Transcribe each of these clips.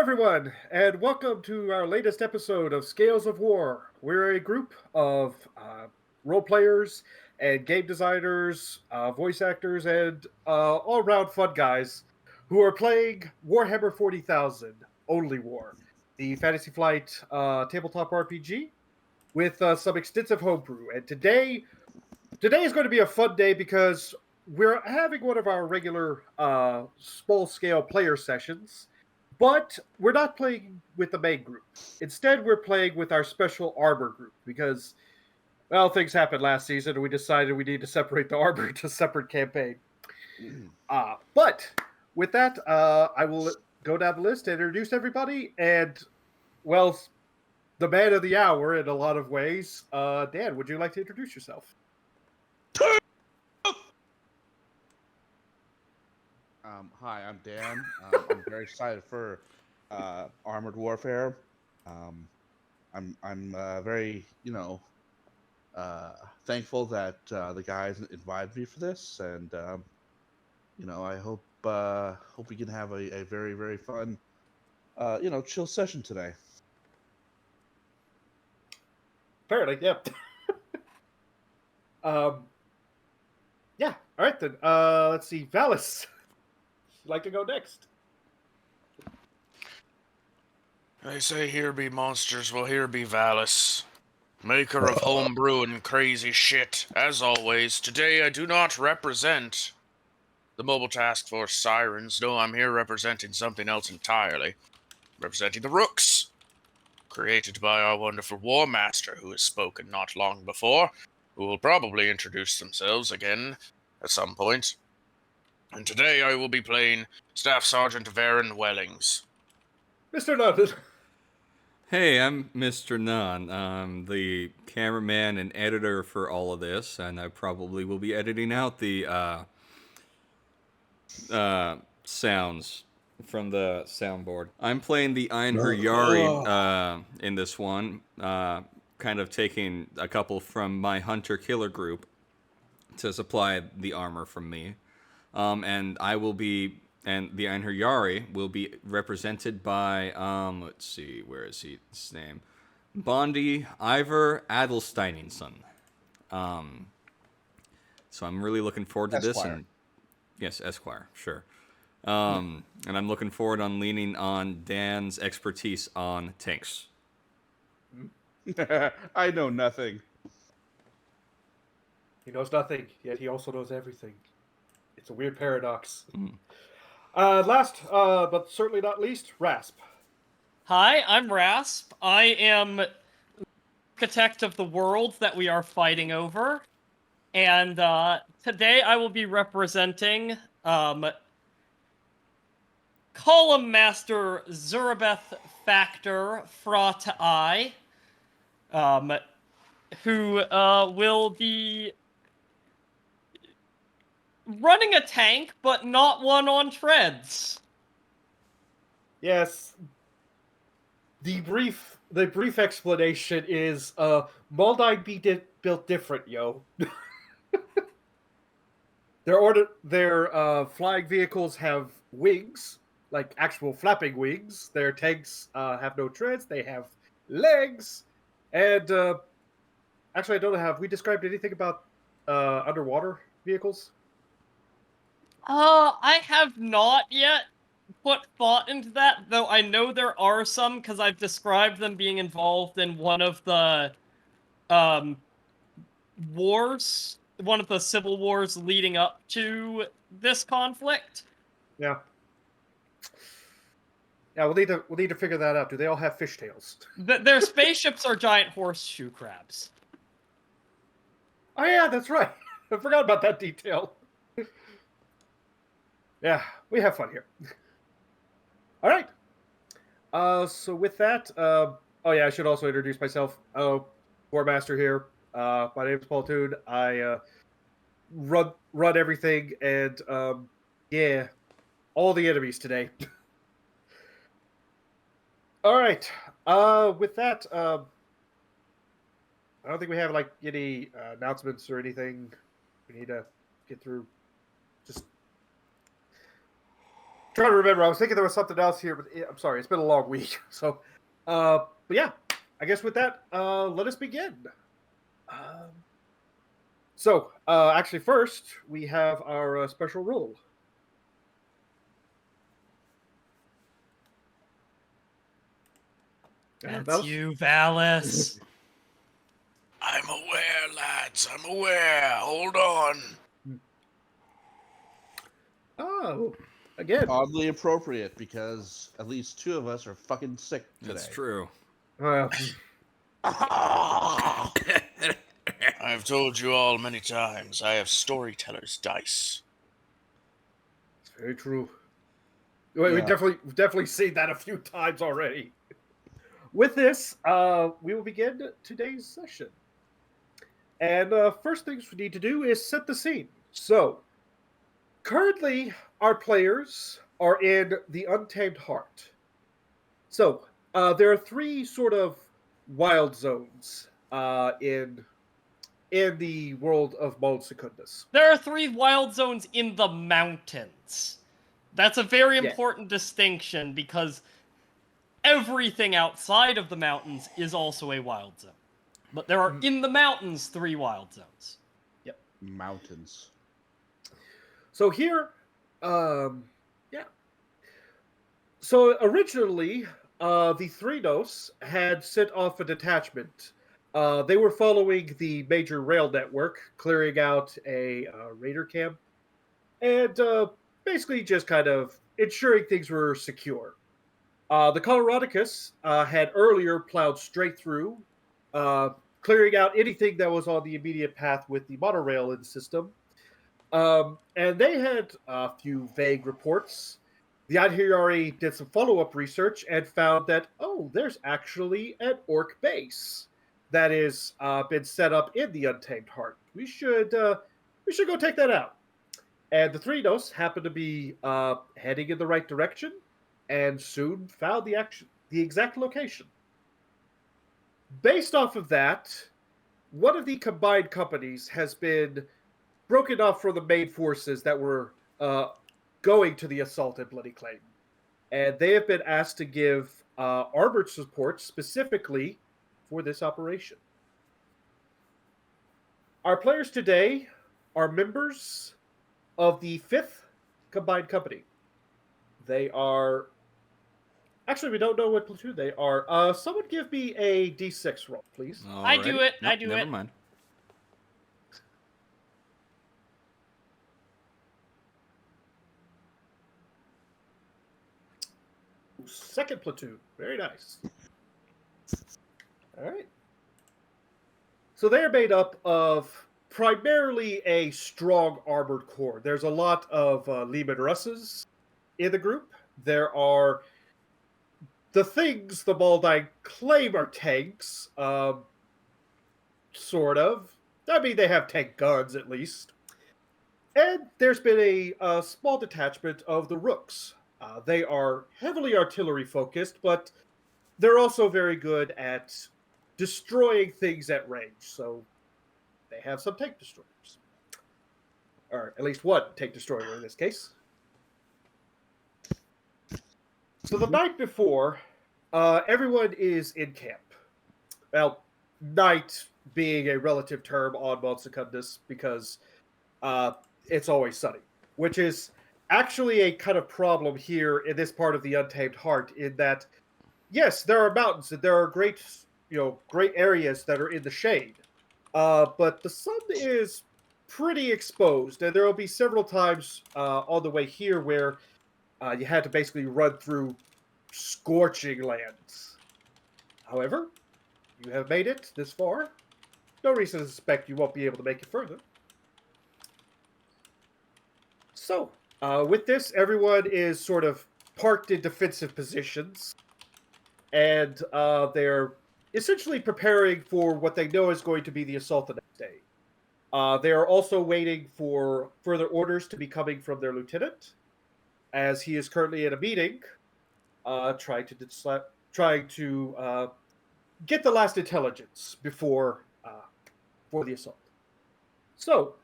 everyone, and welcome to our latest episode of Scales of War. We're a group of role players and game designers, voice actors, and all around fun guys who are playing Warhammer 40,000 Only War, the Fantasy Flight tabletop RPG with some extensive homebrew. And today is going to be a fun day because we're having one of our regular small scale player sessions, but we're not playing with the main group. Instead, we're playing with our special armor group because, well, things happened last season and we decided we need to separate the armor into a separate campaign. But with that, I will go down the list and introduce everybody. And, well, the man of the hour in a lot of ways. Dan, would you like to introduce yourself? Hi, I'm Dan. I'm very excited for Armored Warfare. I'm very thankful that the guys invited me for this, and I hope we can have a very very fun chill session today. Apparently, yep. Yeah. All right then. Let's see, Valis. You'd like to go next? They say here be monsters, well here be Valis. Maker of homebrew and crazy shit. As always, today I do not represent the Mobile Task Force Sirens. No, I'm here representing something else entirely. Representing the Rooks. Created by our wonderful War Master, who has spoken not long before, who will probably introduce themselves again at some point. And today I will be playing Staff Sergeant Varen Wellings. Mr. London. Hey, I'm Mr. Nunn. I'm the cameraman and editor for all of this, and I probably will be editing out the sounds from the soundboard. I'm playing the Einherjari in this one, kind of taking a couple from my hunter-killer group to supply the armor from me. And the Einherjari will be represented by, let's see, where is his name? Bondi Ivor Adelsteiningsson. So I'm really looking forward to this. And, yes, Esquire, sure. And I'm looking forward on leaning on Dan's expertise on tanks. I know nothing. He knows nothing, yet he also knows everything. It's a weird paradox. Last, but certainly not least, Rasp. Hi, I'm Rasp. I am architect of the world that we are fighting over. And today I will be representing Column Master Zurabeth Factor Fratai, who will be running a tank, but not one on treads. Yes. The brief explanation is Maldine built different, yo. Their flying vehicles have wings, like actual flapping wings. Their tanks have no treads. They have legs, and actually, I don't know. Have we described anything about underwater vehicles? I have not yet put thought into that, though I know there are some because I've described them being involved in one of the wars, one of the civil wars leading up to this conflict. Yeah. Yeah, we'll need to figure that out. Do they all have fishtails? Their spaceships are giant horseshoe crabs. Oh yeah, that's right. I forgot about that detail. Yeah, we have fun here. All right. So with that, oh yeah, I should also introduce myself. War Master here. My name is Platoon. I run everything, and yeah, all the enemies today. All right. With that, I don't think we have like any announcements or anything we need to get through. Just trying to remember. I was thinking there was something else here, but I'm sorry. It's been a long week. So, but yeah, I guess with that, let us begin. Actually, first we have our special rule. That's Valis? you, Valis. I'm aware, lads. I'm aware. Hold on. Oh, again. Oddly appropriate because at least 2 of us are fucking sick today. That's true. I've told you all many times, I have storyteller's dice. It's very true. We Yeah. definitely seen that a few times already. With this, we will begin today's session. And first things we need to do is set the scene. So, currently, our players are in the Untamed Heart. So, there are 3 sort of wild zones in the world of Mold Secundus. There are 3 wild zones in the mountains. That's a very Yeah. important distinction because everything outside of the mountains is also a wild zone. But there are in the mountains 3 wild zones. Mountains. So here, yeah. So originally, the Thrinos had sent off a detachment. They were following the major rail network, clearing out a raider camp, and basically just kind of ensuring things were secure. The Coloradicus had earlier plowed straight through, clearing out anything that was on the immediate path with the monorail in the system. And they had a few vague reports. The Einherjari did some follow-up research and found that, there's actually an orc base that is been set up in the Untamed Heart. We should go take that out. And the Thrinos happened to be heading in the right direction, and soon found the exact location. Based off of that, one of the combined companies has been broken off from the main forces that were going to the assault at Bloody Clayton. And they have been asked to give armored support specifically for this operation. Our players today are members of the 5th Combined Company. They are... Actually, we don't know what platoon they are. Someone give me a D6 roll, please. I do it. I do never it. mind. Second platoon. Very nice. All right. So they are made up of primarily a strong armored core. There's a lot of Lehman Russes in the group. There are the things the Maldine claim are tanks, sort of. I mean, they have tank guns, at least. And there's been a small detachment of the Rooks. They are heavily artillery-focused, but they're also very good at destroying things at range. So they have some tank destroyers. Or at least one tank destroyer in this case. So the night before, everyone is in camp. Well, night being a relative term on Mount Secundus because it's always sunny, which is actually a kind of problem here in this part of the Untamed Heart, in that, yes, there are mountains and there are great areas that are in the shade, but the sun is pretty exposed, and there will be several times on the way here where you had to basically run through scorching lands. However, you have made it this far. No reason to suspect you won't be able to make it further. So, with this, everyone is sort of parked in defensive positions, and they're essentially preparing for what they know is going to be the assault the next day. They are also waiting for further orders to be coming from their lieutenant, as he is currently in a meeting, trying to get the last intelligence before the assault. So,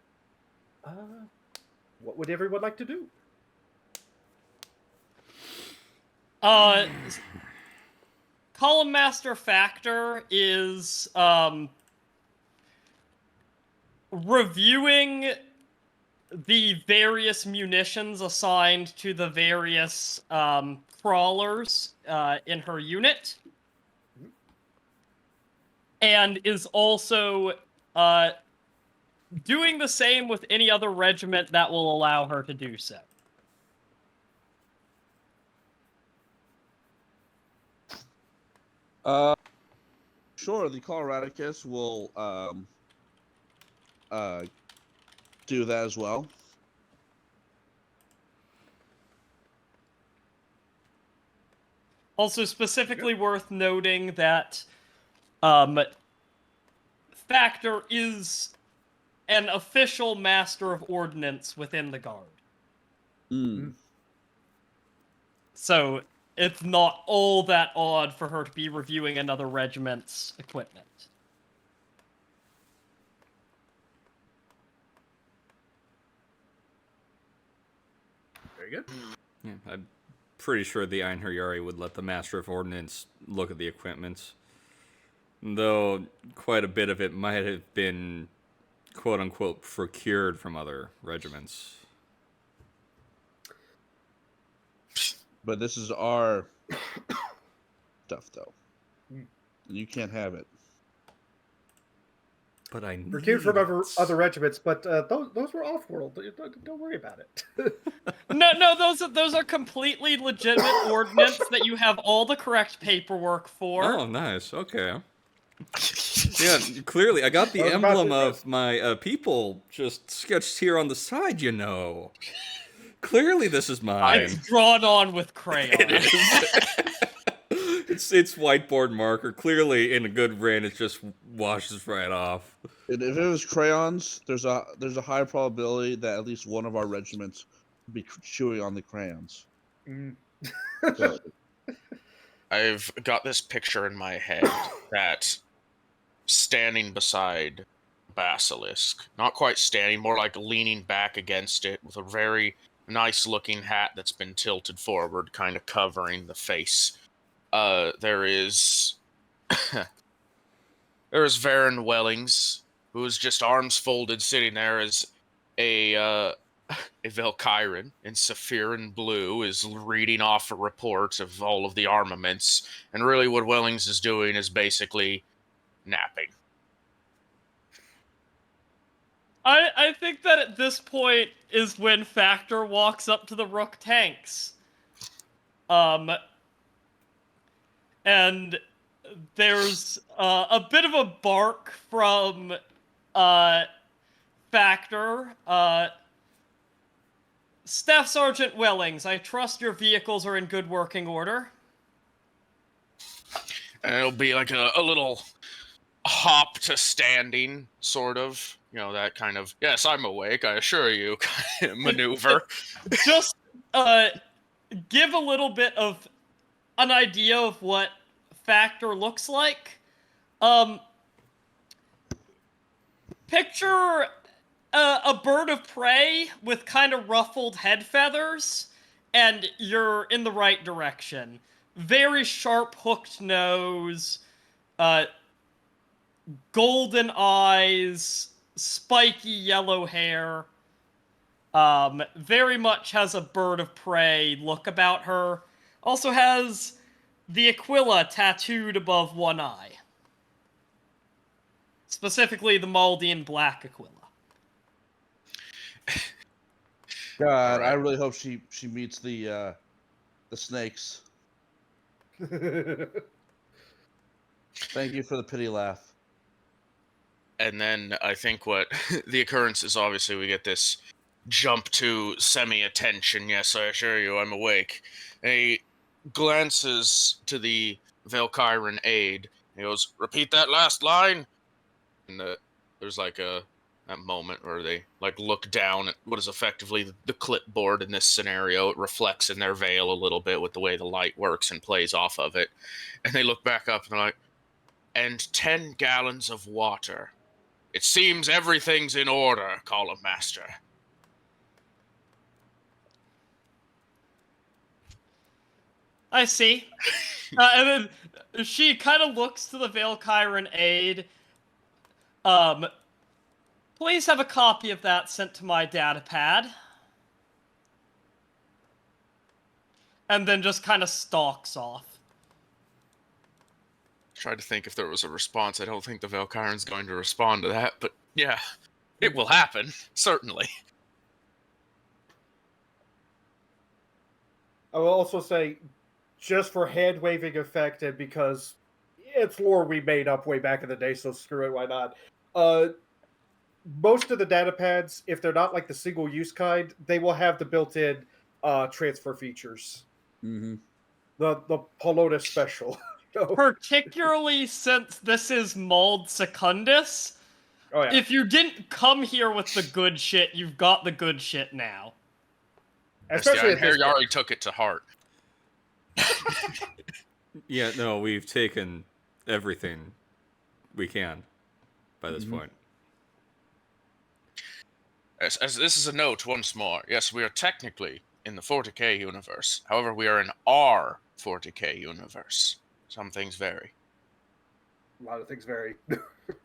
what would everyone like to do? Column Master Factor is reviewing the various munitions assigned to the various crawlers in her unit, and is also doing the same with any other regiment that will allow her to do so. Sure, the Coloradicus will do that as well. Also, specifically worth noting that Factor is an official Master of Ordnance within the Guard. So it's not all that odd for her to be reviewing another regiment's equipment. Very good. Yeah, I'm pretty sure the Einherjari would let the Master of Ordnance look at the equipment. Though quite a bit of it might have been, quote-unquote, procured from other regiments. But this is our stuff, though. You can't have it. But I Procured from other regiments, but those were off-world. Don't worry about it. No, those are completely legitimate ordnance that you have all the correct paperwork for. Oh, nice. Okay. Yeah, clearly. I got the emblem of my people just sketched here on the side, you know. Clearly this is mine. It's drawn on with crayon. It's whiteboard marker. Clearly, in a good rain, it just washes right off. And if it was crayons, there's a high probability that at least one of our regiments would be chewing on the crayons. So, I've got this picture in my head that standing beside Basilisk, not quite standing, more like leaning back against it with a very nice looking hat that's been tilted forward, kind of covering the face. There is Varen Wellings, who is just arms folded, sitting there as a Valkyran in Sapphiran blue is reading off a report of all of the armaments, and really what Wellings is doing is basically napping. I think that at this point is when Factor walks up to the Rook tanks. And there's a bit of a bark from Factor. Staff Sergeant Wellings, I trust your vehicles are in good working order. And it'll be like a little hop to standing, sort of. You know, that kind of, yes, I'm awake, I assure you, kind of maneuver. Just give a little bit of an idea of what Factor looks like. Picture a bird of prey with kind of ruffled head feathers, and you're in the right direction. Very sharp hooked nose, golden eyes, spiky yellow hair. Very much has a bird of prey look about her. Also has the Aquila tattooed above one eye. Specifically the Maldine black Aquila. God, I really hope she meets the snakes. Thank you for the pity laugh. And then I think what the occurrence is, obviously we get this jump to semi-attention. Yes, I assure you, I'm awake. And he glances to the Valkyran aide. He goes, repeat that last line. And there's like that moment where they like look down at what is effectively the clipboard in this scenario. It reflects in their veil a little bit with the way the light works and plays off of it. And they look back up and they're like, and 10 gallons of water. It seems everything's in order, Column Master. I see. And then she kind of looks to the Valkyran aide. Please have a copy of that sent to my datapad. And then just kind of stalks off. Tried to think if there was a response. I don't think the Valkyran's going to respond to that, but yeah, it will happen, certainly. I will also say, just for hand waving effect, and because it's lore we made up way back in the day, so screw it, why not? Most of the data pads, if they're not like the single use kind, they will have the built-in transfer features. Mm-hmm. The Perilous special. Particularly since this is Mald Secundus. Oh, yeah. If you didn't come here with the good shit, you've got the good shit now. Especially yes, Einherjari took it to heart. Yeah, no, we've taken everything we can by this point. As this is a note once more. Yes, we are technically in the 40k universe. However, we are in our 40k universe. Some things vary. A lot of things vary.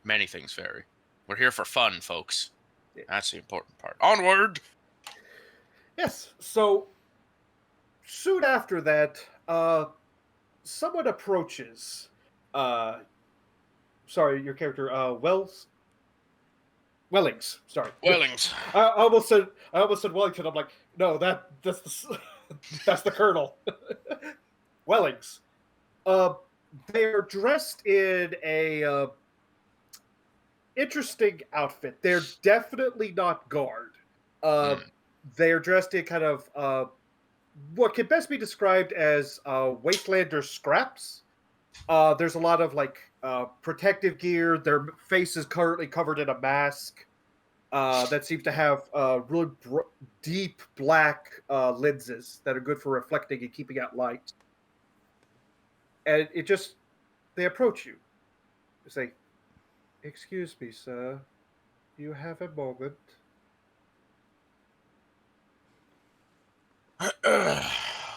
Many things vary. We're here for fun, folks. That's the important part. Onward! Yes, so soon after that, someone approaches. Sorry, your character, Wellings. Sorry, Wellings. I almost said Wellington. I'm like, no, that's the Colonel. Wellings. They're dressed in a interesting outfit. They're definitely not guard. They're dressed in kind of what can best be described as Wastelander scraps. There's a lot of like protective gear. Their face is currently covered in a mask that seems to have really deep black lenses that are good for reflecting and keeping out light. And they approach you. They say, "Excuse me, sir. Do you have a moment?"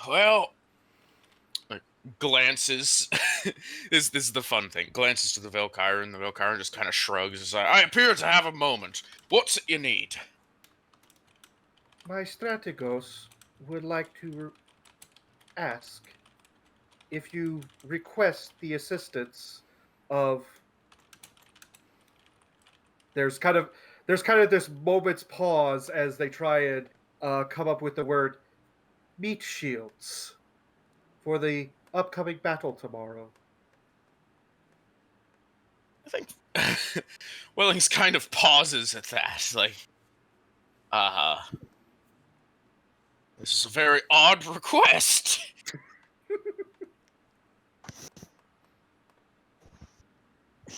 Well, glances. This is the fun thing. Glances to the Valkyran. The Valkyran just kind of shrugs. Is like, I appear to have a moment. What's it you need? My strategos would like to ask if you request the assistance of. There's kind of this moment's pause as they try and come up with the word meat shields for the upcoming battle tomorrow. I think Wellings kind of pauses at that, like, this is a very odd request.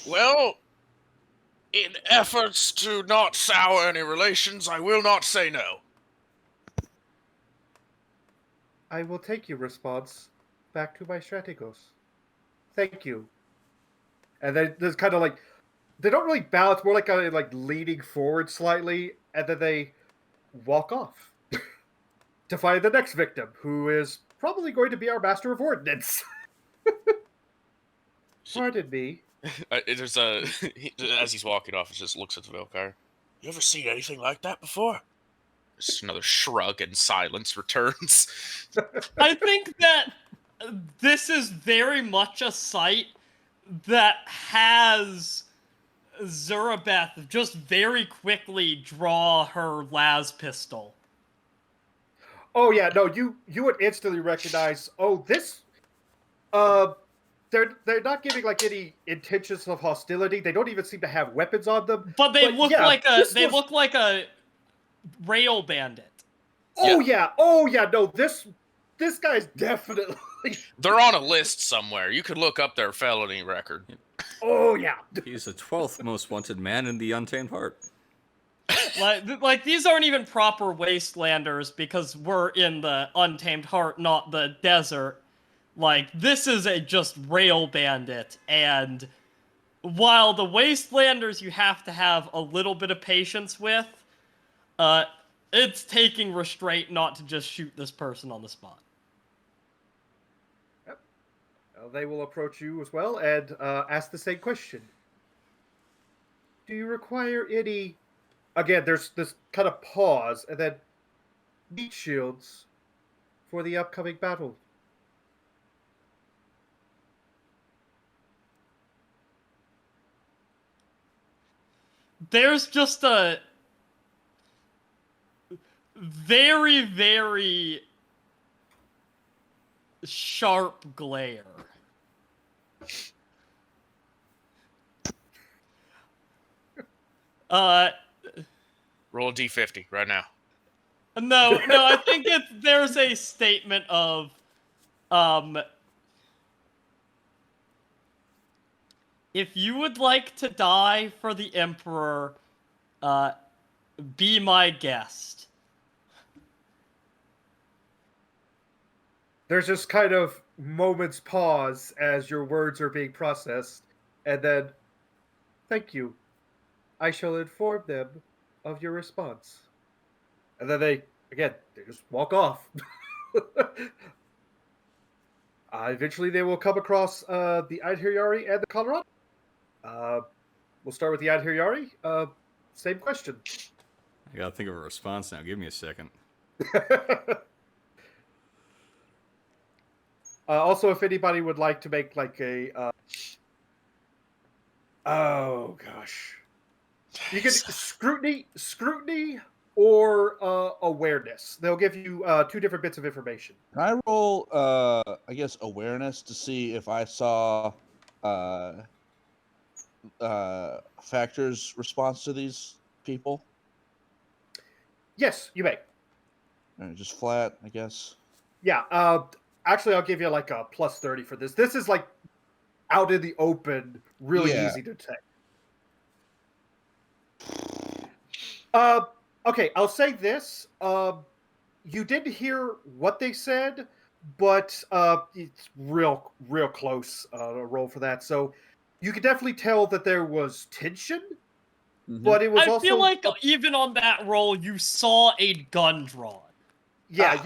Well, in efforts to not sour any relations, I will not say no. I will take your response back to my strategos. Thank you. And then there's kind of like, they don't really bow, it's more like leaning forward slightly, and then they walk off to find the next victim, who is probably going to be our Master of Ordnance. Pardon me. There's as he's walking off, he just looks at the Valkyrie. You ever seen anything like that before? Just another shrug and silence returns. I think that this is very much a site that has Zurabeth just very quickly draw her las pistol. Oh yeah, no, you would instantly recognize. Oh, this. They're not giving like any intentions of hostility. They don't even seem to have weapons on them. But they look yeah, look like a rail bandit. Oh yeah. No, this guy's definitely. They're on a list somewhere. You could look up their felony record. Oh yeah. He's the 12th most wanted man in the Untamed Heart. Like these aren't even proper wastelanders because we're in the Untamed Heart, not the desert. Like, this is a just rail bandit, and while the wastelanders you have to have a little bit of patience with, it's taking restraint not to just shoot this person on the spot. they will approach you as well and ask the same question. Do you require any... Again, there's this kind of pause, and then meat shields for the upcoming battle. There's just a very, very sharp glare. Roll a d50 right now. No, I think there's a statement of, if you would like to die for the Emperor, be my guest. There's just kind of moments pause as your words are being processed, and then, thank you. I shall inform them of your response. And then they just walk off. Eventually they will come across the Einherjari and the Colorado. We'll start with the Einherjari. Same question. I gotta think of a response now. Give me a second. Also, if anybody would like to make like a... oh, gosh. You can scrutiny or awareness. They'll give you 2 different bits of information. Can I roll, I guess, awareness to see if I saw Factor's response to these people? Yes, you may. Just flat, I guess. Yeah, actually, I'll give you like a plus 30 for this. This is like out in the open, really easy to detect. Okay, I'll say this. You didn't hear what they said, but it's real close roll for that. So you could definitely tell that there was tension, but it was I also... feel like even on that roll, you saw a gun drawn. Yeah,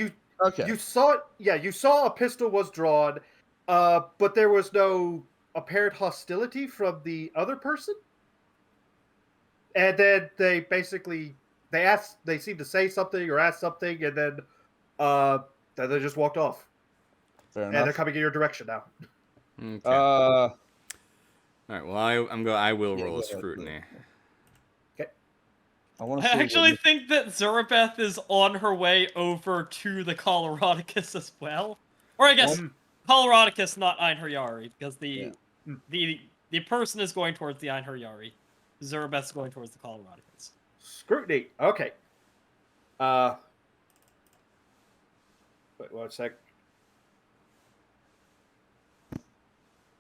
Okay. you saw it. Yeah, you saw a pistol was drawn, but there was no apparent hostility from the other person. And then they basically they seemed to say something or ask something, and then they just walked off. Fair And they're enough. coming in your direction now. Okay. All right. Well, I will Yeah, roll a go ahead. scrutiny. I want I to see. actually think that Zerabeth is on her way over to the Coloradicus as well. Or I guess Coloradicus, not Einherjari, because the person is going towards the Einherjari. Zerabeth's going towards the Coloradicus. Scrutiny. Okay. Wait 1 sec.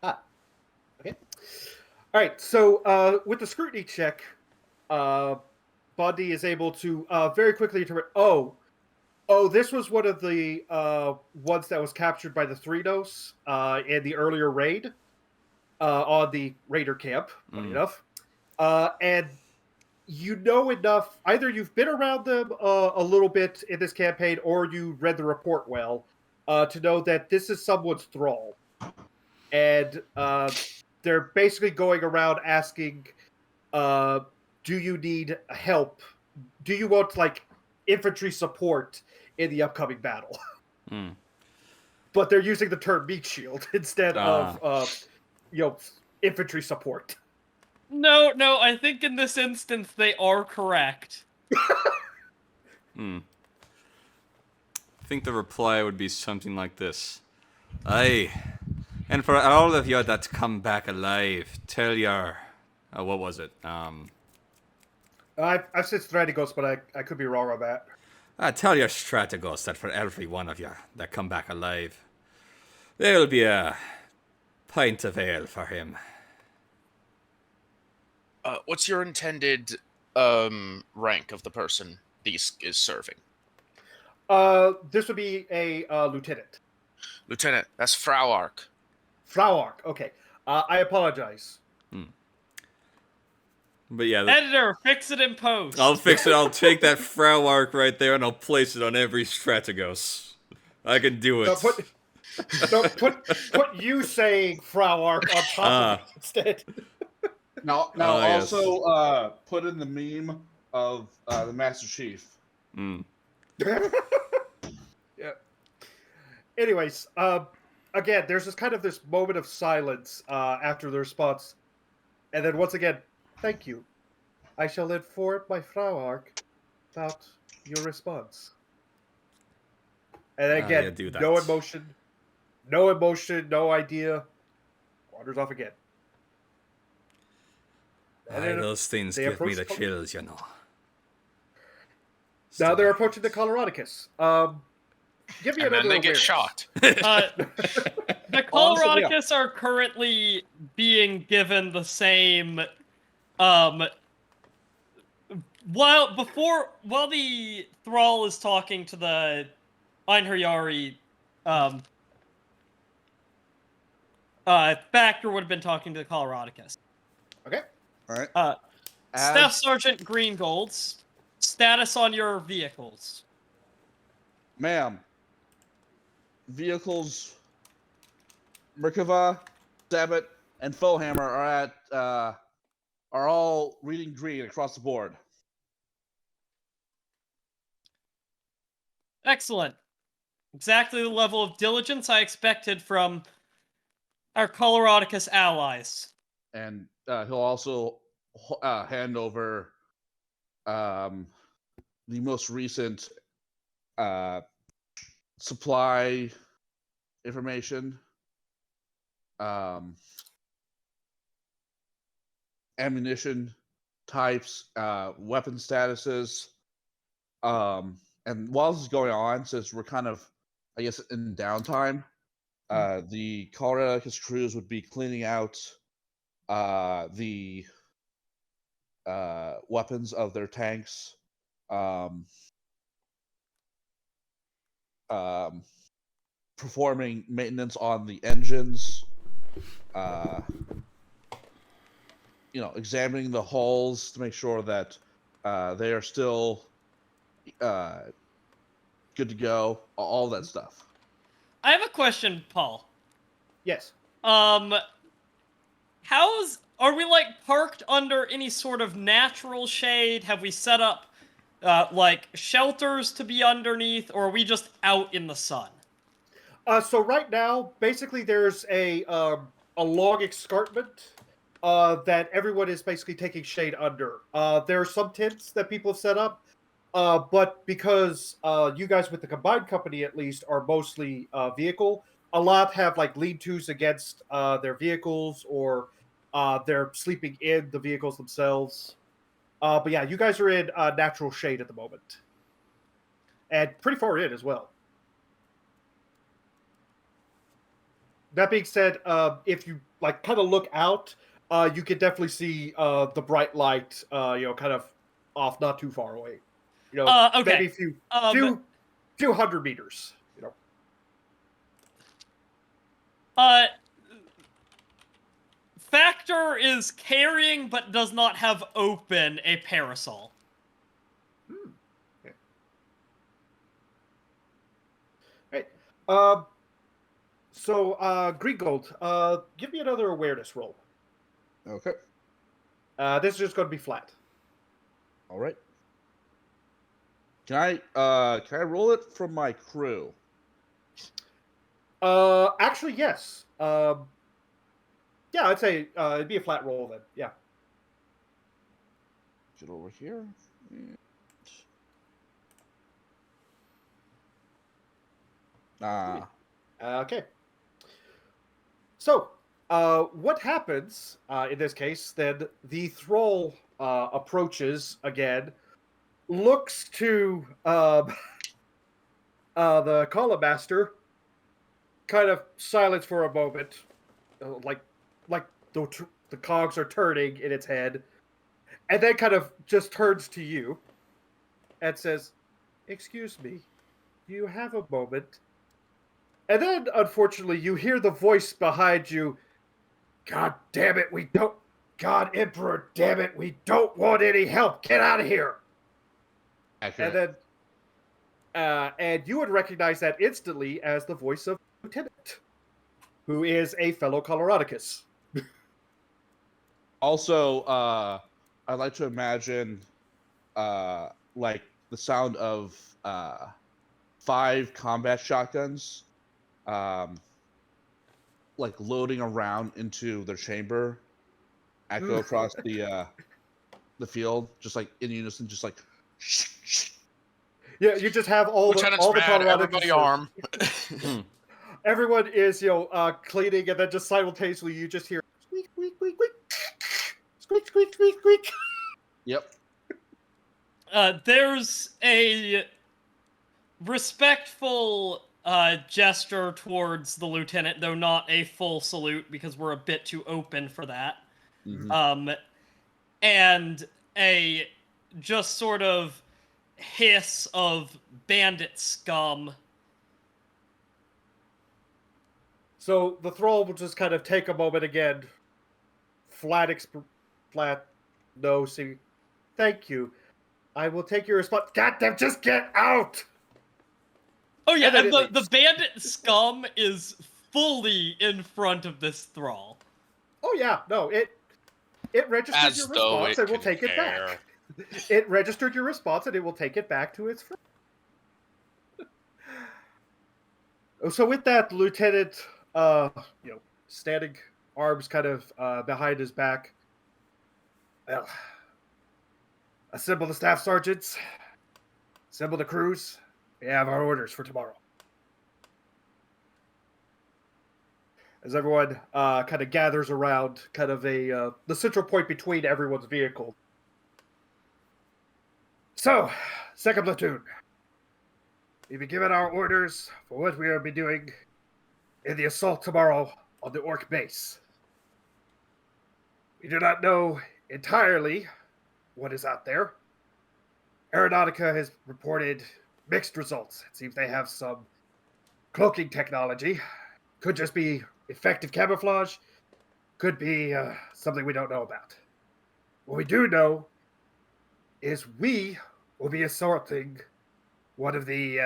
Okay. All right. So with the scrutiny check, Bundy is able to very quickly determine. Oh, this was one of the ones that was captured by the Thrinos in the earlier raid on the Raider camp. Funny enough, and you know enough. Either you've been around them a little bit in this campaign, or you read the report well to know that this is someone's thrall, and they're basically going around asking, "Do you need help? Do you want like infantry support in the upcoming battle?" But they're using the term meat shield instead of infantry support. No, I think in this instance they are correct. I think the reply would be something like this. Aye. And for all of you that come back alive, tell your... what was it? I've said Strategos, but I could be wrong on that. Tell your strategos that for every one of you that come back alive, there will be a pint of ale for him. What's your intended rank of the person this is serving? This would be a lieutenant. Lieutenant, that's Frau Ark. Frau Ark. Okay. I apologize. But yeah, Editor, fix it in post. I'll fix it. I'll take that Frau Ark right there and I'll place it on every strategos. I can do it. No, put you saying Frau Arc on top of it instead. Now yes. also put in the meme of the Master Chief. Mm. Yeah. Anyways, again, there's this moment of silence after the response, and then once again, thank you. I shall inform my Frau Arc about your response. And then again, do that. no emotion, no idea. Wanders off again. And then Those things they give me approach the the- chills, you know. Now they're approaching the Coloradicus. Give me And another then they get awareness. shot. The Coloradicus are currently being given the same while the thrall is talking to the Einherjari, Factor would have been talking to the Coloradicus. Okay. All right. Staff Sergeant Greengolds, status on your vehicles. Ma'am, vehicles Merkava, Sabbat, and Fohammer are all reading green across the board. Excellent. Exactly the level of diligence I expected from our Coloradicus allies. And he'll also hand over the most recent supply information, ammunition types, weapon statuses. And while this is going on, since we're kind of, I guess, in downtime, the Coloradicus crews would be cleaning out the weapons of their tanks, performing maintenance on the engines, examining the hulls to make sure that they are still good to go, all that stuff. I have a question, Paul. Yes. Are we like parked under any sort of natural shade? Have we set up like shelters to be underneath, or are we just out in the sun? So right now, basically, there's a log escarpment that everyone is basically taking shade under. There are some tents that people have set up, but because you guys with the combined company at least are mostly vehicle, a lot have like lean-tos against their vehicles, or they're sleeping in the vehicles themselves. But yeah, you guys are in natural shade at the moment, and pretty far in as well. That being said, if you like kind of look out, you can definitely see the bright light, kind of off, not too far away. Okay. Maybe a few hundred meters. Factor is carrying, but does not have open, a parasol. Okay. Right. So, Greengold, give me another awareness roll. Okay. This is just going to be flat. All right. Can I roll it from my crew? Actually, yes. Yeah, I'd say it'd be a flat roll then. Yeah. Get over here. Okay. So, what happens in this case? Then the thrall approaches again, looks to the column master, kind of silence for a moment, like the cogs are turning in its head, and then kind of just turns to you and says, "Excuse me, do you have a moment?" And then, unfortunately, you hear the voice behind you, "God damn it, we don't... God, Emperor, damn it, we don't want any help. Get out of here." Accurate. And then, and you would recognize that instantly as the voice of lieutenant, who is a fellow Coloradicus. Also, I'd like to imagine like the sound of 5 combat shotguns like loading around into their chamber, echo across the field, just like in unison, just like Yeah, you just have all Lieutenant's the mad, Coloradicus. everybody arm. Everyone is, cleaning, and then just simultaneously you just hear squeak, squeak, squeak, squeak, squeak, squeak, squeak, squeak. Yep. There's a respectful gesture towards the lieutenant, though not a full salute because we're a bit too open for that. Mhm. And a just sort of hiss of bandit scum. So the thrall will just kind of take a moment again. No, see. Thank you. I will take your response. Goddamn, just get out! Oh yeah, then and it the leaves. bandit scum is fully in front of this thrall. Oh yeah, no, it registered As your though response it and will can take it care. back. It registered your response and it will take it back to its friend. So with that, Lieutenant, standing arms kind of behind his back. Well, assemble the staff sergeants. Assemble the crews. We have our orders for tomorrow. As everyone kind of gathers around kind of the central point between everyone's vehicle. So, second platoon. We've been given our orders for what we will be doing in the assault tomorrow on the Orc base. We do not know entirely what is out there. Aeronautica has reported mixed results. It seems they have some cloaking technology. Could just be effective camouflage. Could be something we don't know about. What we do know is we will be assaulting one of the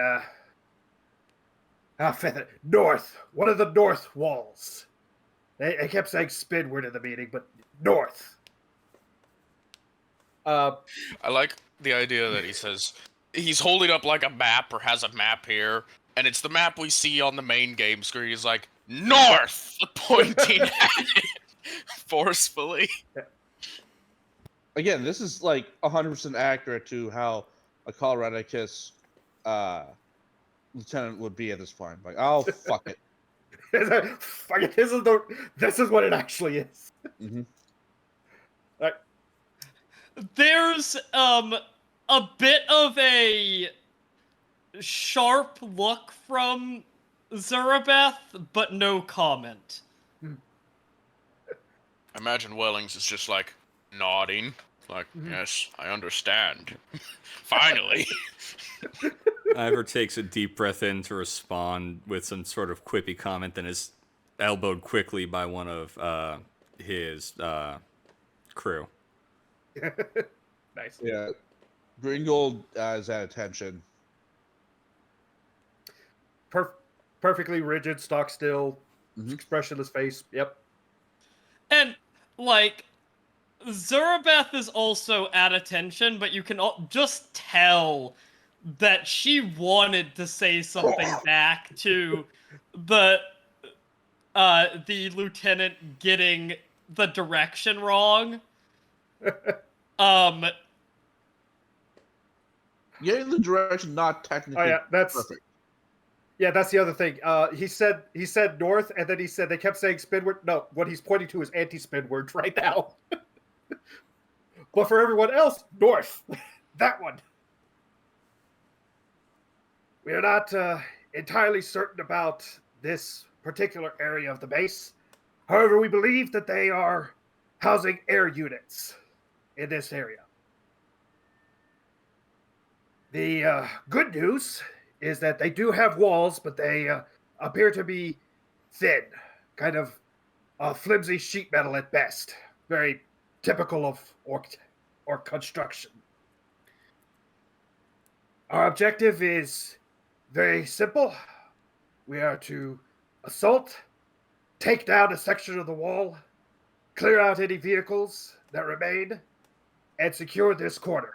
one of the north walls. They kept saying spinward in the meeting, but north. I like the idea that he says he's holding up like a map or has a map here, and it's the map we see on the main game screen. He's like, north! Pointing at it forcefully. Again, this is like 100% accurate to how a Coloradicus lieutenant would be at this point. Like, oh fuck it. Fuck it, this is what it actually is. Mhm. There's a bit of a sharp look from Zurabeth, but no comment. I imagine Wellings is just like nodding, like, yes, I understand. Finally. Ivor takes a deep breath in to respond with some sort of quippy comment, then is elbowed quickly by one of his crew. Nice. Yeah. Gringold is at attention. Perfectly rigid, stock still, expressionless face. Yep. And, like, Zurabeth is also at attention, but you can just tell that she wanted to say something back to the lieutenant getting the direction wrong. Getting the direction not technically perfect. Yeah, that's the other thing. He said north, and then he said they kept saying spinward. No, what he's pointing to is anti-spinward right now. But for everyone else, north. That one. We are not entirely certain about this particular area of the base. However, we believe that they are housing air units in this area. The good news is that they do have walls, but they appear to be thin, kind of flimsy sheet metal at best. Very typical of orc construction. Our objective is very simple. We are to assault, take down a section of the wall, clear out any vehicles that remain, and secure this corner.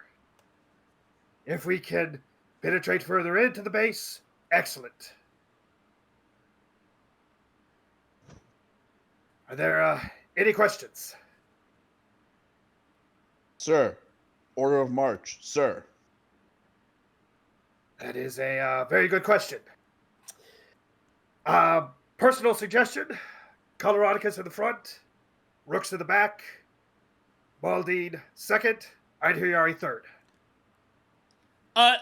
If we can penetrate further into the base, excellent. Are there any questions? Sir, order of march, sir. That is a very good question. Personal suggestion, Coloradicus in the front, Rooks in the back, Maldine second, Einherjari third. I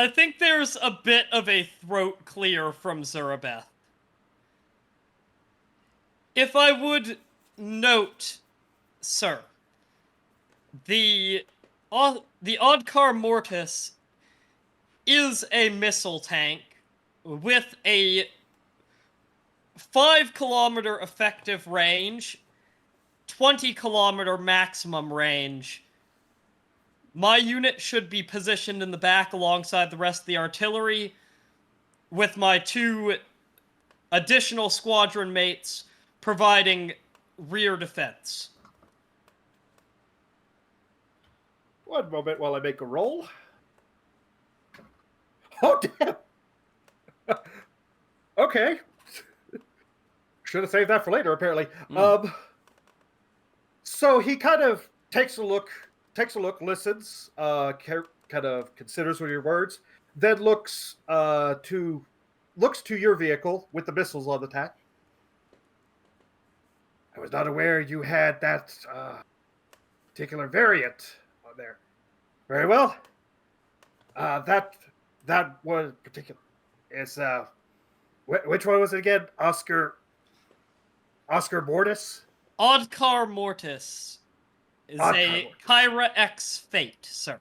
think there's a bit of a throat clear from Zurabeth. If I would note, sir, the Oddcar Mortis is a missile tank with a 5-kilometer effective range, 20-kilometer maximum range. My unit should be positioned in the back alongside the rest of the artillery, with my 2 additional squadron mates providing rear defense. One moment while I make a roll. Oh, damn! Okay. Should have saved that for later, apparently. So he kind of takes a look, listens, kind of considers with your words, then looks to your vehicle with the missiles on the tack. I was not aware you had that particular variant on there. Very well. That was particular. It's which one was it again? Oscar Mortis? Oddcar Mortis is a Kyra X Fate, sir.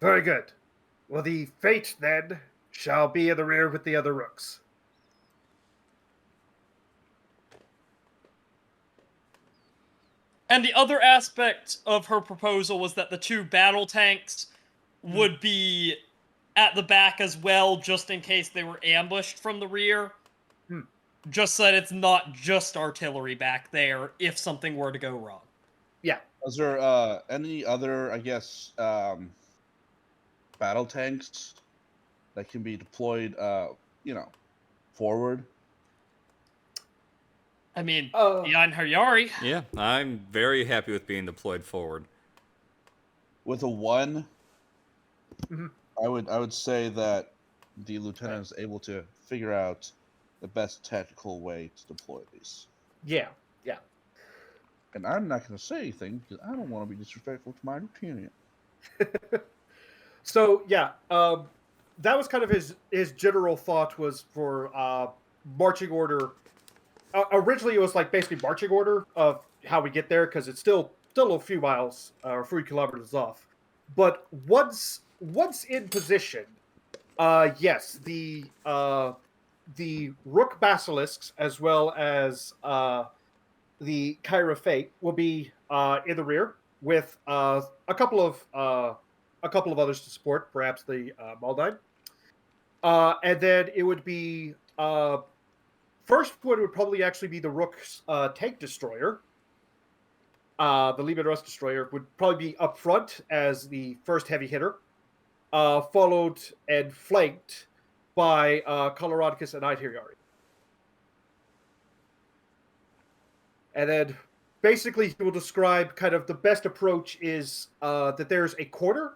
Very good. Well, the Fate, then, shall be in the rear with the other Rooks. And the other aspect of her proposal was that the 2 battle tanks would be at the back as well, just in case they were ambushed from the rear. Just so that it's not just artillery back there if something were to go wrong. Yeah. Is there any other, I guess, battle tanks that can be deployed, forward? I mean, the Einherjari. Yeah, I'm very happy with being deployed forward. With a 1, I would say that the lieutenant is able to figure out the best tactical way to deploy these. Yeah. And I'm not going to say anything because I don't want to be disrespectful to my lieutenant. So yeah, that was kind of his general thought was for marching order. Originally, it was like basically marching order of how we get there because it's still a few miles or a few kilometers off. But once in position, yes, the Rook Basilisks as well as the Kyra Fate will be in the rear with a couple of others to support, perhaps the Maldine. And then it would be first one would probably actually be the Rook's tank destroyer. The Lehman Russ destroyer would probably be up front as the first heavy hitter, followed and flanked by Coloradicus and Einherjari. And then basically he will describe kind of the best approach is that there's a corner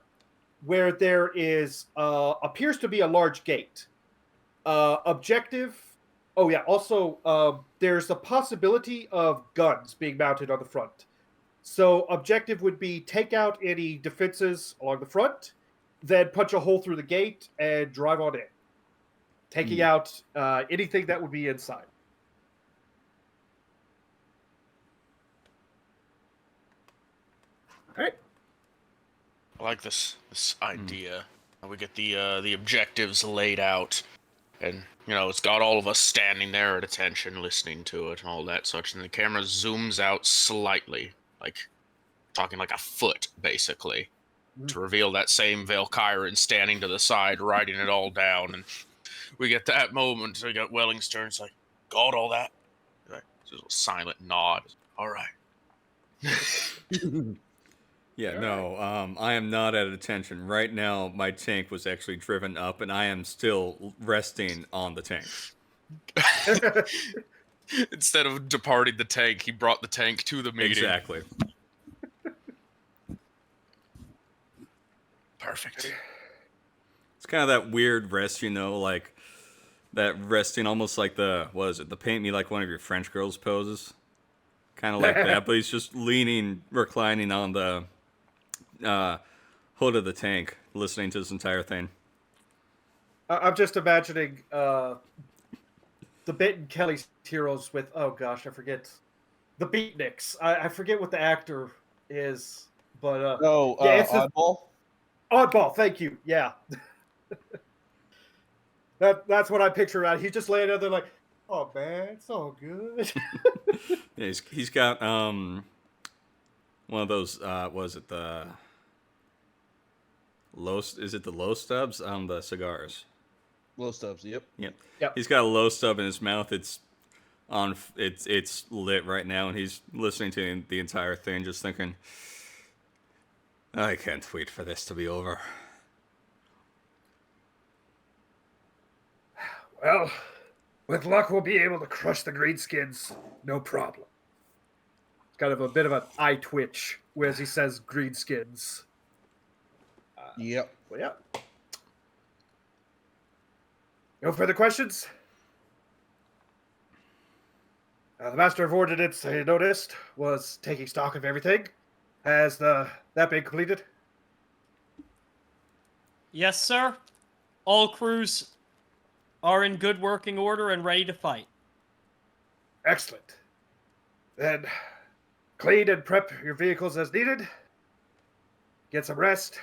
where there is appears to be a large gate. Objective. Oh yeah. Also, there's a possibility of guns being mounted on the front. So objective would be take out any defenses along the front, then punch a hole through the gate and drive on in, taking out anything that would be inside. All right. I like this idea. We get the objectives laid out, and it's got all of us standing there at attention, listening to it and all that such. And the camera zooms out slightly, like talking like a foot, basically, to reveal that same Valkyran standing to the side, writing it all down. And we get that moment. So we got Wellingstern's like, got all that? Like, just a silent nod. All right. Yeah, no, I am not at attention. Right now, my tank was actually driven up, and I am still resting on the tank. Instead of departing the tank, he brought the tank to the meeting. Exactly. Perfect. It's kind of that weird rest, like that resting almost like the paint me like one of your French girls poses. Kind of like that, but he's just reclining on the hood of the tank, listening to this entire thing. I'm just imagining the Bit and Kelly's heroes with, oh gosh, I forget. The Beatniks. I forget what the actor is, but it's Oddball? Oddball, thank you. Yeah. That's what I picture out. He's just laying there like, oh man, it's all good. Yeah, he's got one of those was it the low stubs on the cigars? Low stubs, yep. Yep. Yep. He's got a low stub in his mouth. It's lit right now, and he's listening to the entire thing, just thinking, I can't wait for this to be over. Well, with luck, we'll be able to crush the greenskins, no problem. It's kind of a bit of an eye twitch as he says greenskins. Yep. Well, yeah. No further questions? The Master of Ordnance, I noticed, was taking stock of everything. Has that been completed? Yes, sir. All crews are in good working order and ready to fight. Excellent. Then clean and prep your vehicles as needed. Get some rest.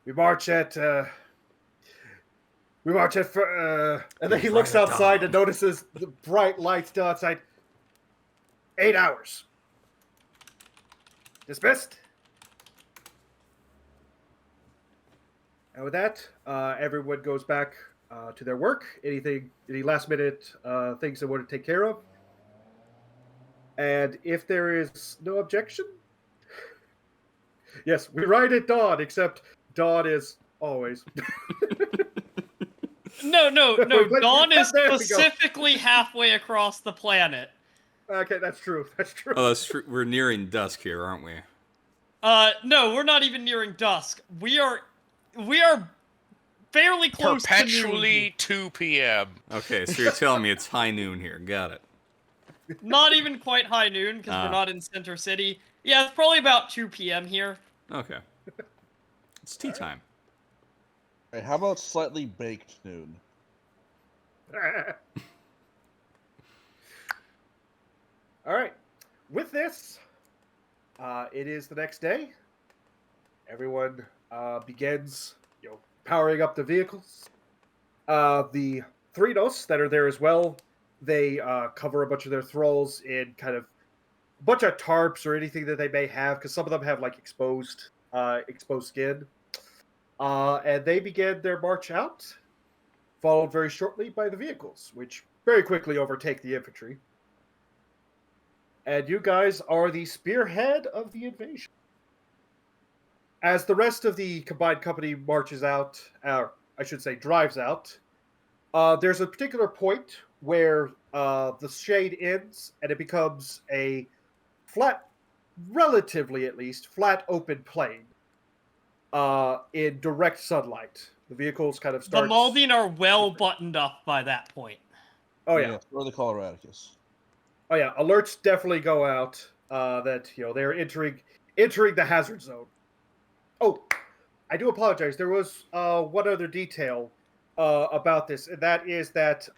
We march at and then he looks outside and notices the bright lights still outside. 8 hours. Dismissed. And with that, everyone goes back to their work. Any last minute things they want to take care of? And if there is no objection, yes, we ride at dawn, except dawn is always. No. Dawn is There we go. specifically halfway across the planet. Okay, that's true. That's true. Oh, that's true. We're nearing dusk here, aren't we? No, we're not even nearing dusk. We are fairly close Perpetually to noon. 2 p.m. Okay, so you're telling me it's high noon here. Got it. Not even quite high noon, because we're not in Center City. Yeah, it's probably about 2 p.m. here. Okay. It's tea time. Right, how about slightly baked noon? All right. With this, it is the next day. Everyone begins, powering up the vehicles. The Thrinos that are there as well, they cover a bunch of their thralls in kind of a bunch of tarps or anything that they may have, because some of them have like exposed skin. And they begin their march out, followed very shortly by the vehicles, which very quickly overtake the infantry. And you guys are the spearhead of the invasion. As the rest of the combined company marches out, I should say drives out, there's a particular point where the shade ends and it becomes a flat, relatively at least, flat open plain in direct sunlight. The vehicles kind of start... The Maldine are well buttoned up by that point. Oh, yeah. Or the Coloradicus. Oh, yeah. Alerts definitely go out that, they're entering the hazard zone. Oh, I do apologize. There was one other detail about this, and that is that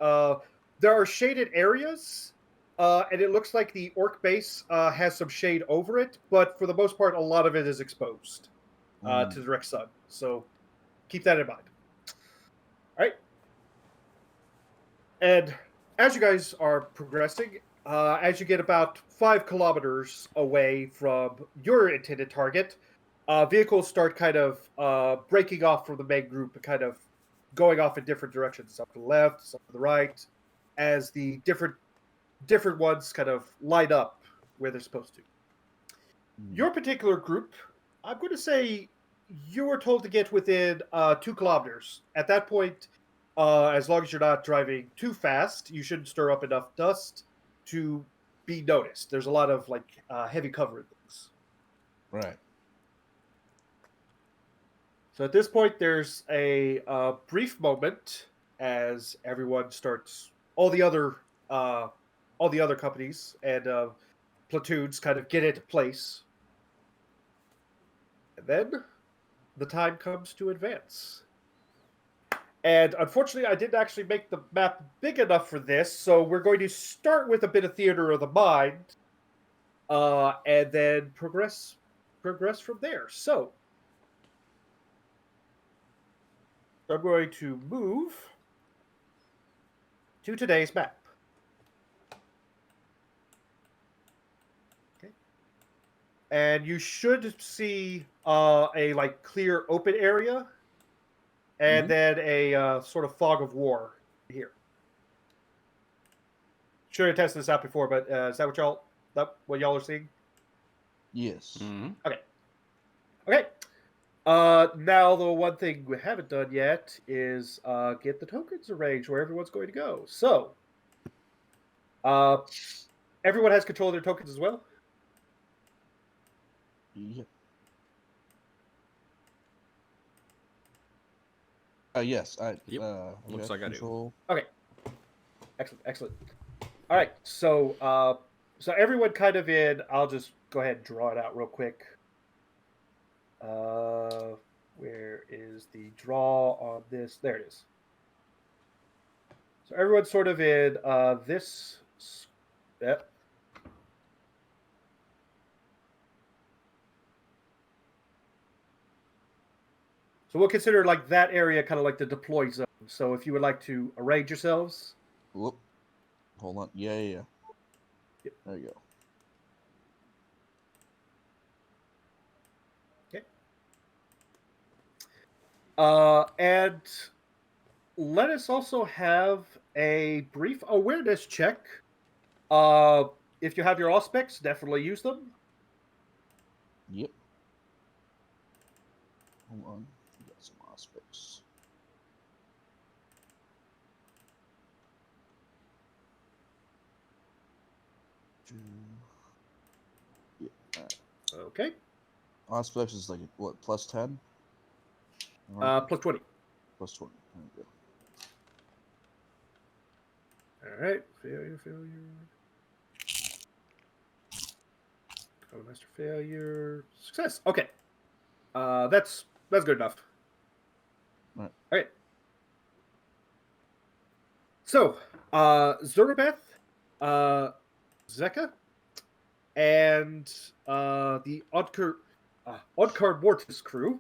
there are shaded areas, and it looks like the orc base has some shade over it, but for the most part, a lot of it is exposed to the direct sun. So keep that in mind. All right. And as you guys are progressing, as you get about 5 kilometers away from your intended target, vehicles start kind of breaking off from the main group and kind of going off in different directions, some to the left, some to the right, as the different ones kind of light up where they're supposed to. Your particular group, I'm going to say you were told to get within 2 kilometers. At that point, as long as you're not driving too fast, you shouldn't stir up enough dust to be noticed. There's a lot of heavy cover and things. Right. So at this point, there's a brief moment as everyone starts, all the other companies and platoons kind of get into place. And then the time comes to advance. And unfortunately, I didn't actually make the map big enough for this, so we're going to start with a bit of theater of the mind, and then progress from there. So I'm going to move to today's map. Okay. And you should see a clear open area, and then a sort of fog of war here. Should have tested this out before, but is that what y'all are seeing? Yes. Okay. Now the one thing we haven't done yet is get the tokens arranged where everyone's going to go. So, everyone has control of their tokens as well? Yep. Yes. Looks like control. I Okay. Excellent. All right. So everyone kind of in. I'll just go ahead and draw it out real quick. Where is the draw on this? There it is. So everyone's sort of in this. Yep. So we'll consider that area kind of like the deploy zone. So if you would like to arrange yourselves. Whoop. Hold on. Yeah. Yep. There you go. And let us also have a brief awareness check. If you have your aspects, definitely use them. Yep. Hold on. We got some aspects. Yeah. All right. Okay. Aspects is what, plus 10? Plus 20. Plus 20. There we go. All right. Failure. Master failure. Success. Okay. That's good enough. All right. Okay. So, Zurabeth, Zeka, and the Oddcar Mortis crew,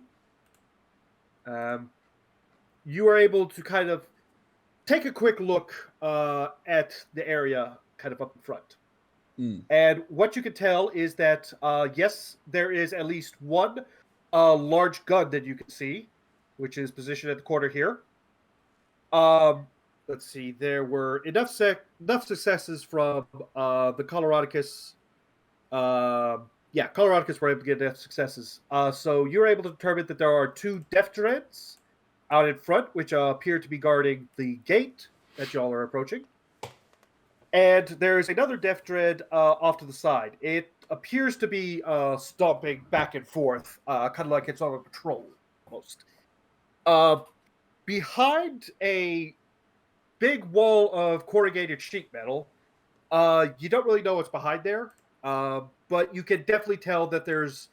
you are able to kind of take a quick look at the area kind of up in front. And what you can tell is that, yes, there is at least one large gun that you can see, which is positioned at the corner here. Let's see, there were enough successes from the Coloradicus. Coloradicus were able to get enough successes. So you're able to determine that there are 2 Death Dreads out in front, which appear to be guarding the gate that y'all are approaching. And there's another Death Dread off to the side. It appears to be stomping back and forth, kind of like it's on a patrol, almost. Behind a big wall of corrugated sheet metal, you don't really know what's behind there, but you can definitely tell that there's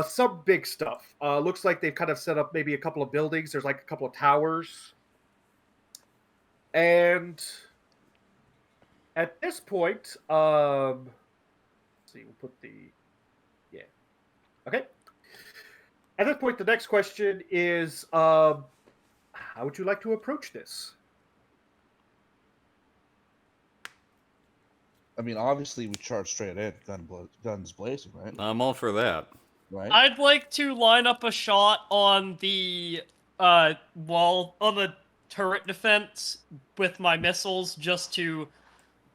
some big stuff. Looks like they've kind of set up maybe a couple of buildings. There's like a couple of towers. And at this point, let's see, we'll put okay. At this point, the next question is, how would you like to approach this? I mean, obviously, we charge straight in, guns blazing, right? I'm all for that. Right. I'd like to line up a shot on the wall on the turret defense with my missiles just to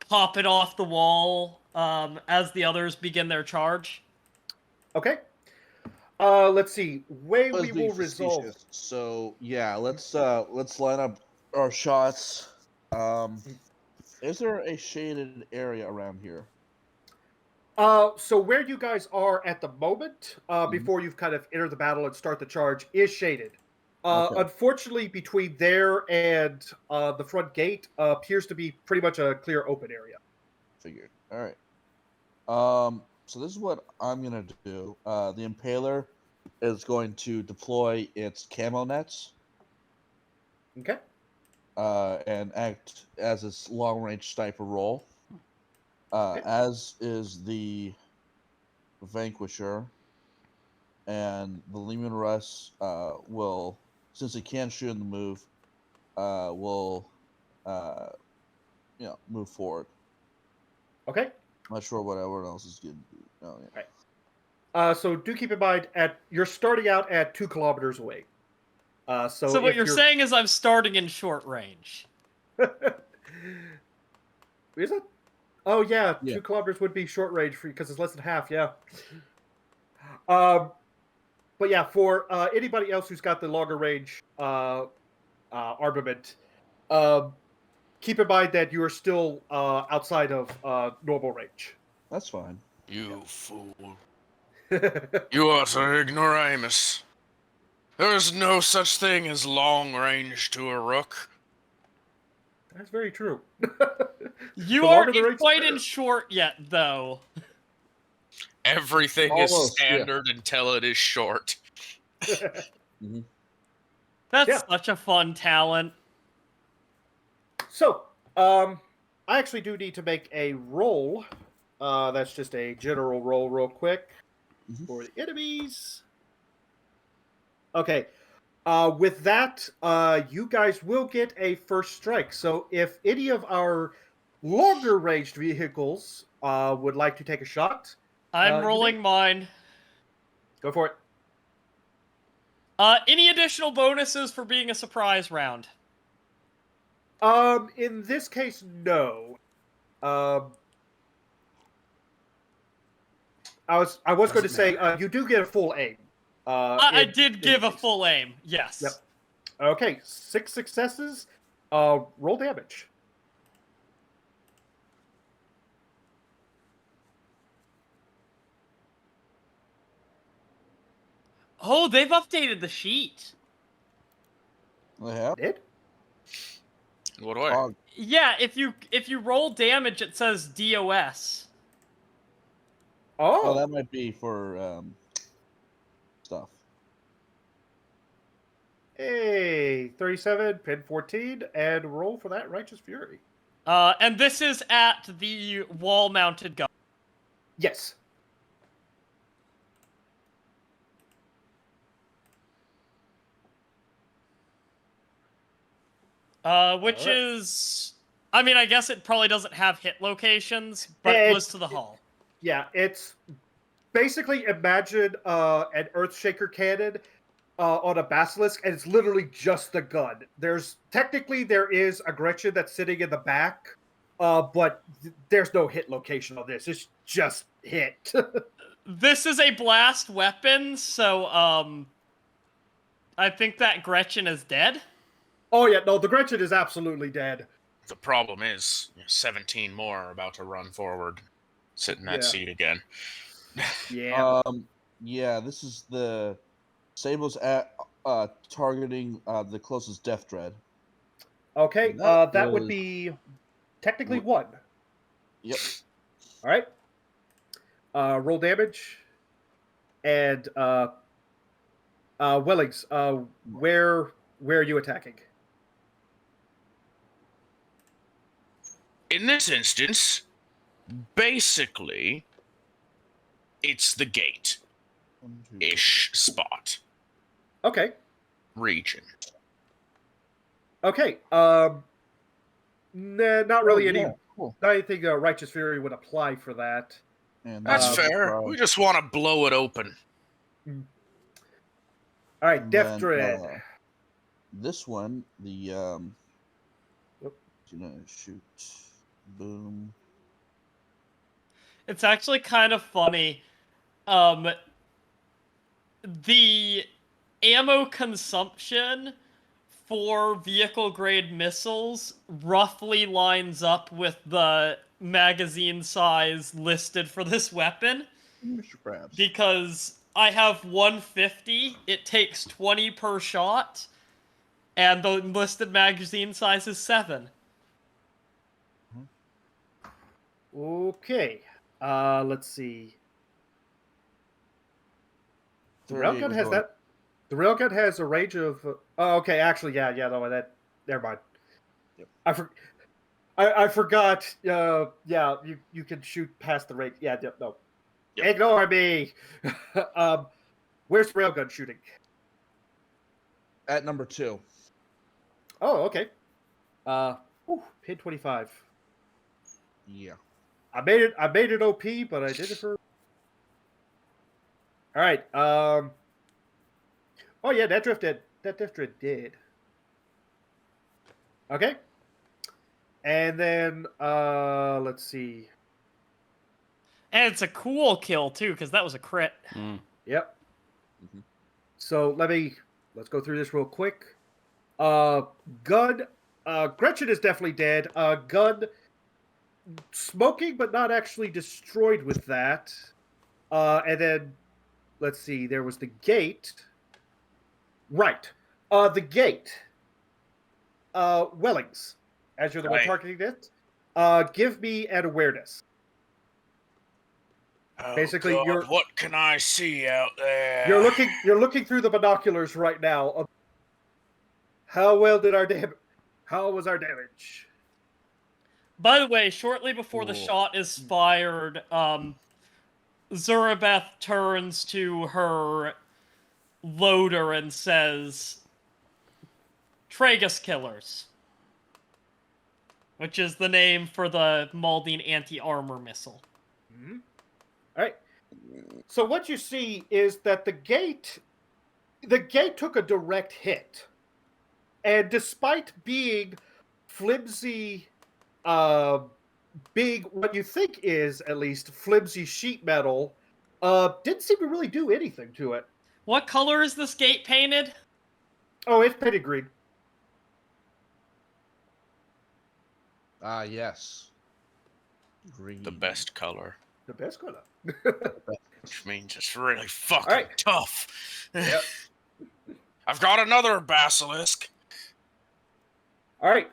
pop it off the wall as the others begin their charge. Okay. Let's see. Way Was we being will resolve. facetious. So yeah, let's line up our shots. Is there a shaded area around here? So where you guys are at the moment, before you've kind of entered the battle and start the charge, is shaded. Okay. Unfortunately, between there and the front gate appears to be pretty much a clear open area. Figured. All right. So this is what I'm gonna do. The Impaler is going to deploy its camo nets. Okay. And act as its long-range sniper role. Okay. As is the Vanquisher, and the Lehman Russ will, since it can shoot in the move, will move forward. Okay. Not sure what everyone else is going to do. Oh, yeah. Right. So do keep in mind you're starting out at 2 kilometers away. So what if you're saying is I'm starting in short range. Is it? Oh yeah, Yeah. 2 kilometers would be short range for you because it's less than half. Yeah. But yeah, for anybody else who's got the longer range armament, keep in mind that you are still outside of normal range. That's fine. You fool. You ought to ignoramus. There is no such thing as long range to a rook. That's very true. You The longer aren't the range, quite the in better. short yet, though. Everything is Almost, yeah. standard until it is short. That's Yeah. such a fun talent. So, I actually do need to make a roll. That's just a general roll real quick for the enemies. Okay. With that, you guys will get a first strike. So if any of our longer ranged vehicles would like to take a shot, I'm you rolling may. mine. Go for it. Any additional bonuses for being a surprise round? In this case, no. I was going to say you do get a full aim. I did give a full aim. Yes. Yep. Okay, 6 successes. Roll damage. Oh, they've updated the sheet. They have? Did? What do I? Oh, Yeah, if you roll damage, it says DOS. Oh, that might be for stuff. hey, 37, pin 14, and roll for that Righteous Fury. And this is at the wall-mounted gun. Yes. Which Alright. is... I mean, I guess it probably doesn't have hit locations, but it was to the hull. Yeah, it's basically imagine an Earthshaker cannon on a basilisk, and it's literally just the gun. There is a Gretchen that's sitting in the back, but there's no hit location on this. It's just hit. This is a blast weapon, so, I think that Gretchen is dead. Oh yeah, no, the Gretchen is absolutely dead. The problem is, 17 more are about to run forward, sit in that Yeah. seat again. Yeah. Yeah, this is the Sable's at targeting the closest Death Dread. Okay, that that would was- be technically 1. Yep. All right. Roll damage. And Wellings, where are you attacking? In this instance, basically, it's the gate-ish 1, 2, spot Okay. region. Okay. Nah, not really any. yeah, cool. Not anything Righteous Fury would apply for that. And That's Uh, fair. We just want to blow it open. All right, and Death then, Dread. this one, the Yep. you know, shoot, boom. It's actually kind of funny. The ammo consumption for vehicle grade missiles roughly lines up with the magazine size listed for this weapon, Mr. Krabs. because I have 150, it takes 20 per shot, and the listed magazine size is 7. Okay. Let's see. The 38 railgun was has going- that. The railgun has a range of. Oh, okay. Actually, yeah. No, that. Never mind. Yep. I forgot. Yeah. You can shoot past the range. Yeah. No. Yep. Ignore me. Where's the railgun shooting? At number 2. Oh, okay. Pin 25. Yeah. I made it OP, but I did it for. All right. Oh yeah, that drift did. Okay. And then let's see. And it's a cool kill, too, because that was a crit. Yep. Mhm. So let's go through this real quick. Gun. Gretchen is definitely dead. Gun. Smoking, but not actually destroyed with that. And then let's see. There was the gate. Right. The gate. Wellings, as you're the one Right. targeting it. Give me an awareness. Oh, Basically, God, what can I see out there? You're looking through the binoculars right now. How was our damage? By the way, shortly before the Cool. shot is fired, Zurabeth turns to her loader and says, Tragus Killers, which is the name for the Maldine anti-armor missile. Mm-hmm. All right. So what you see is that the gate took a direct hit, and despite being flimsy, big, what you think is at least flimsy sheet metal, didn't seem to really do anything to it. What color is this gate painted? Oh, it's painted green. Ah, yes. Green. The best color, The best color. which means it's really fucking Alright. tough. Yep. I've got another basilisk. All right.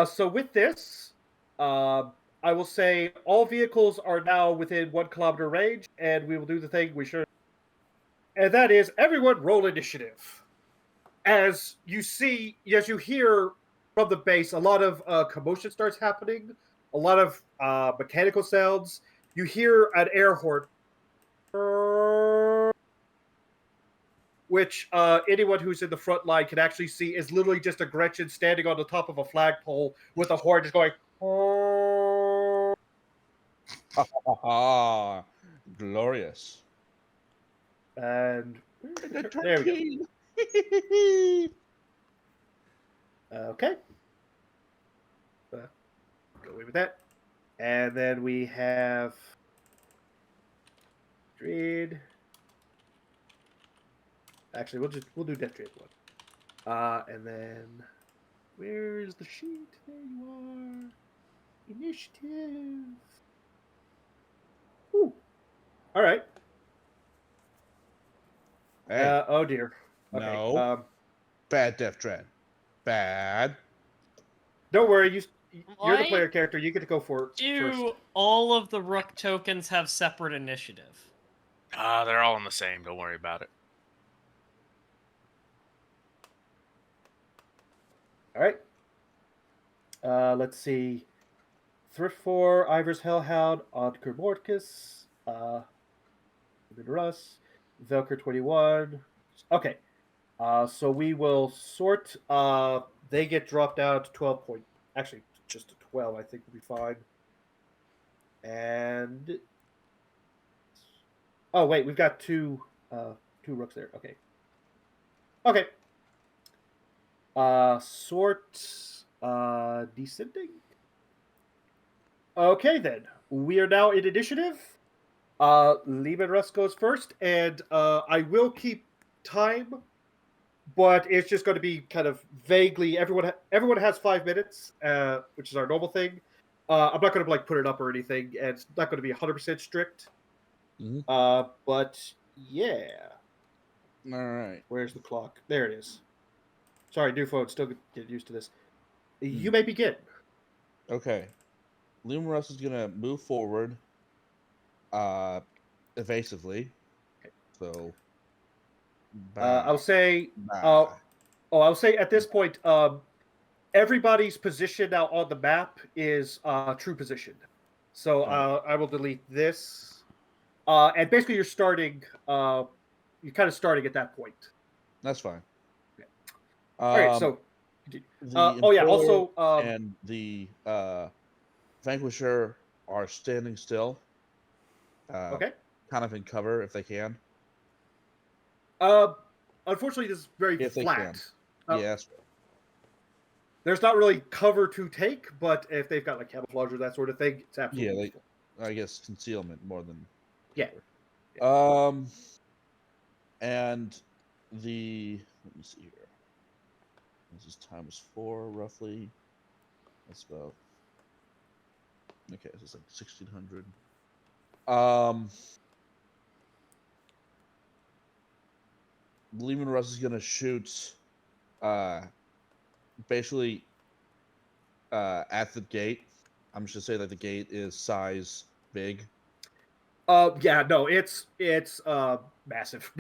So with this, I will say all vehicles are now within 1 kilometer range, and we will do the thing we should. And that is everyone roll initiative. As you hear from the base, a lot of commotion starts happening, a lot of mechanical sounds. You hear an air horn, which anyone who's in the front line can actually see is literally just a Gretchen standing on the top of a flagpole with a horn just going. Ah, glorious. And The there we go. turkey. Okay. Go away with that. And then we have Dread. Actually, we'll do Death Dread one. And then where's the sheet? There you are. Initiative. Ooh. All right. Hey, Oh dear. Okay. No. Bad Death Dread. Bad. Don't worry. You're the Why player character. You get to go for first. do all of the Rook tokens have separate initiative? They're all in the same. Don't worry about it. All right. Let's see. Thrift 4, Ivor's Hellhound, Odker Morticus, Russ, Velker 21. Okay. So we will sort. They get dropped down to 12 point. Actually, just to 12, I think will be fine. And. Oh, wait, we've got two rooks there. Okay. Okay. Sort descending. Okay, then we are now in initiative. Lehman Russ goes first, and I will keep time, but it's just going to be kind of vaguely. Everyone has 5 minutes, which is our normal thing. I'm not going to like put it up or anything, and it's not going to be 100% strict. Mhm. But yeah, All right. where's the clock? There it is. Sorry, new phone. Still get used to this. You Hmm. may begin. Okay. Lumerus is gonna move forward, evasively. So, I'll say. bah. I'll say at this point, everybody's position now on the map is true position. So I will delete this. And basically, you're starting. You're kind of starting at that point. That's fine. Okay. All right. Um, So. the Oh yeah. Impaler Also. and the Vanquisher are standing still, Okay. kind of in cover if they can. Uh, unfortunately, this is very If they flat. can. Yes. There's not really cover to take, but if they've got like camouflage or that sort of thing, it's absolutely Yeah, useful. I guess concealment more than Yeah. cover. And let me see here. This time was 4 roughly. That's about okay. So it's like 1600. Lehman Russ is gonna shoot, basically, at the gate. I'm just gonna say that the gate is size big. Yeah, no, it's massive.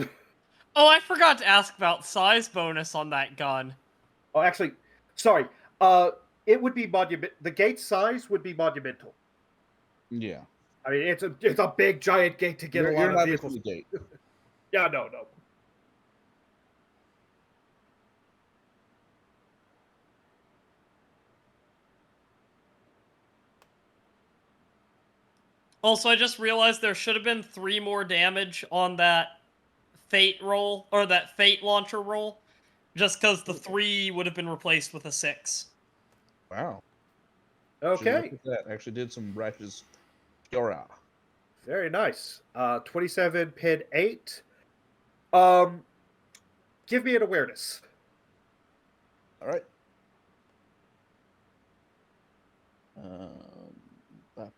Oh, I forgot to ask about size bonus on that gun. Oh, actually, sorry. It would be monument. The gate size would be monumental. Yeah. I mean, it's a big giant gate to get a lot You're of not vehicles. missing the gate. Yeah, no. Also, I just realized there should have been 3 more damage on that fate roll, or that fate launcher roll, just because the 3 would have been replaced with a 6. Wow. Okay, Look at that. Actually did some righteous Dora. very nice. 27 pin 8. Give me an awareness. All right. Up.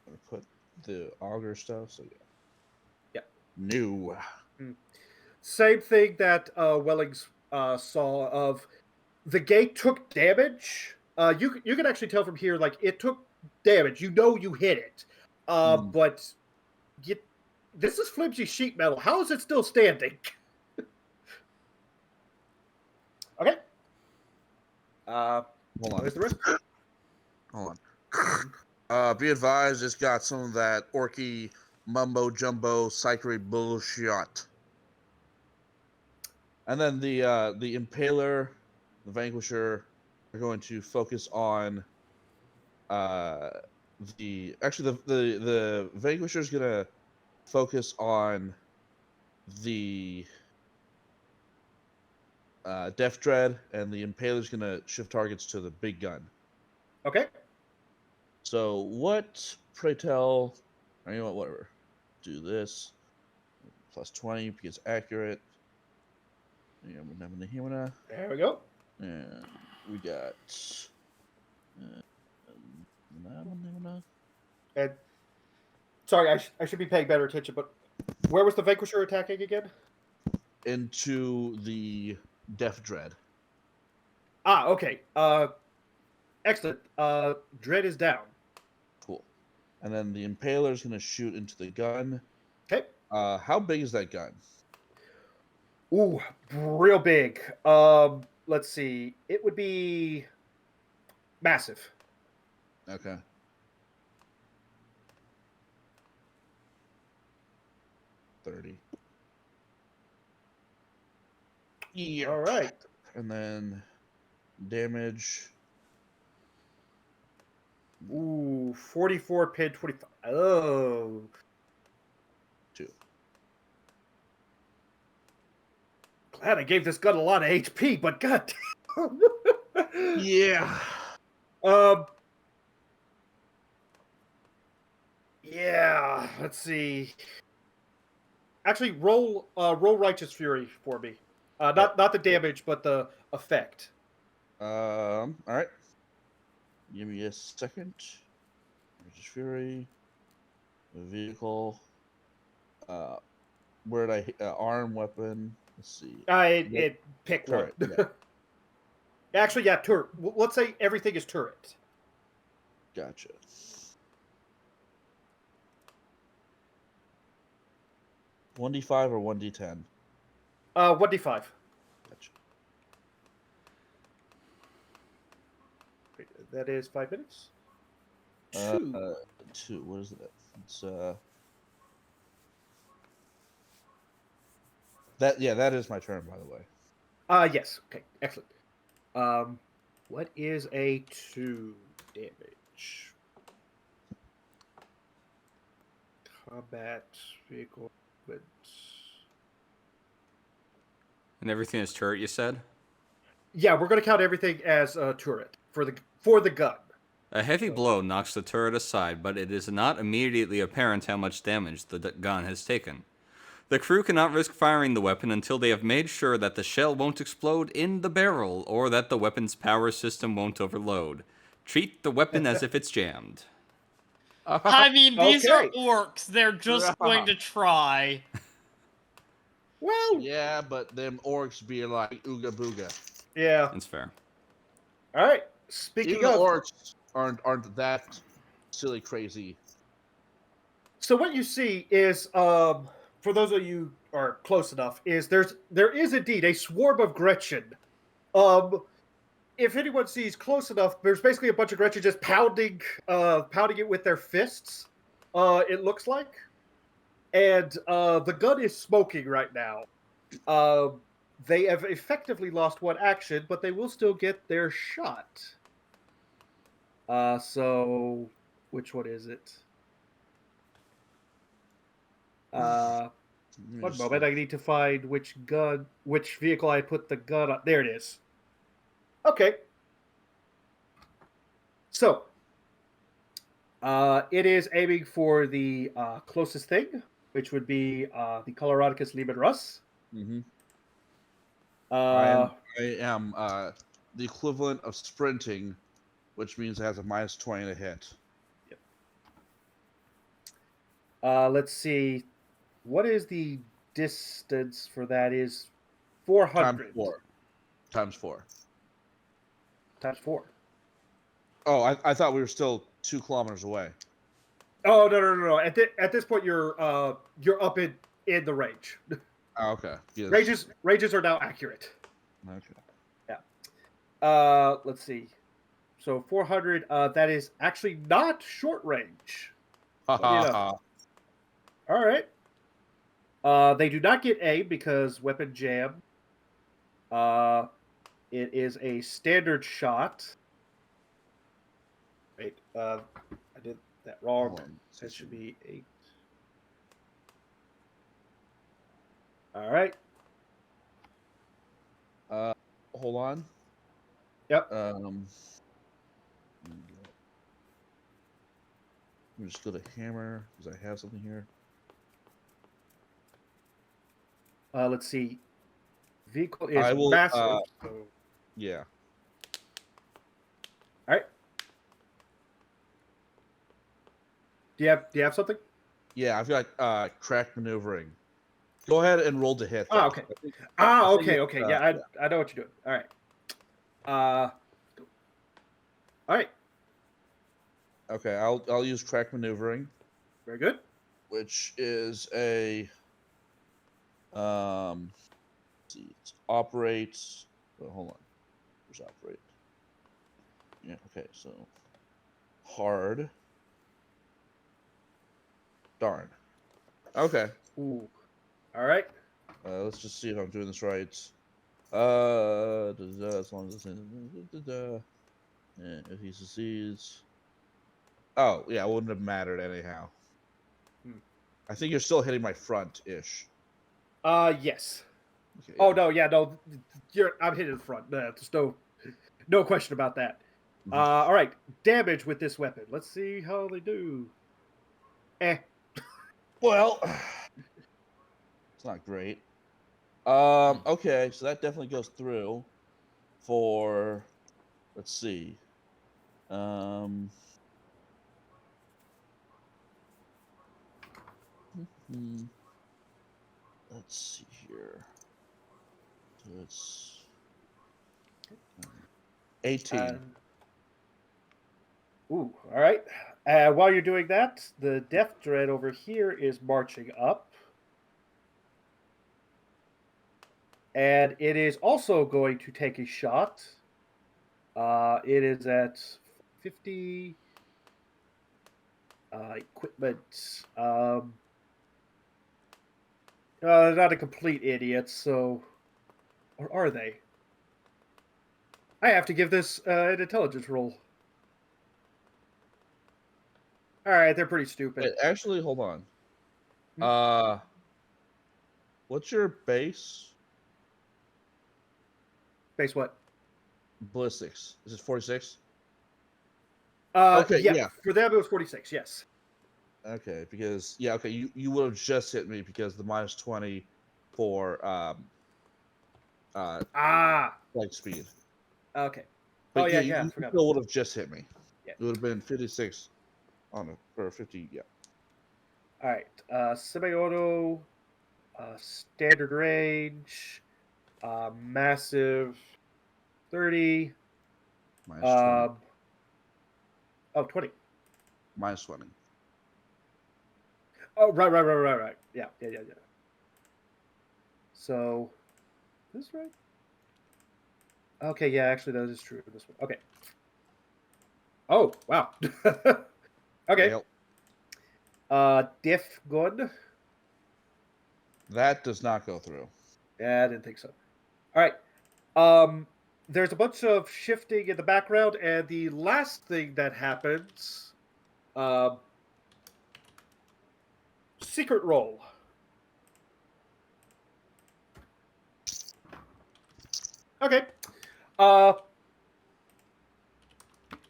I'm gonna put the auger stuff. So yeah. Yeah. New. Same thing that Wellings saw of the gate took damage. You can actually tell from here, like it took damage. You know you hit it, but this is flimsy sheet metal. How is it still standing? Okay. Hold on. Where's the rest? Hold on. Be advised, it's got some of that orky mumbo jumbo psychery bullshit. And then the Impaler, the Vanquisher, are going to focus on the Vanquisher is gonna focus on the Death Dread, and the Impaler's gonna shift targets to the big gun. Okay. So what, pray tell, or you know what, whatever. Do this. Plus 20 because accurate. There we go. And we got And sorry, I should be paying better attention, but where was the Vanquisher attacking again? into the Death Dread. Okay. Excellent. Dread is down. Cool. And then the Impaler's gonna shoot into the gun. Okay. How big is that gun? Ooh, real big. Let's see. It would be massive. Okay. $30. Yeah. All right. And then damage. Ooh, 44 pin 25. Oh. 2. Glad I gave this gun a lot of HP, but god. Yeah. Um. Yeah. Let's see. Actually, roll Righteous Fury for me. Not the damage, but the effect. All right. Give me a second. Righteous Fury. Vehicle. Where did I arm weapon? Let's see. It pick one. Turret, yeah. Actually, yeah, turret. Let's say everything is turret. Gotcha. $1d5 or 1d10? 1d5. Gotcha. That is 5 minutes. 2. What is it? It's that is my turn, by the way. Yes. Okay, excellent. What is a 2 damage? Combat vehicle. And everything is turret, you said? Yeah, we're going to count everything as a turret for the gun. A heavy blow knocks the turret aside, but it is not immediately apparent how much damage the gun has taken. The crew cannot risk firing the weapon until they have made sure that the shell won't explode in the barrel or that the weapon's power system wonon't overload. Treat the weapon as if it's jammed. I mean, these are Okay. orcs. They're just going to try. Well, Yeah, but them orcs be like ooga booga. yeah. That's fair. All right. Speaking Even the of, orcs aren't that silly crazy. so what you see is, for those of you who are close enough, is there is indeed a swarm of Gretchen. If anyone sees close enough, there's basically a bunch of Gretchen just pounding it with their fists. It looks like, and the gun is smoking right now. They have effectively lost one action, but they will still get their shot. So which one is it? One moment, I need to find which vehicle I put the gun on. There it is. Okay. So, it is aiming for the closest thing, which would be the Coloradicus Lieben Russ. Mm-hmm. Uh, I am the equivalent of sprinting, which means it has a -20 to hit. let's see. What is the distance for that? Is 400 Times 4. Times 4. Oh, I thought we were still 2 kilometers away. Oh no! At this point, you're up in the range. Oh, okay. Yes. Ranges are now accurate. Okay. Yeah. Let's see. So 400. That is actually not short range. All right. They do not get A because weapon jam. It is a standard shot. Wait. I did that wrong. That should be 8. All right. Hold on. Yep. Let me just go to hammer because I have something here. Let's see. Vehicle is massive. so... Yeah. All right. Do you have something? Yeah, I've got crack maneuvering. Go ahead and roll to hit. Oh, okay. Okay. Yeah, I know what you're doing. All right. All right. Okay, I'll use crack maneuvering, Very good. which is a let's see, it operates. Oh, hold on. Where's operate? Yeah. Okay. So hard. Darn. Okay. Ooh. All right. Let's just see if I'm doing this right. As long as it's if he succeeds. Oh yeah, it wouldn't have mattered anyhow. I think you're still hitting my front-ish. Yes. Okay, Oh no, yeah, no, I'm hitting the front. There's no question about that. Mhm. All right, damage with this weapon. Let's see how they do. Well, it's not great. Okay, so that definitely goes through for, let's see. Let's see here. So it's 18. Ooh, all right. While you're doing that, the Death Dread over here is marching up. And it is also going to take a shot. It is at 50 equipment. Not a complete idiot, so... Or are they? I have to give this an intelligence roll. Alright, they're pretty stupid. Wait, actually, hold on. Hmm? What's your base Base what? ballistics? Is it 46? Okay, yeah. For them it was 46, yes. Okay, because okay, you would have just hit me because the minus 20 for like speed. Okay. But I you forgot. still would have just hit me. Yeah. It would have been 56 on it, or 50, yeah. Alright, semi-auto, standard range, massive 30, Minus 20. 20. Minus 20. Oh, right. Yeah. So, this right? Okay, yeah, actually that is true. This one. Okay. Oh, wow. Okay. Diff good. That does not go through. Yeah, I didn't think so. All right. There's a bunch of shifting in the background, and the last thing that happens, secret roll. Okay.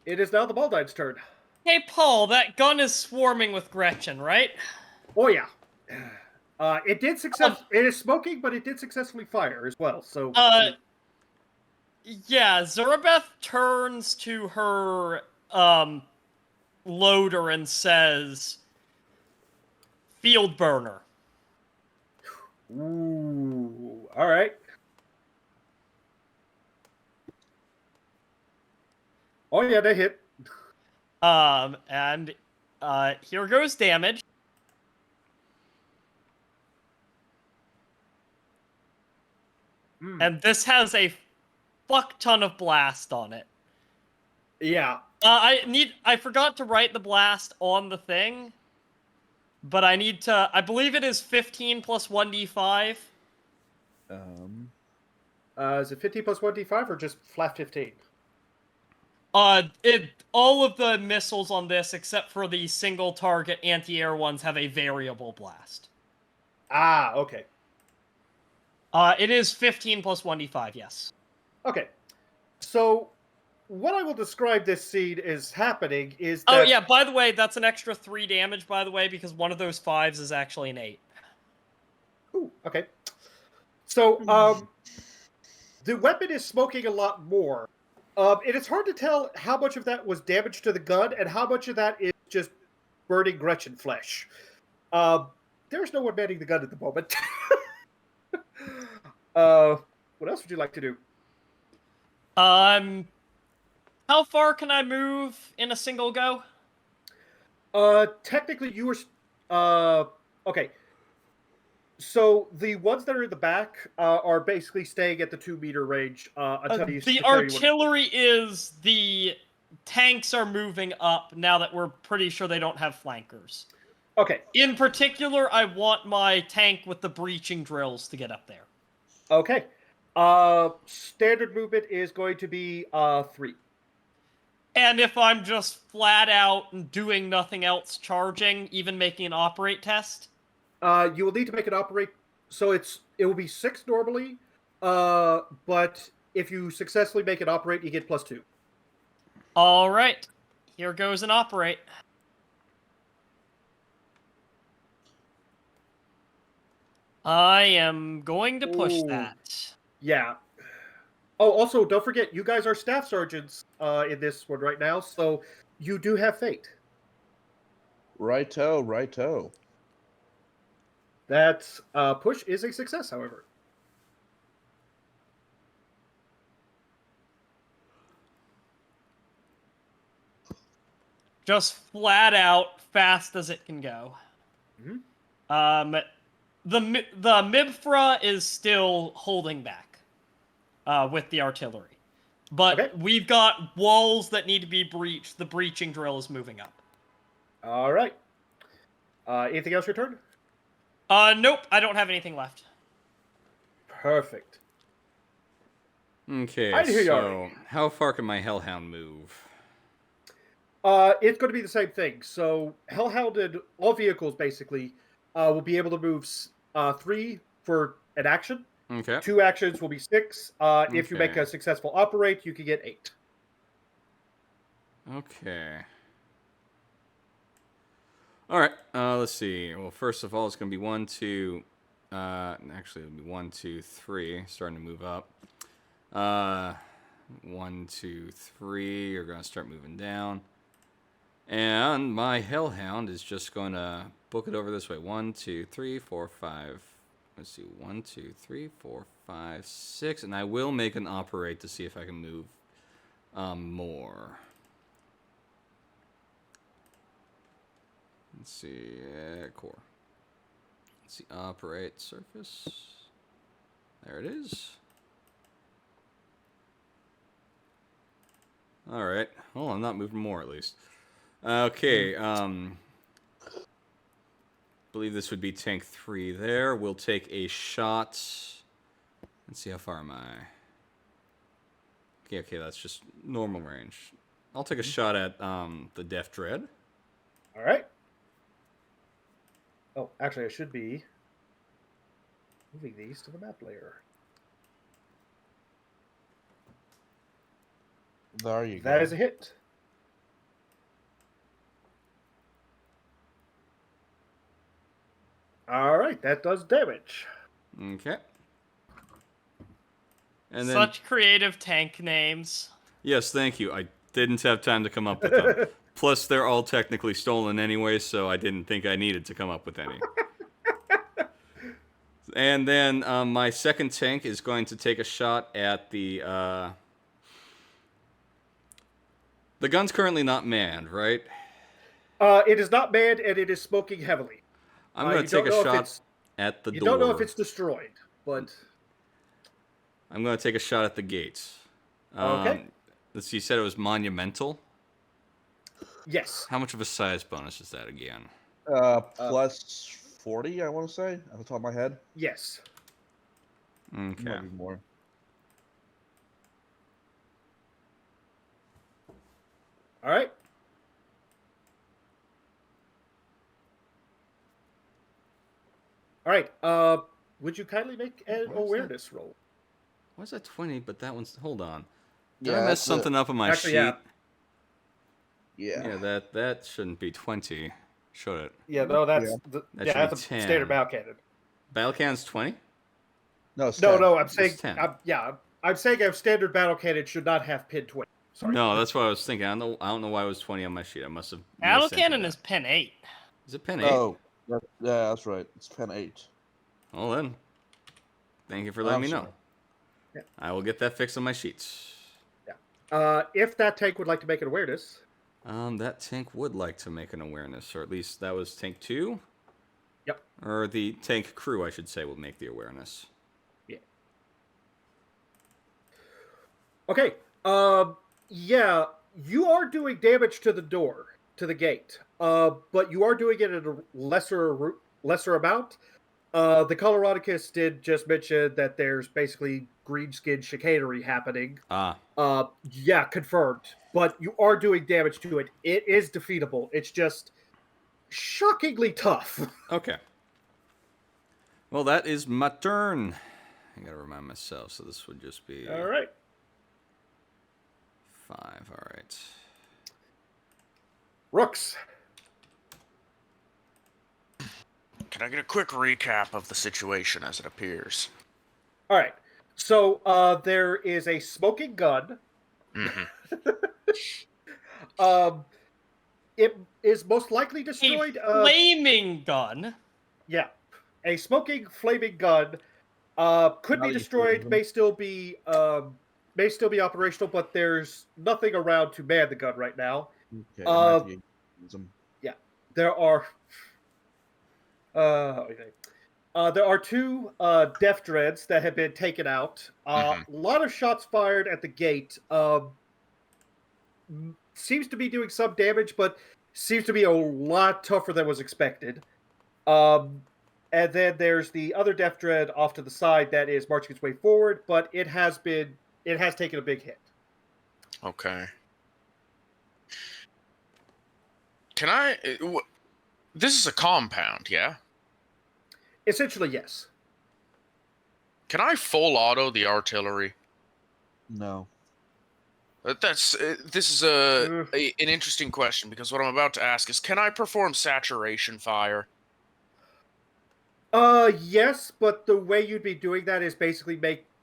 It is now the Maldine's turn. Hey, Paul, that gun is swarming with Gretchen, right? Oh yeah. It did success. It is smoking, but it did successfully fire as well. So. Yeah, Zerabeth turns to her loader and says, "Field burner." Ooh. All right. Oh yeah, they hit. And here goes damage. And this has a fuck ton of blast on it. Yeah. I forgot to write the blast on the thing, but I need to. I believe it is 15 plus 1d5. Is it 15 plus 1d5 or just flat 15? All of the missiles on this, except for the single target anti-air ones, have a variable blast. Ah, okay. It is 15 plus 1d5, yes. Okay. So, what I will describe this scene as happening is that... Oh, yeah, by the way, that's an extra 3 damage, by the way, because one of those 5s is actually an 8. Ooh, okay. So, the weapon is smoking a lot more. It is hard to tell how much of that was damage to the gun and how much of that is just burning Gretchen flesh. There's no one manning the gun at the moment. What else would you like to do? How far can I move in a single go? Technically, you were... okay. So, the ones that are in the back are basically staying at the 2-meter range until you... The artillery is... The tanks are moving up now that we're pretty sure they don't have flankers. Okay. In particular, I want my tank with the breaching drills to get up there. Okay. Standard movement is going to be 3. And if I'm just flat out doing nothing else charging, even making an operate test? You will need to make an operate So it will be 6 normally, but if you successfully make it operate, you get +2. All right. Here goes an operate. I am going to push Ooh. that. Yeah. Oh, also, don't forget, you guys are staff sergeants in this one right now, so you do have fate. Righto, righto. That push is a success, however. Just flat out fast as it can go. Mhm. The Mibfra is still holding back with the artillery. But Okay. we've got walls that need to be breached. The breaching drill is moving up. All right. Anything else your turn? Nope, I don't have anything left. Perfect. Okay, Einherjari. so how far can my Hellhound move? It's going to be the same thing. So Hellhounded, all vehicles basically, will be able to move 3 for an action. Okay. 2 actions will be 6. If you make Okay. a successful operate, you can get 8. Okay. All right. Let's see. Well, first of all, it's going to be 1, 2. Actually, it'll be 1, 2, 3. Starting to move up. 1, 2, 3. You're going to start moving down. And my Hellhound is just going to book it over this way. 1, 2, 3, 4, 5. Let's see. 1, 2, 3, 4, 5, 6. And I will make an operate to see if I can move more. Let's see. Core. Let's see. Operate surface. There it is. All right. Well, I'm not moving more at least. Okay. Believe this would be tank 3 there. We'll take a shot. Let's see how far am I. Okay, that's just normal range. I'll take a shot at the Death Dread. All right. Oh, actually, I should be moving these to the map layer. There you go. That is a hit. All right, that does damage. Okay. And then, Such creative tank names. yes, thank you. I didn't have time to come up with them. Plus, they're all technically stolen anyway, so I didn't think I needed to come up with any. And then my second tank is going to take a shot at the gun's currently not manned, right? It is not manned, and it is smoking heavily. I'm going to take a shot at the door. You don't know if it's destroyed, but... I'm going to take a shot at the gates. Okay. Let's see, you said it was monumental? Yes. How much of a size bonus is that again? Plus 40, I want to say, off the top of my head. Yes. Okay. Might be more. All right. All right. Would you kindly make an What is awareness roll? Why is that 20, but that one's... Hold on. Did Yeah, I mess that's something up on my Actually, sheet? Yeah. Yeah, that shouldn't be 20, should it? Yeah, no, that's Yeah. That should that's be a 10. standard battle cannon. Battle cannon's 20? No, it's No, 10. no, I'm saying, 10. I'm saying a standard battle cannon should not have pin 20. Sorry. No, that's what I was thinking. I don't know why it was 20 on my sheet. I must have... Battle missed cannon that. is pin 8. Is it pin 8? Oh, yeah, that's right. It's 10-8. Well then, thank you for letting me know. sorry. Yeah. I will get that fixed on my sheets. If that tank would like to make an awareness, That tank would like to make an awareness, or at least that was tank 2? Yep. Or the tank crew, I should say, will make the awareness. yeah. Okay. Yeah, you are doing damage to the door, to the gate. But you are doing it at a lesser amount. The Coloradicus did just mention that there's basically green skin chicanery happening. Yeah, confirmed. But you are doing damage to it. It is defeatable. It's just shockingly tough. Okay. Well, that is my turn. I gotta remind myself, so this would just be All right. 5. All right. Rooks. Can I get a quick recap of the situation as it appears? All right. So there is a smoking gun. Mm-hmm. It is most likely destroyed. A flaming gun. Yeah, a smoking flaming gun could Now be that you destroyed. them. May still be operational, but there's nothing around to man the gun right now. Okay, I'm gonna have to use them. There are. Okay. There are 2 Death Dreads that have been taken out. A lot of shots fired at the gate. Seems to be doing some damage, but seems to be a lot tougher than was expected. And then there's the other Death Dread off to the side that is marching its way forward, but it has taken a big hit. Okay. Can I... This is a compound, yeah? Essentially, yes. Can I full auto the artillery? No. This is an interesting question, because what I'm about to ask is, can I perform saturation fire? Yes, but the way you'd be doing that is basically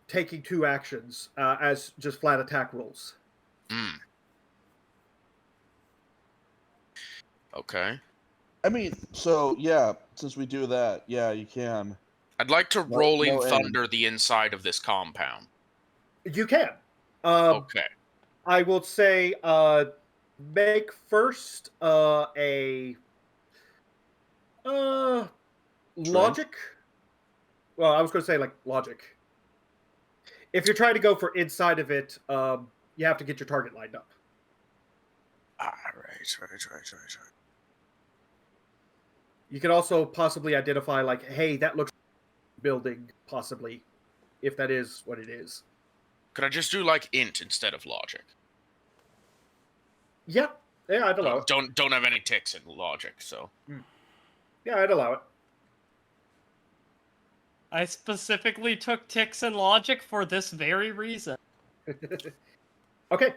taking 2 actions as just flat attack rolls. Okay. I mean, so yeah, since we do that, yeah, you can. I'd like to rolling no end. thunder the inside of this compound. You can. Okay. I will say, make first a logic. Well, I was going to say like logic. If you're trying to go for inside of it, you have to get your target lined up. Right. You can also possibly identify like, hey, that looks building, possibly, if that is what it is. Could I just do like int instead of logic? Yeah, I'd allow it. Don't have any ticks in logic, so. Yeah, I'd allow I specifically took ticks and logic for this very reason. it. Okay.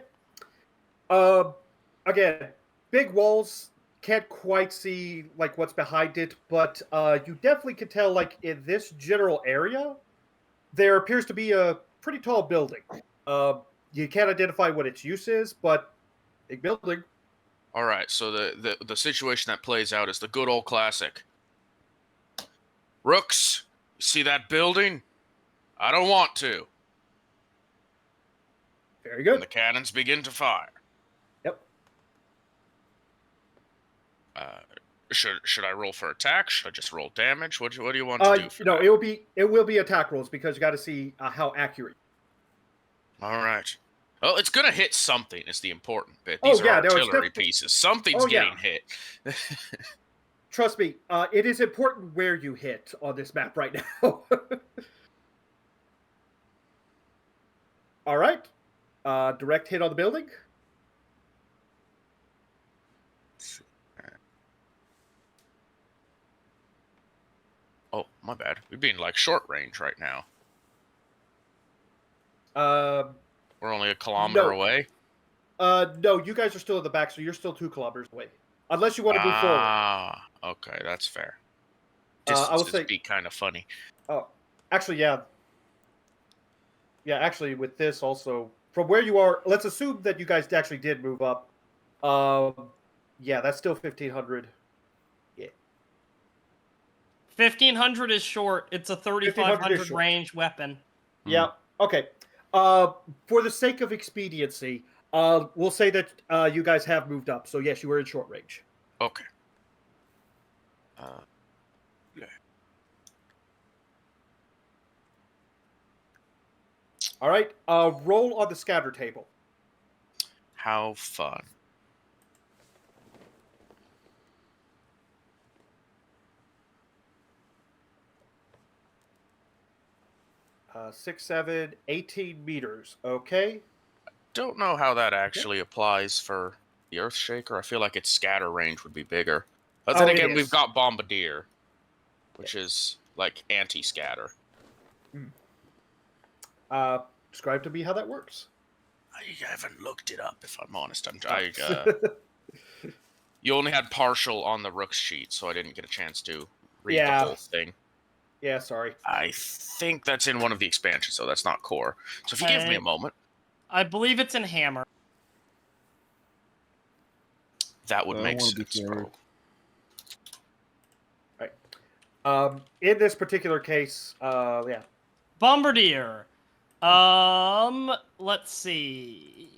Again, big walls, can't quite see like what's behind it, but you definitely can tell like in this general area, there appears to be a pretty tall building. You can't identify what its use is, but big building. All right, so the situation that plays out is the good old classic. Rooks, you see that building? I don't want to. Very And good. the cannons begin to fire. Yep. Should I roll for attack? Should I just roll damage? What do you want to do for no, that? it will be attack rolls because you got to see how accurate. All right. Well, it's gonna hit something. Is the important bit. Oh, These yeah, are no, it's artillery definitely- pieces. Something's Oh, yeah. getting hit. Trust me, it is important where you hit on this map right now. All right. Direct hit on the building. Oh, my bad. We're being like short range right now. We're only a kilometer No. away. No, you guys are still in the back, so you're still 2 kilometers away. Unless you want to move forward. Ah, okay, that's fair. I will Distances say- be kind of funny. Oh, actually, yeah. Yeah, actually, with this also, from where you are, let's assume that you guys actually did move up. Yeah, that's still 1,500. 1500 is short. It's a 3500 short. range weapon. Yeah. Okay. For the sake of expediency, we'll say that you guys have moved up. So yes, you were in short range. Okay. Yeah. All right. Roll on the scatter table. How fun. Uh, 6, 7, 18 meters. Okay. Don't know how that actually applies for the Earthshaker. I feel like its scatter range would be bigger. But then Oh, it again, is. we've got Bombardier, which is like anti-scatter. Describe to me how that works. I haven't looked it up, if I'm honest. You only had partial on the Rooks sheet, so I didn't get a chance to read the whole thing. Yeah, sorry. I think that's in one of the expansions, so that's not core. So if you give me a moment, I believe it's in Hammer. that would I make wanna be sense, fair. bro. In this particular case, yeah. Bombardier. Let's see.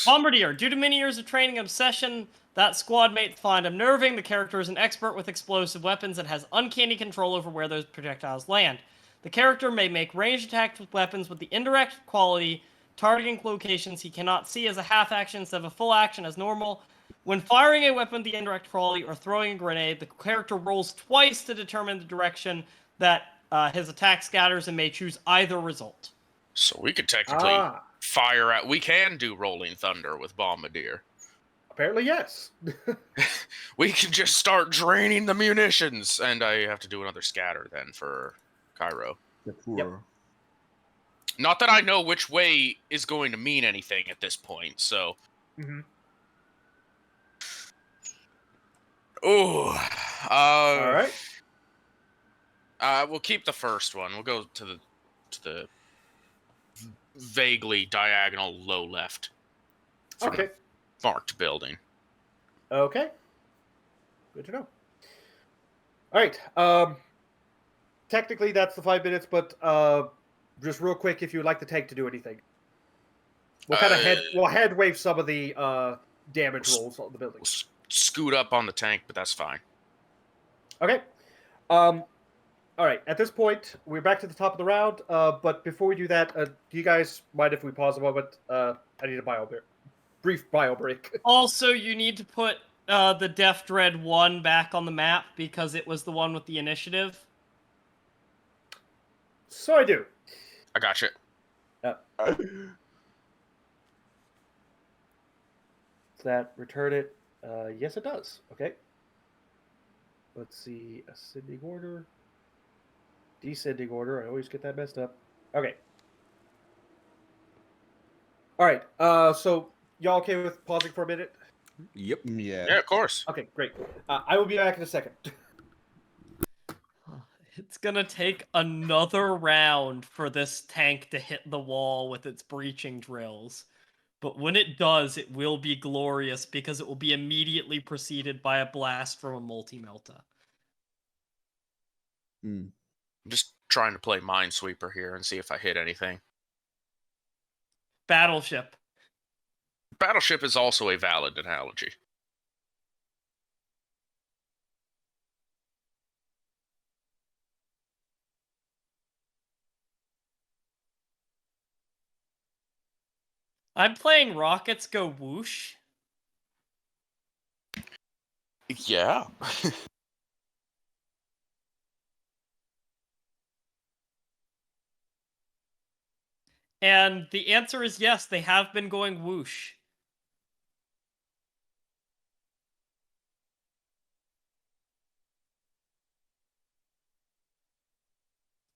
Bombardier. Due to many years of training obsession, that squad mates find unnerving. The character is an expert with explosive weapons and has uncanny control over where those projectiles land. The character may make ranged attacks with weapons with the indirect quality, targeting locations he cannot see as a half action instead of a full action as normal. When firing a weapon with the indirect quality or throwing a grenade, the character rolls twice to determine the direction that his attack scatters and may choose either result. So we could technically fire at... We can do Rolling Thunder with Bombardier. Apparently, yes. We can just start draining the munitions, and I have to do another scatter then for Cairo. Yep. Not that I know which way is going to mean anything at this point, so... Mm-hmm. All right. We'll keep the first one. We'll go to the vaguely diagonal low left. Okay. Marked building. Okay. Good to know. All right. Technically, that's the 5 minutes, but just real quick, if you'd like the tank to do anything, we'll kind of head wave some of the damage rolls on the building. We'll scoot up on the tank, but that's fine. Okay. All right. At this point, we're back to the top of the round. But before we do that, do you guys mind if we pause a moment? I need a brief bio break. Also, you need to put the Death Dread 1 back on the map because it was the one with the initiative. So I do. I got you. Does that return it? Yes, it does. Okay. Let's see. Ascending order. Descending order. I always get that messed up. Okay. All right. So y'all okay with pausing for a minute? Yep. Yeah, of course. Okay, great. I will be back in a second. It's gonna take another round for this tank to hit the wall with its breaching drills. But when it does, it will be glorious because it will be immediately preceded by a blast from a multi-melta. I'm just trying to play Minesweeper here and see if I hit anything. Battleship. Battleship is also a valid analogy. I'm playing Rockets Go Whoosh. Yeah. And the answer is yes, they have been going whoosh.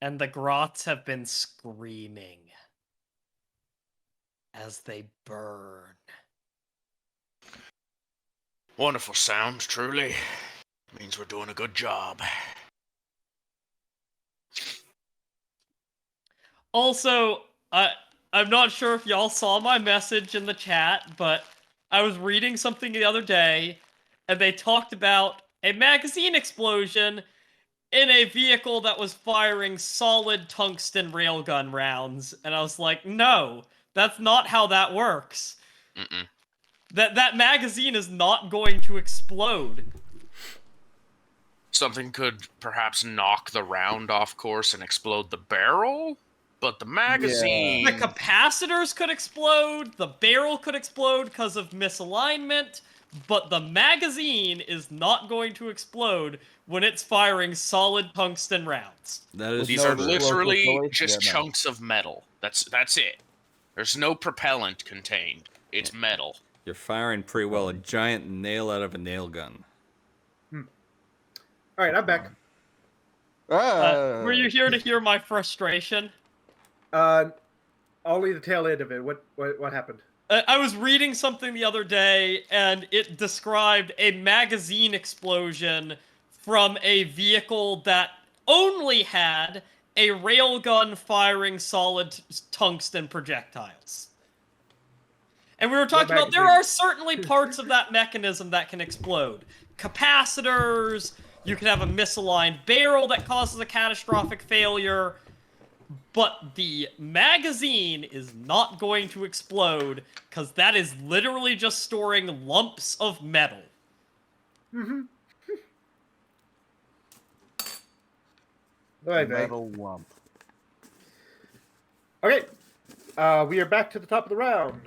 And the grots have been screaming as they burn. Wonderful sound, truly. Means we're doing a good job. Also, I'm not sure if y'all saw my message in the chat, but I was reading something the other day, and they talked about a magazine explosion in a vehicle that was firing solid tungsten railgun rounds, and I was like, no, that's not how that works. Mm-mm. That magazine is not going to explode. Something could perhaps knock the round off course and explode the barrel, but the magazine... The capacitors could explode, the barrel could explode because of misalignment, but the magazine is not going to explode when it's firing solid tungsten rounds. These are literally just chunks of metal. That's it. There's no propellant contained. It's metal. You're firing pretty well a giant nail out of a nail gun. All right, I'm back. Were you here to hear my frustration? Only the tail end of it. What happened? I was reading something the other day, and it described a magazine explosion from a vehicle that only had a railgun firing solid tungsten projectiles. And we were talking about there are certainly parts of that mechanism that can explode. Capacitors, you can have a misaligned barrel that causes a catastrophic failure. But the magazine is not going to explode, because that is literally just storing lumps of metal. Mm-hmm. Right, Metal lump. Okay. We are back to the top of the round.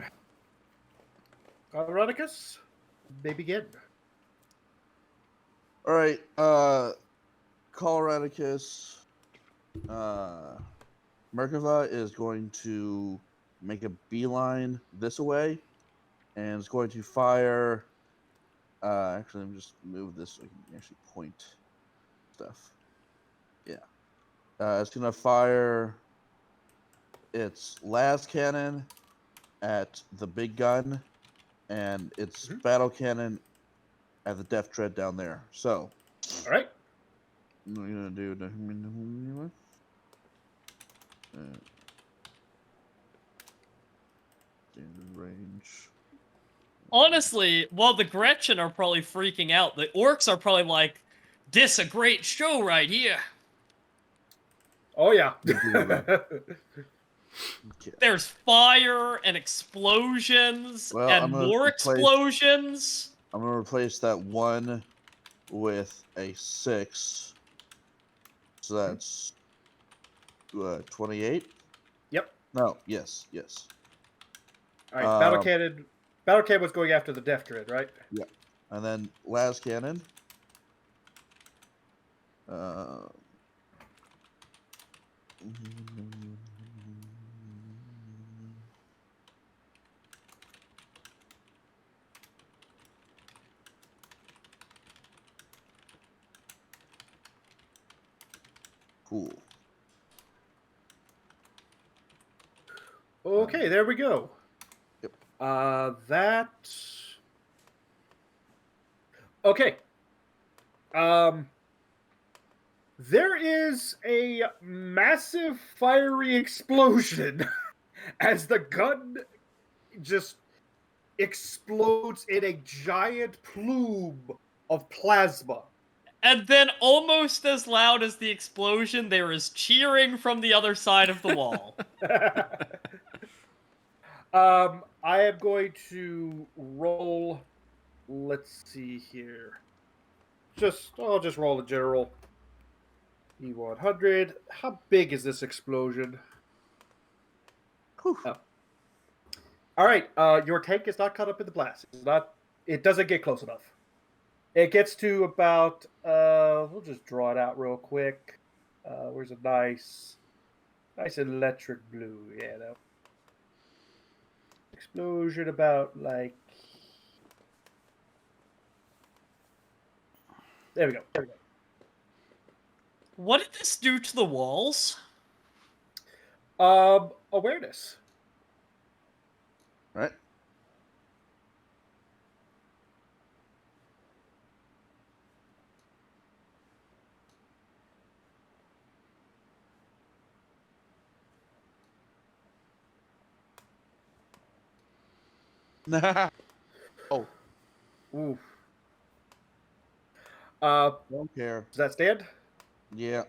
Coloradicus, they begin. All right. Coloradicus. Merkava is going to make a beeline this way, and it's going to fire. Actually, let me just move this so I can actually point stuff. Yeah. It's going to fire its las cannon at the big gun, and its battle cannon at the death tread down there. So. All right. I'm going to do. Standard range. Honestly, while the Gretchen are probably freaking out, the orcs are probably like, "This a great show right here." Oh yeah. Okay. There's fire and explosions and more explosions. I'm gonna replace that 1 with a 6. So that's 28. Yep. No. Yes. All right. Battle cannon. Battle cannon was going after the death dread, right? Yeah. And then las cannon. Cool. Okay, there we go. Yep. That. Okay. There is a massive fiery explosion as the gun just explodes in a giant plume of plasma. And then, almost as loud as the explosion, there is cheering from the other side of the wall. I am going to roll. Let's see here. I'll just roll a general E100. How big is this explosion? Oh. All right. Your tank is not caught up in the blast. It doesn't get close enough. It gets to about. We'll just draw it out real quick. Where's a nice electric blue? Yeah, no. Explosion about like. There we go. What did this do to the walls? Awareness. Right. Oh. Ooh. Don't care. Does that stand? Yeah.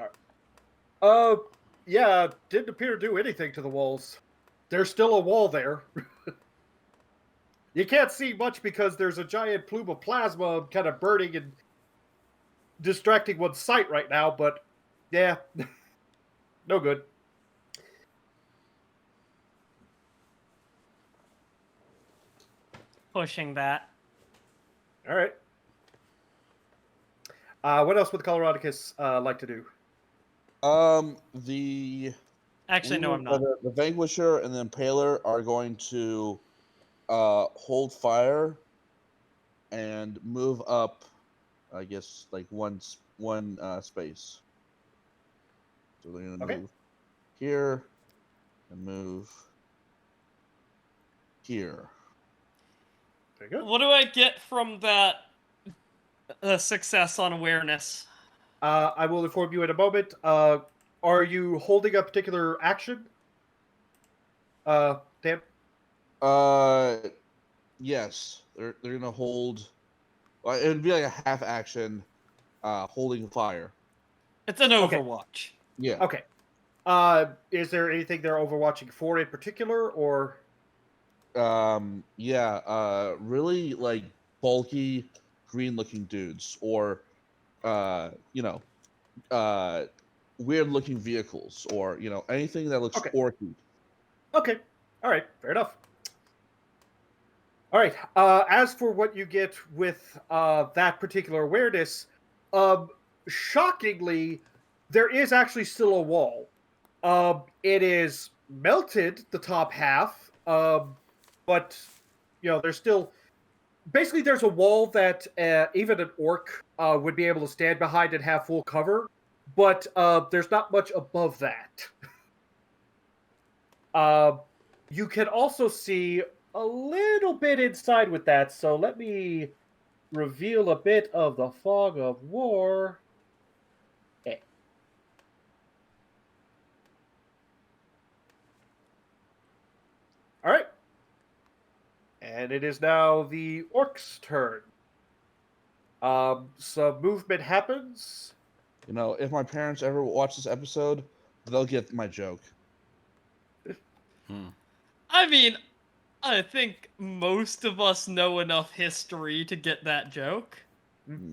Yeah, didn't appear to do anything to the walls. There's still a wall there. You can't see much because there's a giant plume of plasma kind of burning and distracting one's sight right now, but yeah, no good. Pushing that. All right. What else would the Coloradicus like to do? Actually, no, I'm not. The Vanquisher and the Impaler are going to hold fire and move up I guess like one space. So they're gonna Okay. move here and move here. Very good. What do I get from that success on awareness? I will inform you in a moment. Are you holding a particular action? Dan? Yes, they're gonna hold. It would be like a half action, holding fire. It's an Okay. Overwatch. Yeah. Okay. Is there anything they're overwatching for in particular, or? Yeah. Really like bulky, green-looking dudes, or weird-looking vehicles, or anything that looks Okay. orky. Okay. All right. Fair enough. All right. As for what you get with that particular awareness, shockingly, there is actually still a wall. It is melted, the top half, but there's still basically there's a wall that even an orc would be able to stand behind and have full cover, but there's not much above that. You can also see a little bit inside with that, so let me reveal a bit of the fog of war. Okay. All right. And it is now the orc's turn. Some movement happens. If my parents ever watch this episode, they'll get my joke. I mean, I think most of us know enough history to get that joke.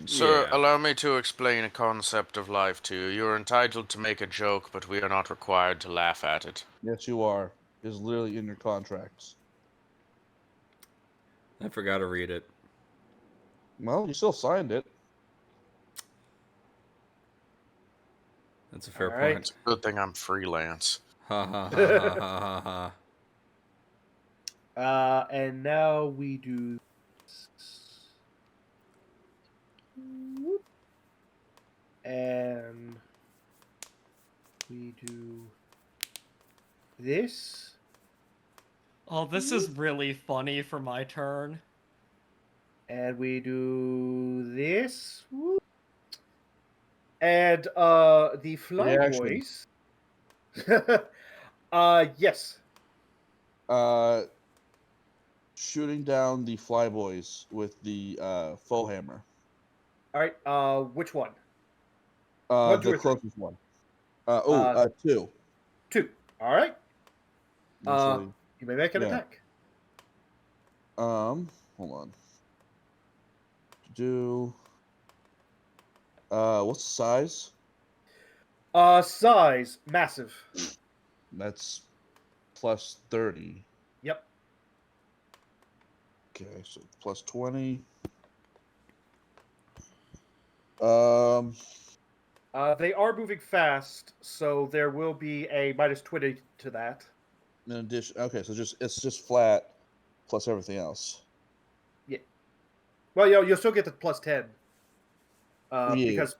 Sir, Yeah. allow me to explain a concept of life to you. You're entitled to make a joke, but we are not required to laugh at it. Yes, you are. It's literally in your contracts. I forgot to read it. Well, you still signed it. That's a fair All right. point. Good thing I'm freelance. Ha ha ha ha ha ha ha. And now we do. And we do this. Oh, this is really funny for my turn. And we do this. And the fly Reaction. boys. Yes. Shooting down the flyboys with the faux hammer. All right. Which one? One, two, The or three? closest one. 2. 2. All right. Actually, You may make an yeah. attack. Hold on. Do what's the size? Size massive. That's plus 30. Yep. Okay, so plus 20. They are moving fast, so there will be a minus 20 to that. In addition, okay, so it's just flat plus everything else. Yeah. Well, you'll still get the plus 10. Yeah. Because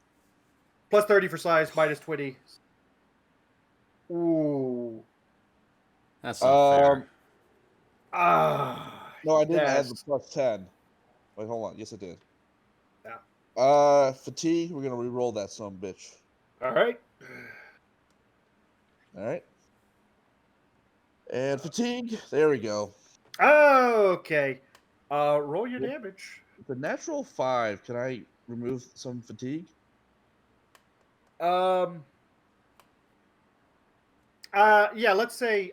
plus 30 for size, minus 20. Ooh. That's not fair. No, I didn't add the yes. plus 10. Wait, hold on. Yes, I did. Yeah. Fatigue. We're gonna re-roll that son of a bitch. All right. All right. And fatigue. There we go. Okay. Roll your damage. The natural 5. Can I remove some fatigue? Yeah. Let's say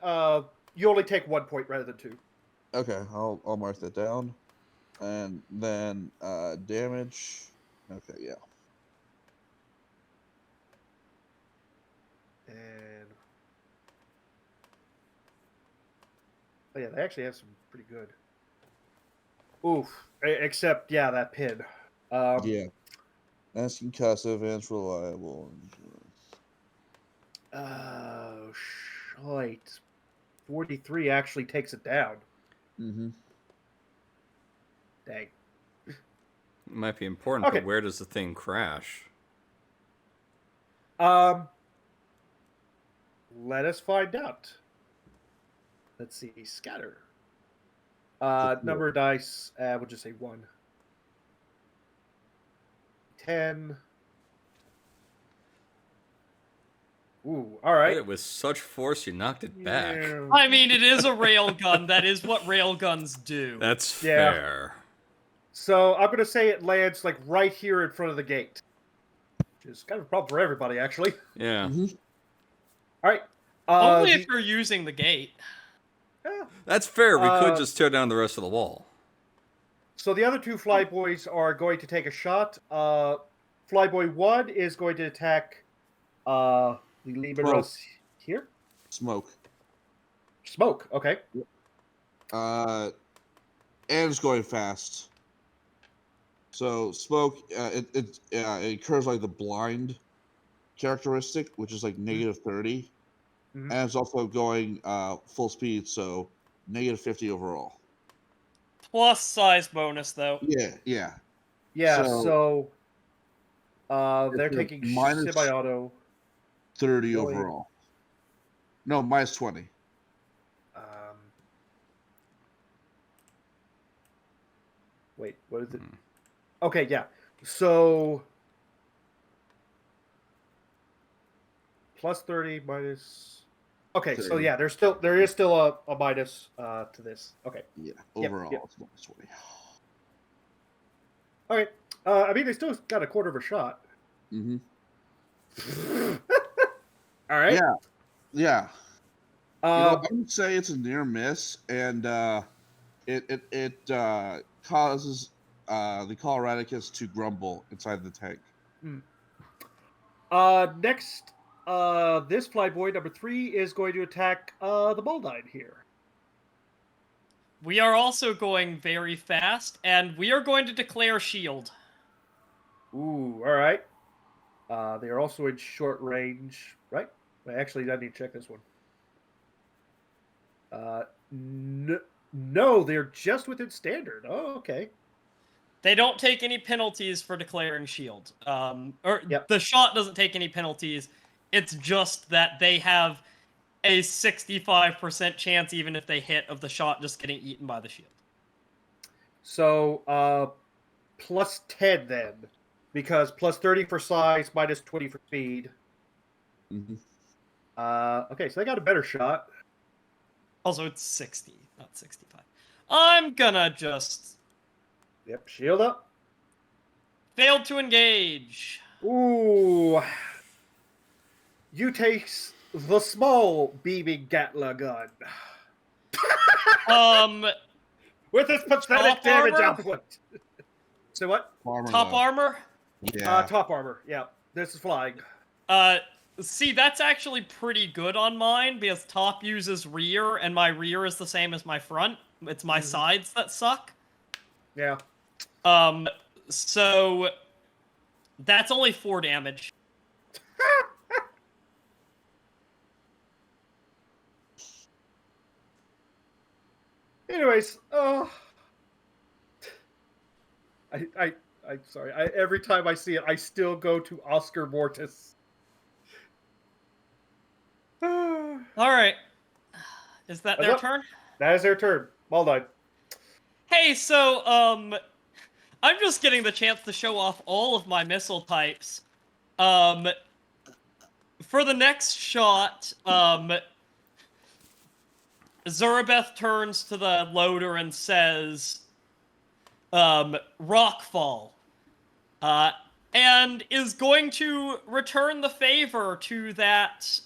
you only take 1 point rather than 2. Okay, I'll mark that down. And then damage. Okay, yeah. And oh yeah, they actually have some pretty good. Oof. Except that pin. Yeah. That's concussive and it's reliable. Oh shite. 43 actually takes it down. Mm-hmm. Dang. It might be important, Okay. but where does the thing crash? Let us find out. Let's see. Scatter. Number of dice. We'll just say 1. 10. Ooh, all right. Hit it with such force, you knocked it back. Yeah. I mean, it is a railgun. That is what railguns do. That's Yeah. fair. So I'm going to say it lands like right here in front of the gate. Which is kind of a problem for everybody, actually. Yeah. Mhm. All right. Only if you're using the gate. Yeah. That's fair. We could just tear down the rest of the wall. So the other 2 flyboys are going to take a shot. Flyboy 1 is going to attack the Lehman Russ here. Smoke. Smoke, okay. And it's going fast. So smoke, it occurs like the blind characteristic, which is like negative 30. Mhm. And it's also going full speed, so negative 50 overall. Plus size bonus, though. Yeah. Yeah, So- so they're it's a taking minus- semi-auto. 30 Really? overall. No, minus 20. Wait, what is it? Okay, yeah. So plus 30 minus. Okay, so 30. yeah, there is still a minus to this. Okay. Yeah, Yep, overall yep. it's minus 20. Okay. I mean, they still got a quarter of a shot. Mm-hmm. All right. Yeah. Um, I would say it's a near miss, and it causes the Coloradicus to grumble inside the tank. next, this flyboy number 3 is going to attack the Maldine here. We are also going very fast, and we are going to declare shield. Ooh, all right. They are also in short range, right? Actually, I need to check this one. No, they're just within standard. Oh, okay. They don't take any penalties for declaring shield. Yep. The shot doesn't take any penalties. It's just that they have a 65% chance, even if they hit, of the shot just getting eaten by the shield. So, plus 10 then, because plus 30 for size, minus 20 for speed. Mm-hmm. Okay, so they got a better shot. Also, it's 60, not 65. I'm gonna just Yep, shield up. fail to engage. Ooh. You take the small beaming Gatler gun. With its pathetic Top damage armor? output. So what? Top armor? Yeah. Top armor. Yeah, this is flying. See, that's actually pretty good on mine, because top uses rear, and my rear is the same as my front. It's my sides that suck. Yeah. So that's only 4 damage. Anyways, I'm sorry. Every time I see it, I still go to Oscar Mortis. All right. Is that What's their up? turn? That is their turn. Maldine. Hey, so, I'm just getting the chance to show off all of my missile types. For the next shot, Zurabeth turns to the loader and says, Rockfall. And is going to return the favor to that,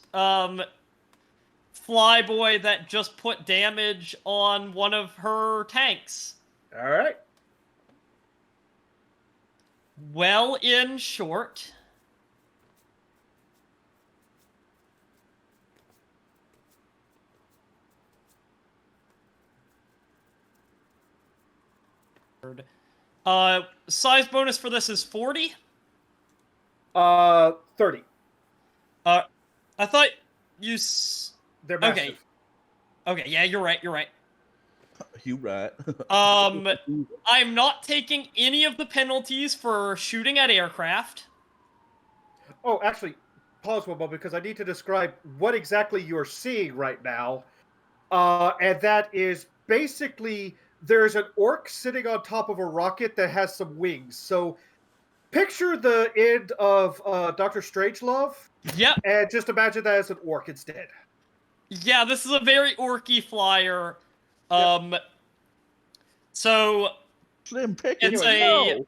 flyboy that just put damage on one of her tanks. All right. Well, in short. Size bonus for this is 40? 30. I thought you... They're massive. Okay. Okay, yeah, you're right. You right. I'm not taking any of the penalties for shooting at aircraft. Oh, actually, pause one moment because I need to describe what exactly you're seeing right now. And that is basically there's an orc sitting on top of a rocket that has some wings. So picture the end of Doctor Strangelove, Yep. and just imagine that as an orc instead. Yeah, this is a very orky flyer. So Slim pickings. it's Anyway,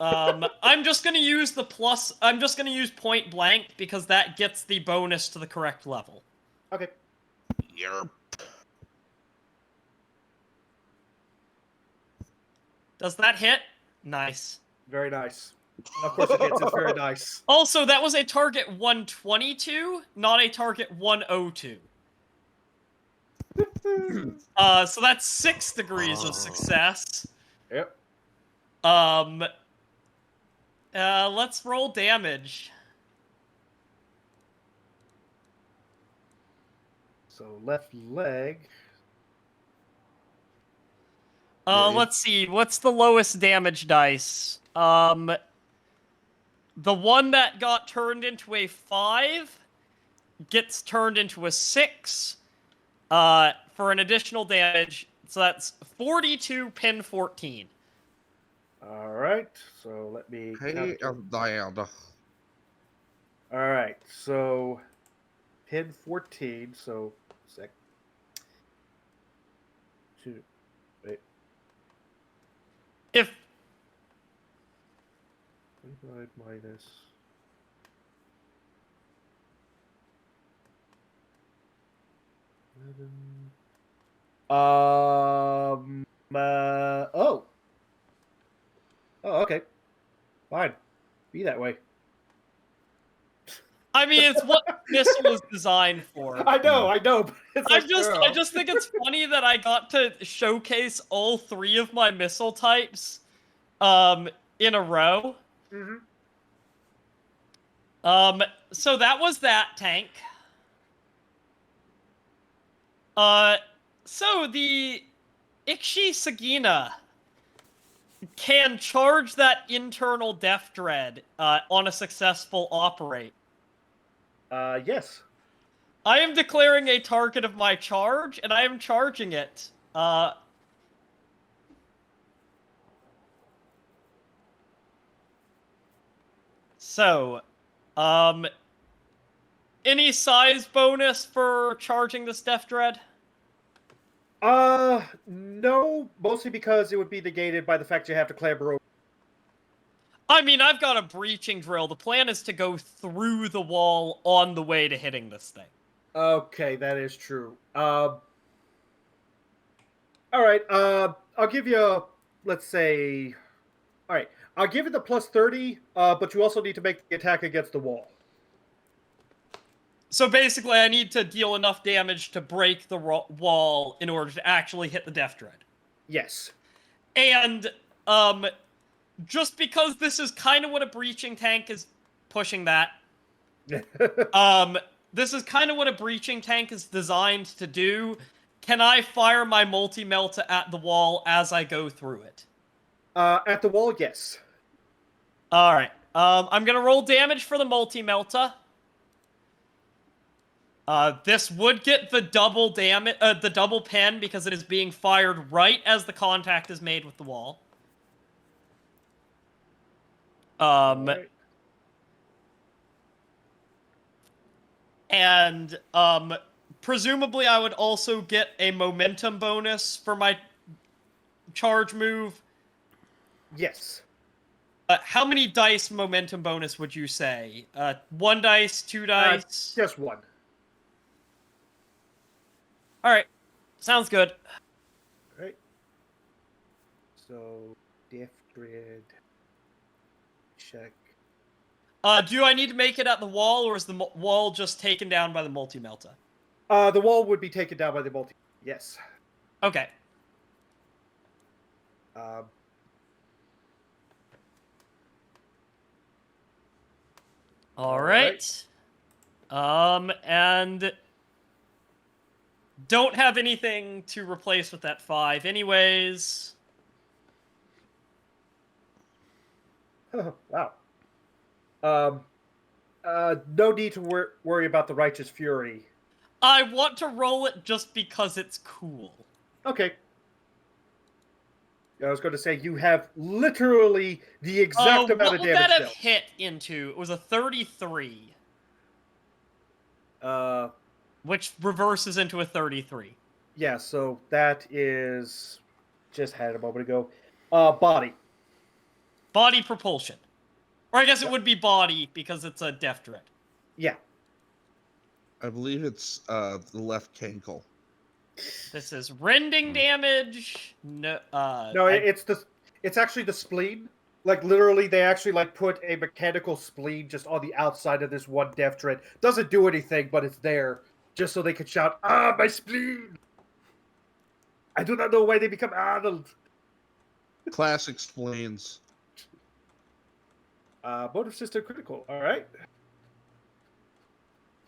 a I'm just gonna use the plus. I'm just gonna use point blank because that gets the bonus to the correct level. Okay. Yerp. Does that hit? Nice. Very nice. Of course it hits. It's very nice. Also, that was a target 122, not a target 102. So that's 6 degrees of success. Yep. Let's roll damage. So left leg. Let's see. What's the lowest damage dice? The one that got turned into a 5 gets turned into a 6 for an additional damage. So that's 42 pin 14. All right. So let me. Hey, Diana. All right. So pin 14. So sec. 2. Wait. If 25 minus. Oh. Oh, okay. Fine. Be that way. I mean, it's what missile is designed for. I know, but it's I just think it's funny that I got to showcase all 3 of my missile types, in a row. Mm-hmm. So that was that tank. So the Ikshi Sagina can charge that internal Death Dread on a successful operate. Yes. I am declaring a target of my charge, and I am charging it. So, any size bonus for charging this Death Dread? No, mostly because it would be negated by the fact you have to clamber over. I mean, I've got a breaching drill. The plan is to go through the wall on the way to hitting this thing. Okay, that is true. All right, I'll give you, let's say, all right, I'll give you the plus 30, but you also need to make the attack against the wall. So basically, I need to deal enough damage to break the wall in order to actually hit the Death Dread. Yes. And, just because this is kind of what a breaching tank is pushing that, this is kind of what a breaching tank is designed to do. Can I fire my multi-melta at the wall as I go through it? At the wall, yes. Alright. I'm gonna roll damage for the multi-melta. This would get the double damage, the double pen because it is being fired right as the contact is made with the wall. Right. And, presumably I would also get a momentum bonus for my charge move. Yes. How many dice momentum bonus would you say? 1 dice, 2 dice? Just 1. Alright. Sounds good. Right. So, Death Dread. Check. Do I need to make it at the wall, or is the wall just taken down by the multi-melta? The wall would be taken down by the multi. Yes. Okay. Alright. And Don't have anything to replace with that 5 anyways. Wow. No need to worry about the righteous fury. I want to roll it just because it's cool. Okay. I was going to say you have literally the exact amount What of would damage that have dealt. hit into? It was a 33, which reverses into a 33. Yeah, so that is just had it a moment ago. Body. Body propulsion. Or I guess it Yep. would be body because it's a death dread. Yeah. I believe it's the left cankle. This is rending damage. No, it's actually the spleen. Like literally, they actually like put a mechanical spleen just on the outside of this one death dread. Doesn't do anything, but it's there just so they can shout, "Ah, my spleen!" I do not know why they become Arnold. Classic spleens. Motive system critical. All right.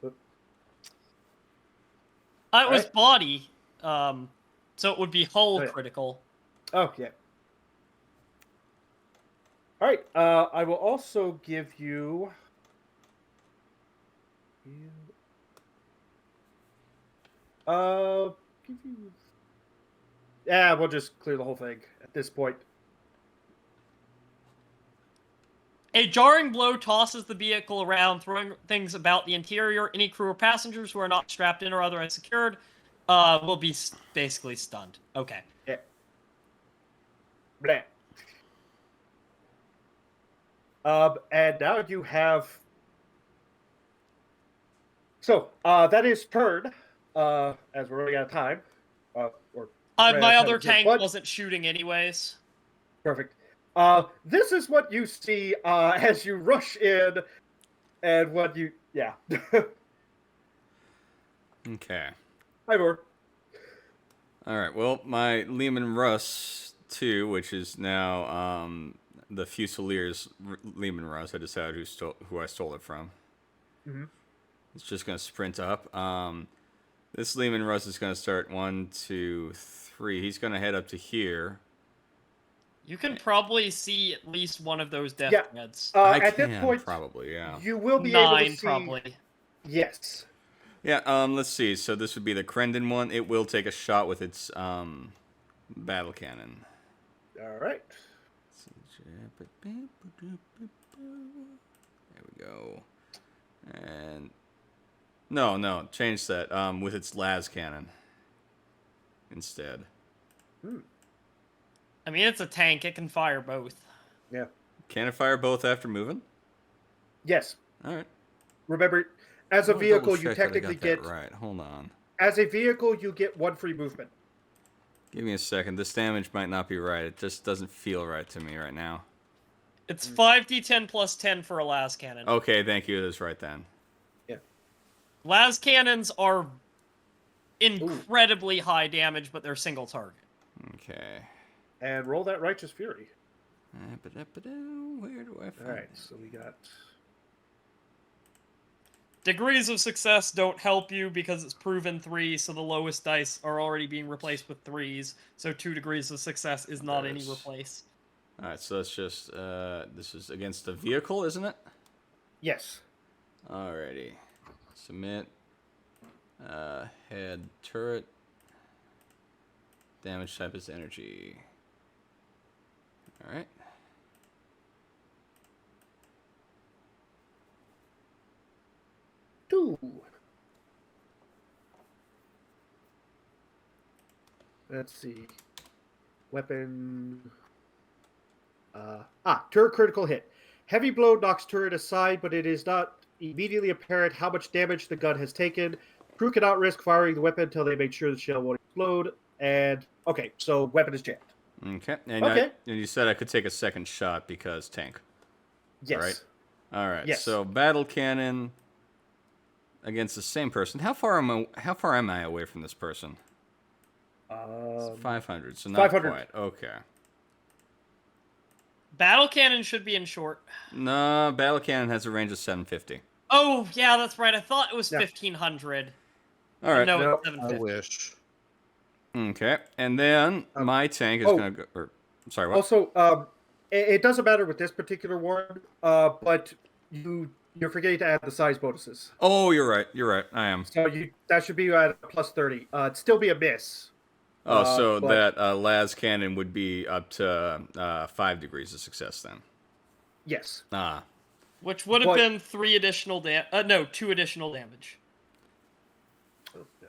It was Alright. body. So it would be hull Oh, yeah. critical. Oh yeah. All right. I will also give you. Give you. Yeah, we'll just clear the whole thing at this point. A jarring blow tosses the vehicle around, throwing things about the interior. Any crew or passengers who are not strapped in or otherwise secured will be basically stunned. Okay. Yeah. Blah. And now you have. So, that is turn. As we're running out of time. Or ran out My of time other again, tank but- wasn't shooting anyways. Perfect. This is what you see as you rush in, and what you. Yeah. Okay. Hi, Moore. All right. Well, my Lehman Russ 2, which is now the Fusilier's Lehman Russ. I decided who I stole it from. Mhm. It's just gonna sprint up. This Lehman Russ is gonna start 1, 2, 3. He's gonna head up to here. You can probably see at least one of those death Yeah. dreads. At this point, probably, yeah. you will be able to 9 see. probably. Yes. Yeah. Let's see. So this would be the Krendon one. It will take a shot with its battle cannon. All right. There we go. And no, change that. With its las cannon instead. I mean, it's a tank. It can fire both. Yeah. Can it fire both after moving? Yes. All right. Remember, as a I wanna vehicle, you double-check that I technically got that get. right. Hold on. As a vehicle, you get 1 free movement. Give me a second. This damage might not be right. It just doesn't feel right to me right now. It's 5d10 plus 10 for a las cannon. Okay, thank you. That's right then. Las cannons are incredibly high damage, but they're single target. Okay. And roll that righteous fury. Where do I find All right. it? So we got. Degrees of success don't help you because it's proven 3, so the lowest dice are already being replaced with 3s. So 2 degrees of success is not any replace. All right, so that's just this is against the vehicle, isn't it? Yes. Alrighty. Submit. Head turret. Damage type is energy. Alright. Two. Let's see. Weapon. Turret critical hit. Heavy blow knocks turret aside, but it is not immediately apparent how much damage the gun has taken. Crew cannot risk firing the weapon until they make sure the shell won't explode. And okay, so weapon is jammed. Okay. And, Okay. and you said I could take a second shot because tank. Yes. Right. Alright, Yes. so battle cannon against the same person. How far am I away from this person? It's 500, so not 500. quite. Okay. Battle cannon should be in short. No, battle cannon has a range of 750. Oh, yeah, that's right. I thought it was Yeah. 1500. All right. No, No, it's I 750. wish. Okay. And then my tank is oh. going to go. Or, sorry, what? Also, it doesn't matter with this particular one, but you're forgetting to add the size bonuses. Oh, you're right. You're right. I am. So that should be at plus 30. It'd still be a miss. Oh, so but that las cannon would be up to 5 degrees of success then. yes. Ah. Which would have But- been 2 additional damage.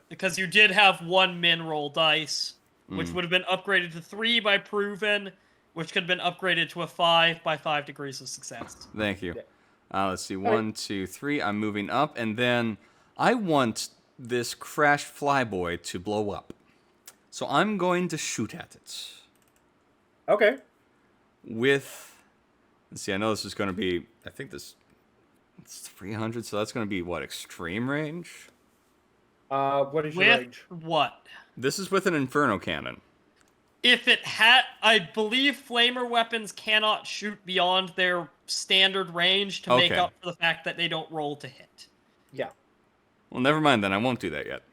Because you did have 1 min roll dice, which would have been upgraded to 3 by proven, which could have been upgraded to a 5 by 5 degrees of success. Thank you. Let's see. right. 1, 2, 3. I'm moving up, and then I want this crash flyboy to blow up. So I'm going to shoot at it. Okay. With, let's see, I know this is going to be, I think it's 300, so that's going to be, what, extreme range? What is your With range? what? This is with an Inferno Cannon. If it had, I believe flamer weapons cannot shoot beyond their standard range to make Okay. up for the fact that they don't roll to hit. Yeah. Well, never mind then, I won't do that yet.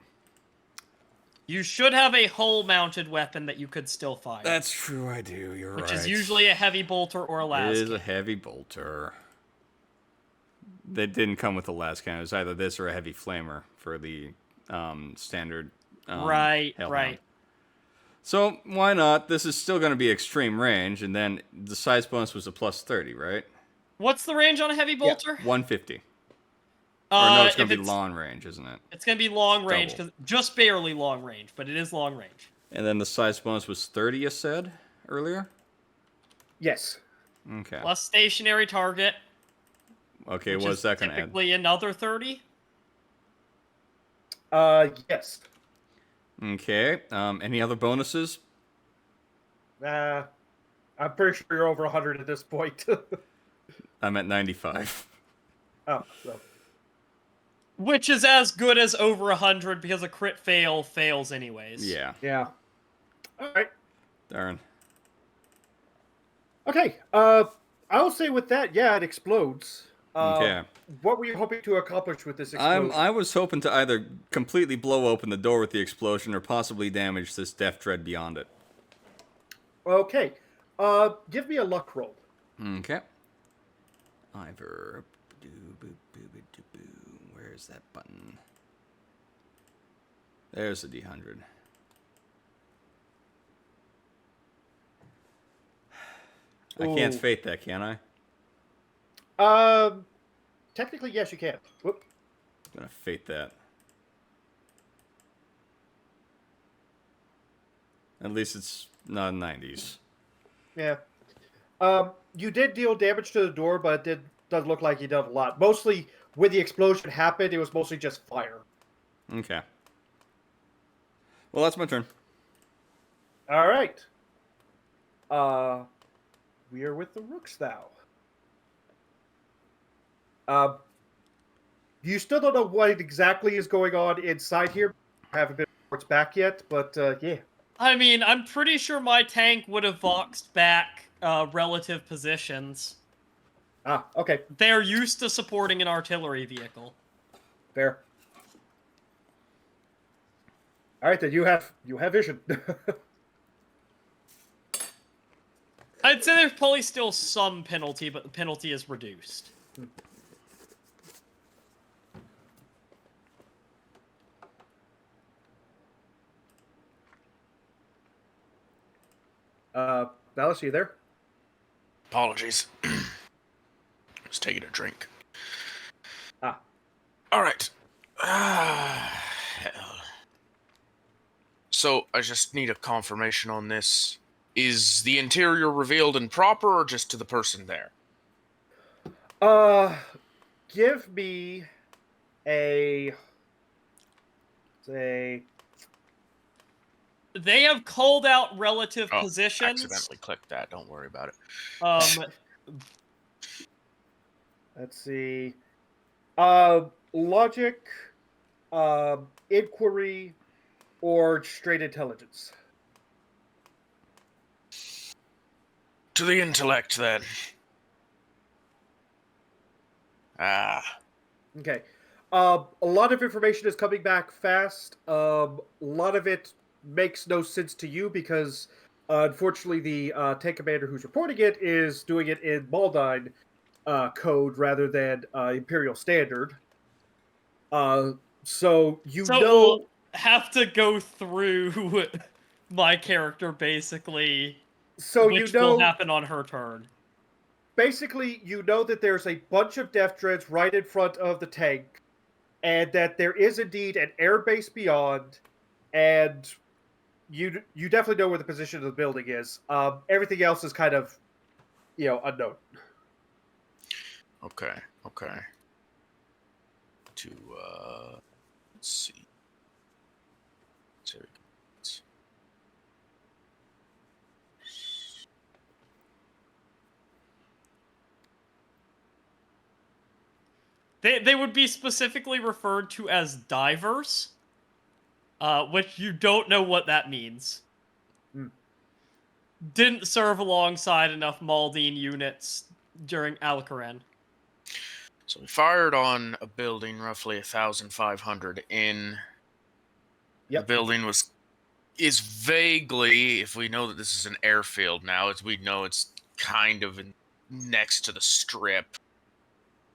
You should have a hull-mounted weapon that you could still fire. That's true, I do, you're right. which is usually a heavy bolter or a It las is a cannon. heavy bolter. They didn't come with the las cannon. It was either this or a heavy flamer for the standard. Right. Hellhound. So why not? This is still going to be extreme range, and then the size bonus was a plus 30, right? What's the range on a heavy bolter? 150. Or no, it's going if to be long range, isn't it? It's going to be long range, Double. because just barely long range, but it is long range. And then the size bonus was 30, you said earlier? Yes. Okay. Plus stationary target. Okay, which what's is that going to add? typically another 30. Yes. Okay. Any other bonuses? I'm pretty sure you're over 100 at this point. I'm at 95. Oh, so. Which is as good as over 100, because a crit fails anyways. Yeah. Yeah. All right. Darn. Okay. I'll say with that, yeah, it explodes. Okay. What were you hoping to accomplish with this explosion? I was hoping to either completely blow open the door with the explosion or possibly damage this Death Dread beyond it. Okay. Give me a luck roll. Okay. Ivor. Where's that button? There's the D100. I can't Ooh. fate that, can I? Technically, yes, you can. Whoop. I'm gonna fate that. At least it's not 90s. Yeah. You did deal damage to the door, but it does look like you did a lot. Mostly, when the explosion happened, it was mostly just fire. Okay. Well, that's my turn. All right. We are with the Rooks now. You still don't know what exactly is going on inside here. Haven't been reports back yet, but yeah. I mean, I'm pretty sure my tank would have voxed back relative positions. Ah, okay, They're used to supporting an artillery vehicle. fair. All right, then you have vision. I'd say there's probably still some penalty, but the penalty is reduced. Dallas, you there? Apologies. Just taking a drink. Ah. All right. Hell. So I just need a confirmation on this. Is the interior revealed and proper, or just to the person there? Give me a say. They have called out relative Oh, positions. accidentally clicked that. Don't worry about it. Let's see. Logic, inquiry, or straight intelligence. To the intellect, then. Ah. Okay. A lot of information is coming back fast. A lot of it makes no sense to you because, unfortunately, the tank commander who's reporting it is doing it in Maldine code rather than Imperial Standard. So you So know. we'll have to go through my character basically, So which will happen on her turn. Basically, you know that there's a bunch of death dreads right in front of the tank, and that there is indeed an airbase beyond, and you definitely know where the position of the building is. Everything else is kind of, unknown. Okay. Let's see. They would be specifically referred to as divers, which you don't know what that means. Didn't serve alongside enough Maldine units during Alcaran. So we fired on a building roughly 1,500 in. Yep. The building is vaguely, if we know that this is an airfield now, we know it's kind of next to the strip.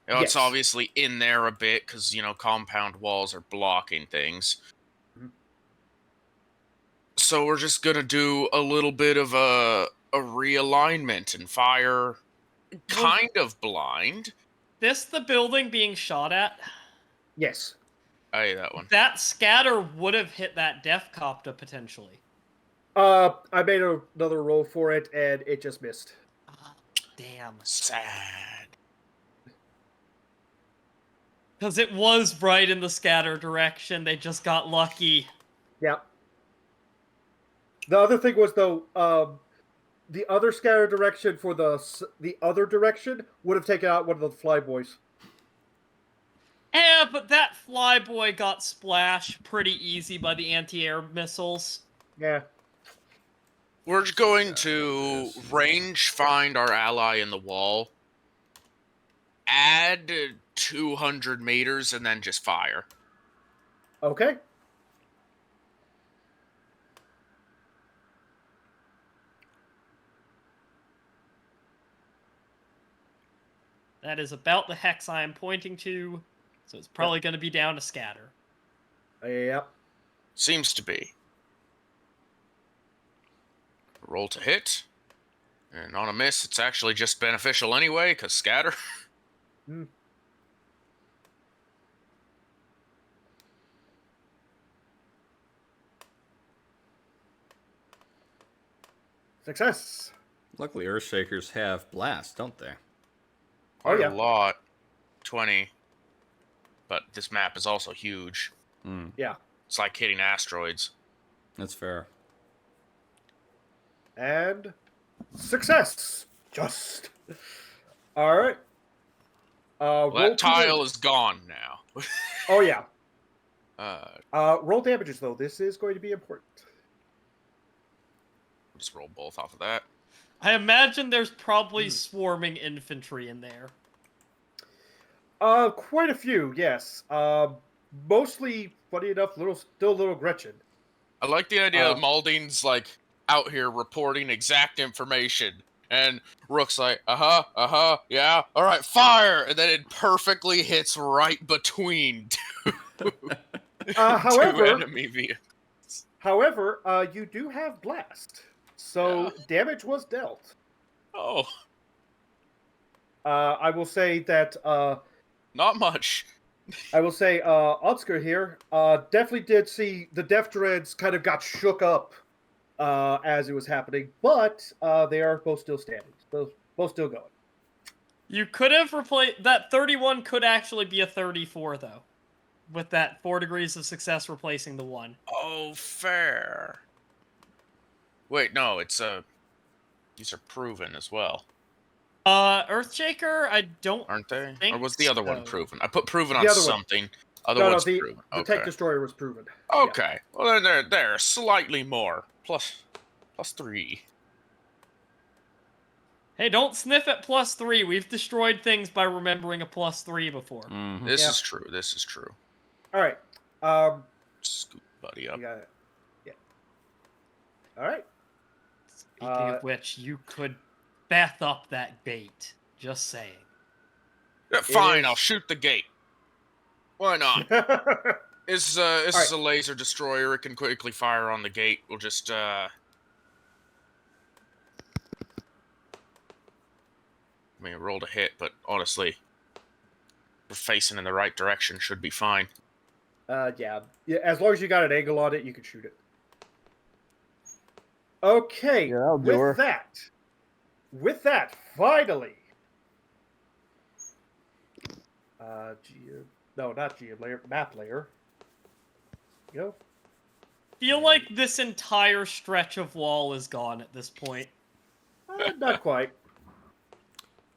It's Yes. obviously in there a bit because, compound walls are blocking things. Mhm. So we're just going to do a little bit of a realignment and fire kind of blind. This the building being shot at? Yes. Hey, that one. That scatter would have hit that Death Copter potentially. I made another roll for it, and it just missed. Damn. Sad. Because it was right in the scatter direction. They just got lucky. Yep. The other thing was, though, the other scatter direction for the other direction would have taken out one of the flyboys. Yeah, but that flyboy got splashed pretty easy by the anti-air missiles. Yeah. We're going to range find our ally in the wall, add 200 meters, and then just fire. Okay. That is about the hex I am pointing to, so it's probably going to be down to scatter. Yep. Seems to be. Roll to hit. And on a miss, it's actually just beneficial anyway, because scatter. Success. Luckily, Earthshakers have blast, don't they? Quite yeah. a lot. 20. But this map is also huge. Yeah. It's like hitting asteroids. That's fair. And success. Just. All right. Well, roll that tile is gone now. Oh yeah. Uh, Roll damages though. This is going to be important. just roll both off of that. I imagine there's probably swarming infantry in there. Quite a few, yes. Mostly, funny enough, still little Gretchen. I like the idea that Maldine's like out here reporting exact information, and Rook's like, yeah, all right, fire, and then it perfectly hits right between two However, enemy vehicles. However, you do have blast, so damage was dealt. Oh, I will say that. Not much. I will say, Otsker here definitely did see the Death Dreads kind of got shook up as it was happening, but they are both still standing, both still going. You could have replaced that 31. Could actually be a 34 though, with that 4 degrees of success replacing the 1. Oh, fair. Wait, no, it's these are proven as well, Earthshaker, I don't aren't they? think Or was the other one so. proven? I put proven The on other one. something. Other one's The proven. the Okay. Tank Destroyer was proven. Okay. Well, then they're slightly more. Plus 3. Hey, don't sniff at +3. We've destroyed things by remembering a +3 before. Mhm. This Yeah. is true. This is true. All right. Scoop buddy up. You got it. Yeah. All right. Speaking of which, you could bath up that bait. Just saying. Yeah, fine, is- I'll shoot the gate. Why not? This is a laser destroyer. It can quickly fire on the gate. We'll just I mean, it rolled a hit, but honestly, we're facing in the right direction. Should be fine. Yeah. As long as you got an angle on it, you can shoot it. Okay. Yeah, that'll do her. With that, finally. Not geo layer, map layer. Go. Feel like this entire stretch of wall is gone at this point. Not quite.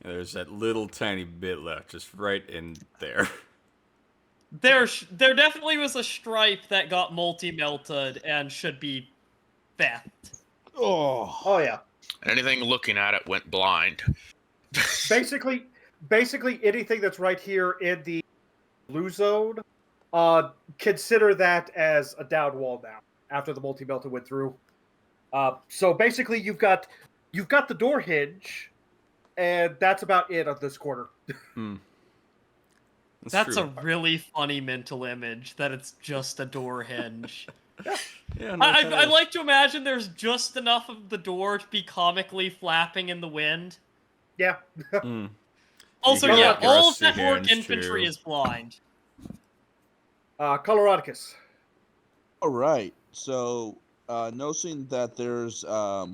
There's that little tiny bit left, just right in there. There definitely was a stripe that got multi-melted and should be bathed. Oh yeah. And anything looking at it went blind. Basically anything that's right here in the blue zone, consider that as a down wall now. After the multi-melter went through, so basically you've got the door hinge, and that's about it on this corner. That's true. a really funny mental image that it's just a door hinge. Yeah, no, I like to imagine there's just enough of the door to be comically flapping in the wind. Yeah. Also, You got yeah, like all of rusty that orc hands, infantry too. is blind. Coloradicus. All right. So, noticing that there's a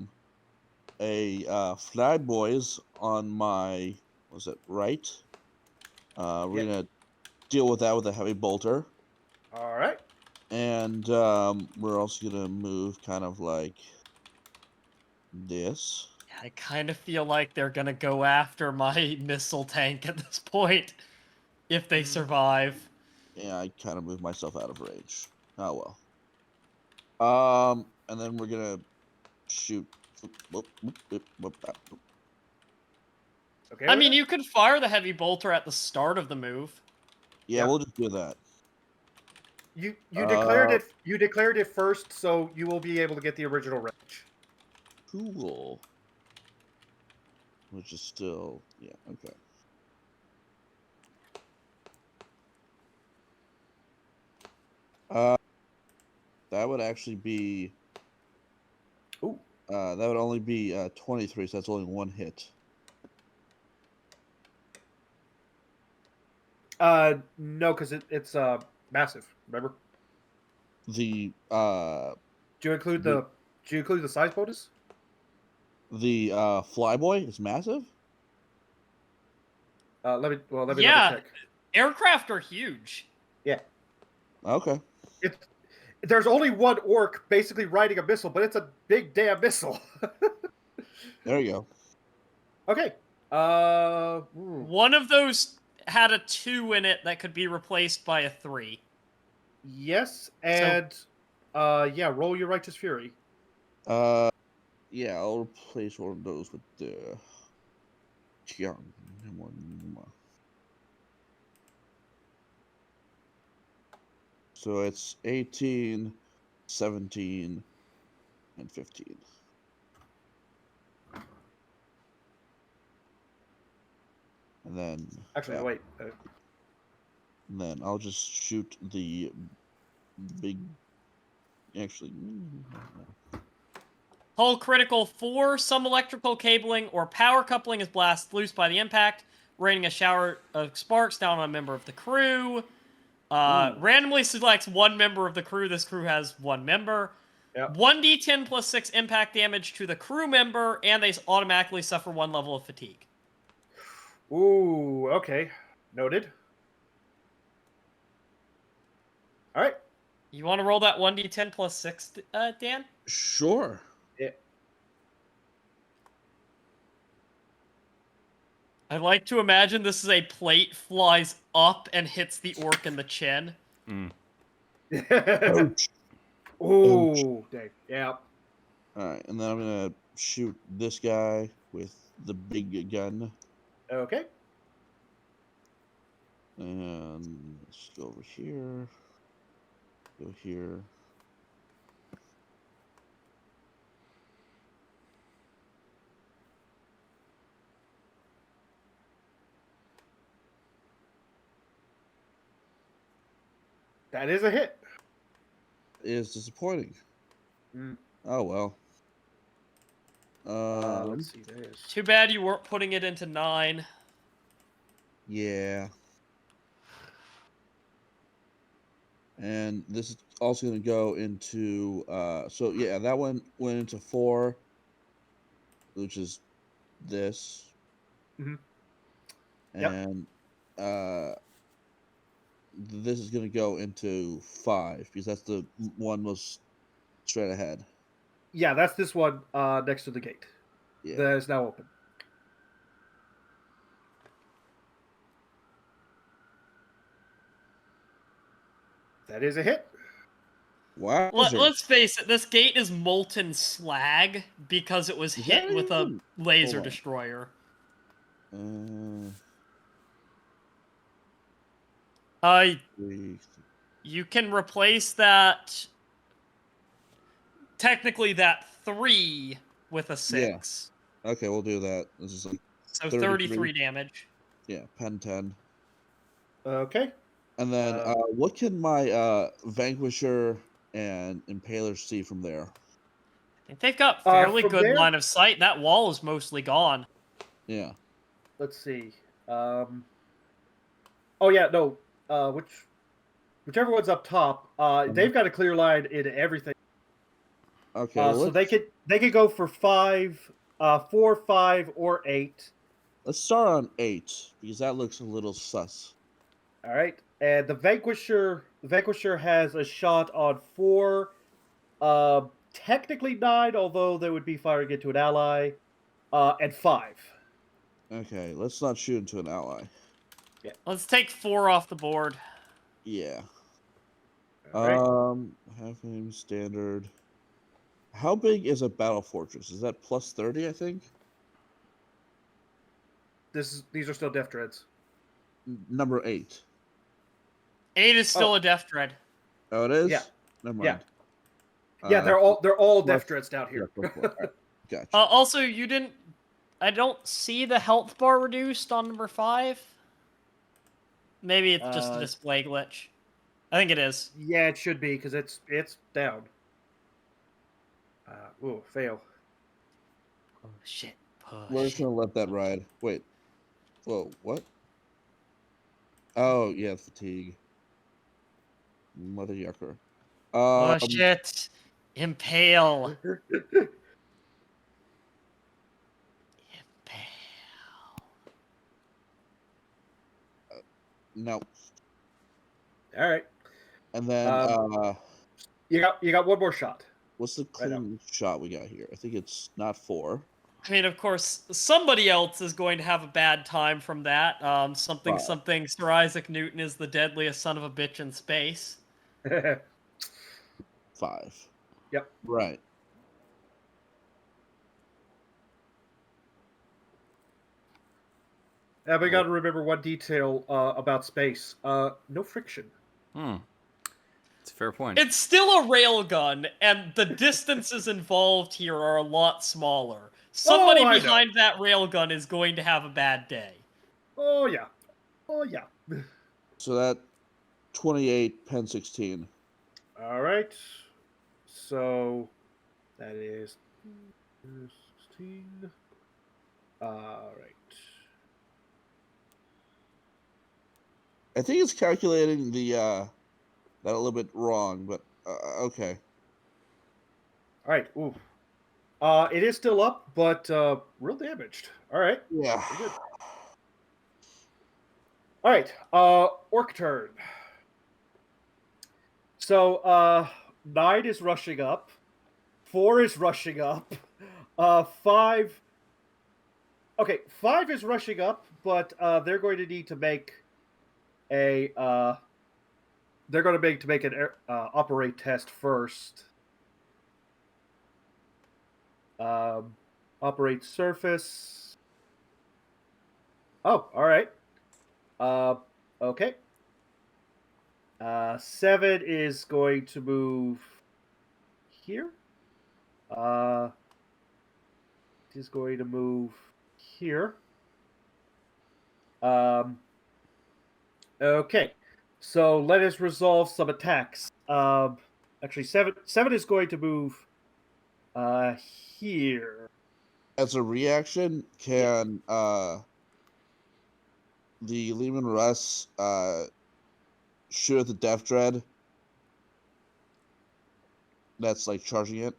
flyboys on my right? We're gonna deal with that with a heavy bolter, All right. and we're also gonna move kind of like this. I kind of feel like they're gonna go after my missile tank at this point, if they survive. Yeah, I kind of moved myself out of range. Oh well. And then we're gonna shoot. Okay. I with mean, it? you could fire the heavy bolter at the start of the move. Yeah, Yeah. we'll just do that. You declared it. You declared it first, so you will be able to get the original range. Cool. Which is still, yeah, okay. That would actually be. Ooh. That would only be 23, so that's only one hit. No, because it's massive. Remember? The Do you include the size bonus? the flyboy is massive. Let me double Yeah. check. Aircraft are huge. Yeah. Okay. There's only one orc basically riding a missile, but it's a big damn missile. There you go. Okay. One of those had a 2 in it that could be replaced by a 3. Yes, and yeah, roll your righteous fury. Yeah, I'll replace one of those with the young one. So it's 18, 17, and 15. And then Actually, yeah, wait. and then I'll just shoot the big. Actually, Hull critical 4, some electrical cabling or power coupling is blasted loose by the impact, raining a shower of sparks down on a member of the crew. Randomly selects one member of the crew. This crew has one member. Yep. 1d10 plus 6 impact damage to the crew member, and they automatically suffer 1 level of fatigue. Ooh, okay. Noted. All right. You want to roll that 1d10 plus 6, Dan? sure. Yeah. I like to imagine this is a plate flies up and hits the orc in the chin. Ouch. Ooh, dang. Yeah. All right, and then I'm gonna shoot this guy with the big gun, Okay. and let's go over here. Go here. That is a hit. Is disappointing. Mm. Oh well. Let's see. There's Too bad you weren't putting it into 9. Yeah. And this is also going to go into so yeah, that one went into 4, which is this. Mhm. Yep. And this is going to go into 5 because that's the one most straight ahead. Yeah, that's this one next to the gate. Yeah. That is now open. That is a hit. Wow. Let's face it, this gate is molten slag because it was Is hit that with a even- laser hold on. destroyer. Three- You can replace that. Technically, that 3 with a 6. Okay, we'll do that. This is like So 33. 33 damage. Yeah, pen 10. Okay. And then what can my Vanquisher and Impaler see from there? I think they've got fairly from good there- line of sight. That wall is mostly gone. Yeah. Let's see. Oh yeah, no. Whichever one's up top, they've got a clear line into everything. Okay. So they could go for 5, 4, 5, or 8. Let's start on 8 because that looks a little sus. All right, and the Vanquisher has a shot on 4, technically 9, although they would be firing into an ally, and 5. Okay, let's not shoot into an ally. Let's take 4 off the board. Yeah. All right. Half name standard. How big is a battle fortress? Is that plus 30? I think. These are still Death Dreads. Number 8. 8 is still a death dread. Oh, it is. Yeah. Never Yeah. mind. Yeah, they're all plus- Death Dreads down here. Yeah, plus 4. All right. Gotcha. Also, you didn't. I don't see the health bar reduced on number 5. Maybe it's just a display glitch. I think it is. Yeah, it should be because it's down. Fail. Oh shit! We're just gonna let that ride. Wait. Whoa. What? Oh yeah, fatigue. Mother yucker. Oh shit! Impale. Impale. No. All right. And then You got one more shot. what's the Right clean shot we got here? I think it's not 4. I mean, of course, somebody else is going to have a bad time from that. Something. Sir Isaac Newton is the deadliest son of a bitch in space. 5. Yep. Right. But we got to remember one detail about space. No friction. It's a fair point. It's still a railgun, and the distances involved here are a lot smaller. Somebody I know. behind that railgun is going to have a bad day. Oh yeah. Oh yeah. So that 28 pen 16. All right. So that is 16. All right. I think it's calculating the that a little bit wrong, but okay. All right. Ooh. It is still up, but real damaged. All right. Yeah. Good. All right. Orc turn. So 9 is rushing up. 4 is rushing up. 5. Okay, 5 is rushing up, but they're going to need to make a. They're going to make an operate test first. Operate surface. Oh, all right. Okay. 7 is going to move here. Is going to move here. Okay. So let us resolve some attacks. Actually, seven is going to move here. As a reaction, can the Lehman Russ shoot at the Death Dread that's like charging it?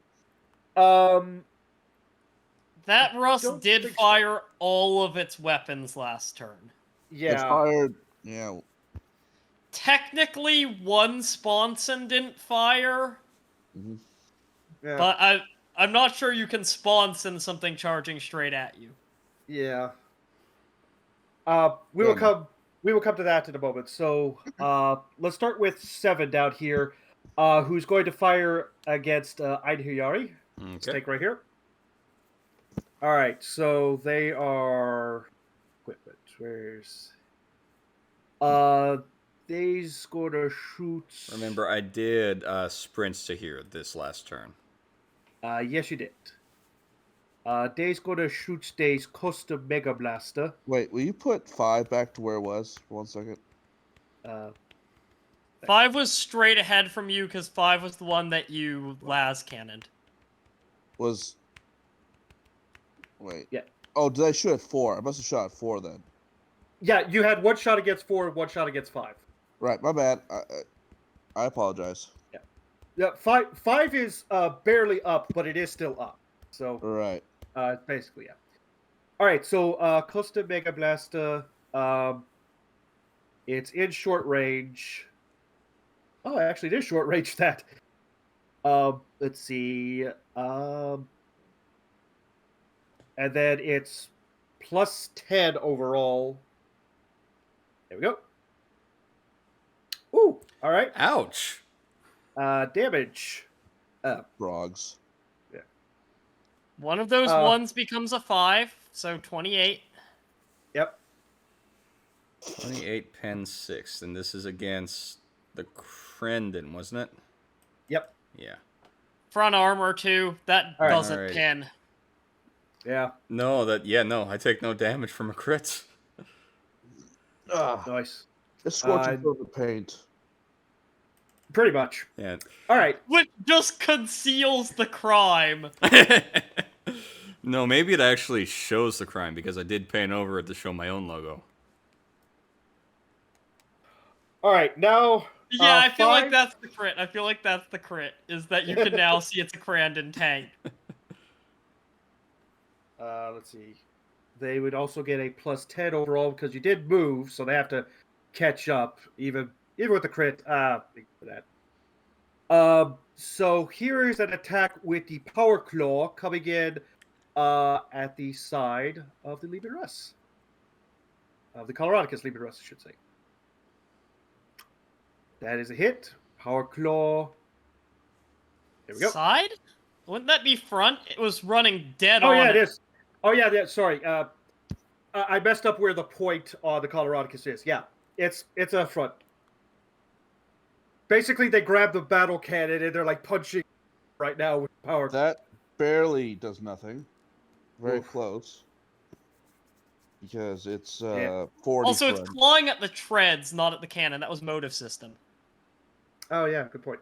That Russ don't did think so. fire all of its weapons last turn. It Yeah. fired. Yeah. Technically, one Sponson didn't fire, Mhm. Yeah. but I'm not sure you can Sponson something charging straight at you. Yeah. We Fair will come. We will come to that in a moment. So, let's start with 7 down here, who's going to fire against Einherjari. Let's Okay. take right here. All right. So they are equipment. Where's they's going to shoot. Remember, I did sprints to here this last turn. Yes, you did. Day's going to shoot Day's custom Mega Blaster. Wait, will you put 5 back to where it was for 1 second? 5 was straight ahead from you because 5 was the one that you las cannoned. Was wait. Yeah. Oh, did I shoot at 4? I must have shot at 4 then. Yeah, you had 1 shot against 4 and 1 shot against 5. Right, my bad. I apologize. Yeah, 5 is barely up, but it is still up. So Right. basically, yeah. All right, so custom Mega Blaster. It's in short range. Oh, actually, it is short range. That. Let's see. And then it's plus 10 overall. There we go. Ooh, all right. Ouch. Damage. Frogs. One of those ones becomes a 5, so 28. Yep. 28 pen 6, and this is against the Krendon, wasn't it? Yep. Yeah. Front armor, too. That All right. doesn't All right. pin. Yeah. No, I take no damage from a crit. Nice. It's scorching for the paint. Pretty much. Yeah. All right. Which just conceals the crime. No, maybe it actually shows the crime because I did paint over it to show my own logo. All right. Now. Yeah, I feel like 5 that's the crit. I feel like that's the crit, is that you can now see it's a Crandon tank. Let's see. They would also get a plus 10 overall because you did move, so they have to catch up, even with the crit. For that. So here is an attack with the Power Claw coming in at the side of the Lehman Russ. Of the Coloradicus Lehman Russ, I should say. That is a hit. Power Claw. There we go. Side? Wouldn't that be front? It was running dead Oh, on yeah, it is. Oh, yeah, sorry. I messed up where the point on the Coloradicus is. Yeah, it's a front. Basically, they grab the battle cannon and they're like punching right now with power. That barely does nothing. Very Oof. close. Because it's Yeah. 40 Also, it's front. clawing at the treads, not at the cannon. That was motive system. Oh, yeah, good point.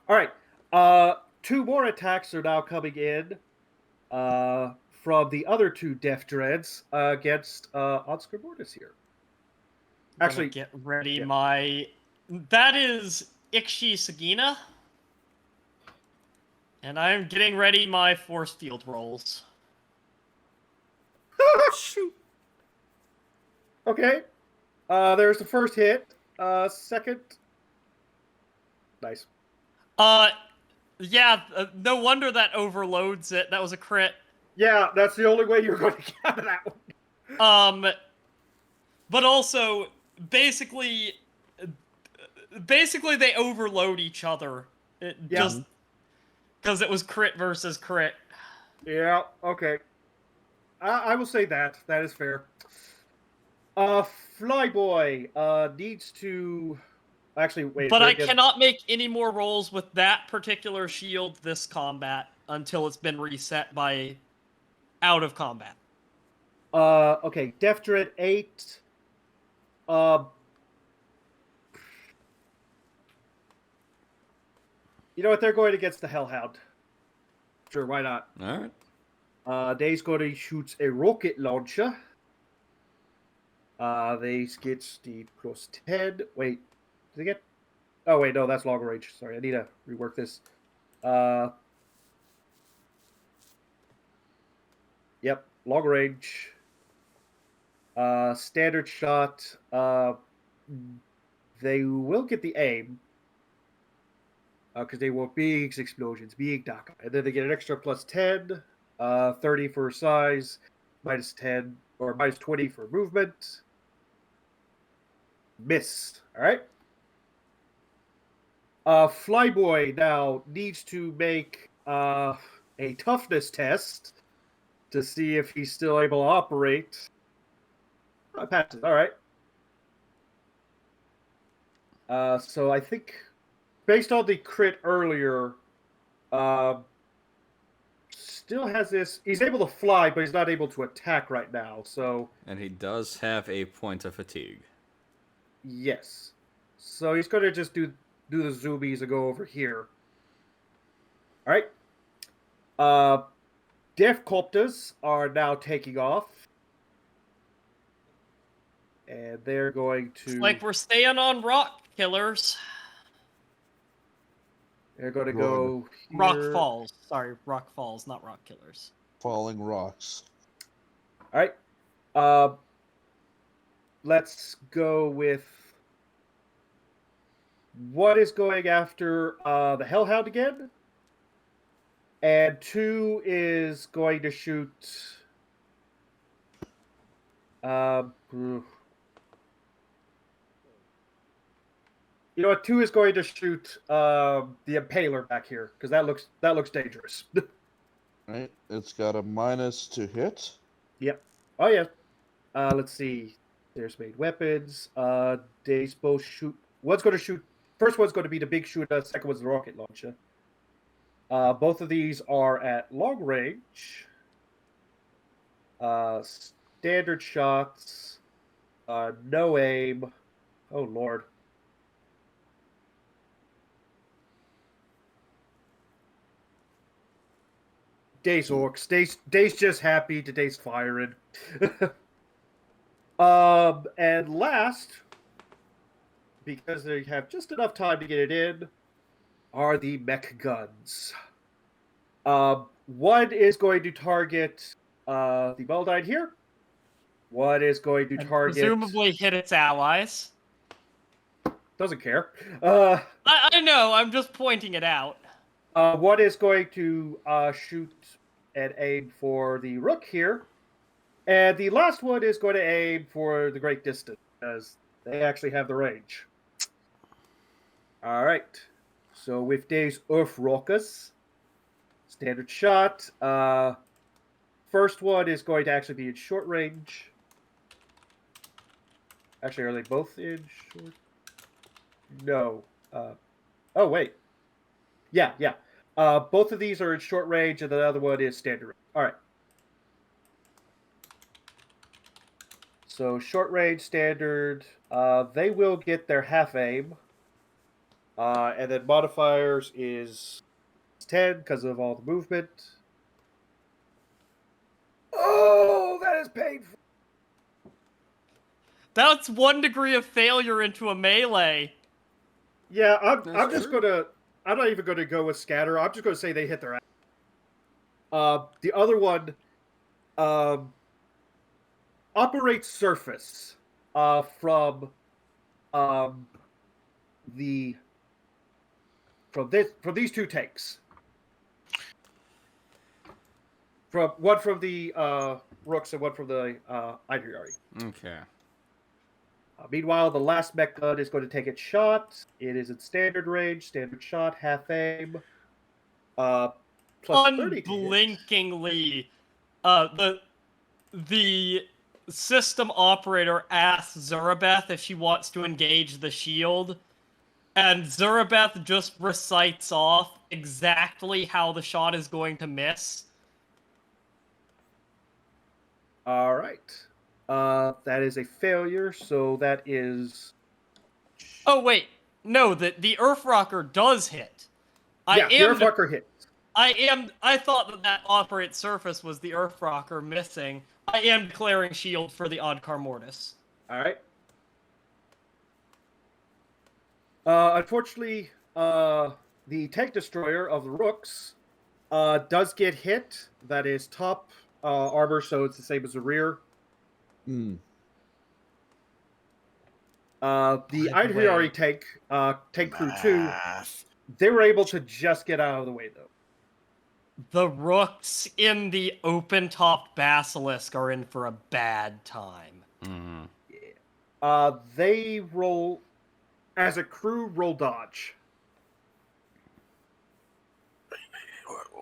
All right. 2 more attacks are now coming in from the other 2 Death Dreads against Oscar Mortis here. Actually, get ready yeah. my... That is Ikshi Sagina. And I'm getting ready my force field rolls. Shoot. Okay. There's the first hit. Second. Nice. Yeah, no wonder that overloads it. That was a crit. Yeah, that's the only way you're going to get out of that one. But also, basically they overload each other. Yeah. Just because it was crit versus crit. Yeah, okay. I will say that. That is fair. Flyboy needs to... Actually, wait. But I cannot make any more rolls with that particular shield this combat until it's been reset by out of combat. Okay. Def Dread 8. You know what? They're going against the Hellhound. Sure, why not? All right. They's going to shoot a rocket launcher. They get the plus 10. Wait, did they get... Oh, wait, no, that's long range. Sorry, I need to rework this. Yep, long range. Standard shot. They will get the aim. Because they want big explosions, big DACA. And then they get an extra plus 10. 30 for size. Minus 10 or minus 20 for movement. Miss. All right. Flyboy now needs to make a toughness test to see if he's still able to operate. I passed it. All right. So I think, based on the crit earlier, still has this. He's able to fly, but he's not able to attack right now. So. And he does have a point of fatigue. Yes. So he's going to just do the zoomies and go over here. All right. Death Copters are now taking off. And they're going to... It's like we're staying on rock killers. They're going to go here. Rock Falls. Sorry, Rock Falls, not rock killers. Falling rocks. All right. Let's go with... What is going after the Hellhound again? And 2 is going to shoot... You know what? 2 is going to shoot the Impaler back here because that looks dangerous. Right. It's got a minus to hit. Yep. Oh yeah. Let's see. There's made weapons. They both shoot. One's going to shoot. First one's going to be the big shooter. Second one's the rocket launcher. Both of these are at long range. Standard shots. No aim. Oh lord. Days orcs. Days just happy. Today's firing. And last, because they have just enough time to get it in, are the mech guns. One is going to target the Maldine here. One is going to target... Presumably hit its allies. Doesn't care. I know, I'm just pointing it out. One is going to shoot and aim for the Rook here. And the last one is going to aim for the Great Distance, as they actually have the range. All right. So with these Earth Rockers, standard shot. First one is going to actually be in short range. Actually, are they both in short? No. Oh, wait. Yeah. Both of these are in short range, and the other one is standard range. All right. So short range, standard. They will get their half aim. And then modifiers is 10 because of all the movement. Oh, that is painful. That's 1 degree of failure into a melee. Yeah, I'm just gonna... I'm not even going to go with scatter. I'm just going to say they hit their ass. The other one operates surface from these 2 tanks. One from the Rooks and one from the Einherjari. Okay. Meanwhile, the last mech gun is going to take its shot. It is in standard range, standard shot, half aim. plus 30 to hit. unblinkingly, the system operator asks Zurabeth if she wants to engage the shield, and Zurabeth just recites off exactly how the shot is going to miss. All right. That is a failure, so that is... Oh wait, no, the Earth Rocker does hit. Yeah, the Earth Rocker hit. I thought that operate surface was the Earth Rocker missing. I am declaring shield for the Oddcar Mortis. All right. Unfortunately, the tank destroyer of the Rooks does get hit. That is top armor, so it's the same as the rear. Hmm. The Einherjari tank crew 2, they were able to just get out of the way, though. The Rooks in the open-top Basilisk are in for a bad time. Mm-hmm. They roll, as a crew, roll dodge.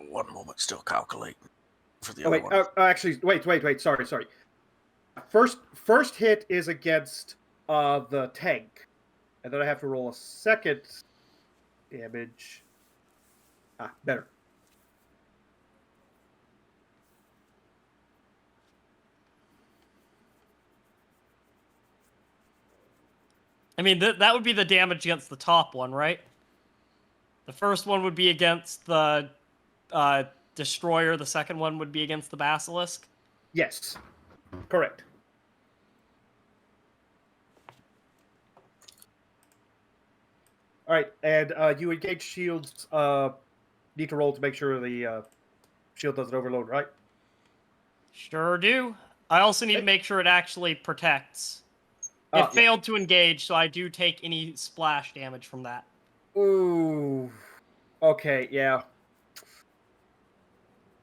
One moment, still calculating for the Oh, other wait, one. actually, wait, sorry. First hit is against the tank, and then I have to roll a second damage. Better. I mean, that would be the damage against the top one, right? The first one would be against the Destroyer. The second one would be against the Basilisk. Yes, correct. All right, and you engage shields. Need to roll to make sure the shield doesn't overload, right? Sure do. I also need to make sure it actually protects. It Yeah. failed to engage, so I do take any splash damage from that. Ooh. Okay, yeah.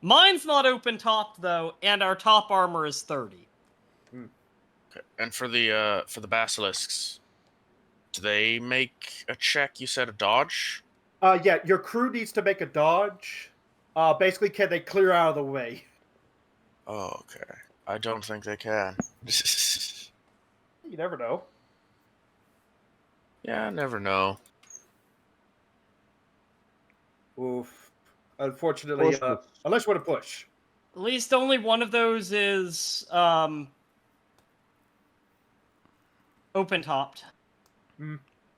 Mine's not open topped though, and our top armor is 30. Okay. And for the basilisks, do they make a check? You said a dodge? Yeah, your crew needs to make a dodge. Basically, can they clear out of the way? Oh, okay. I don't think they can. You never know. Yeah, I never know. Oof. Unfortunately, unless you want to push. At least only one of those is open topped.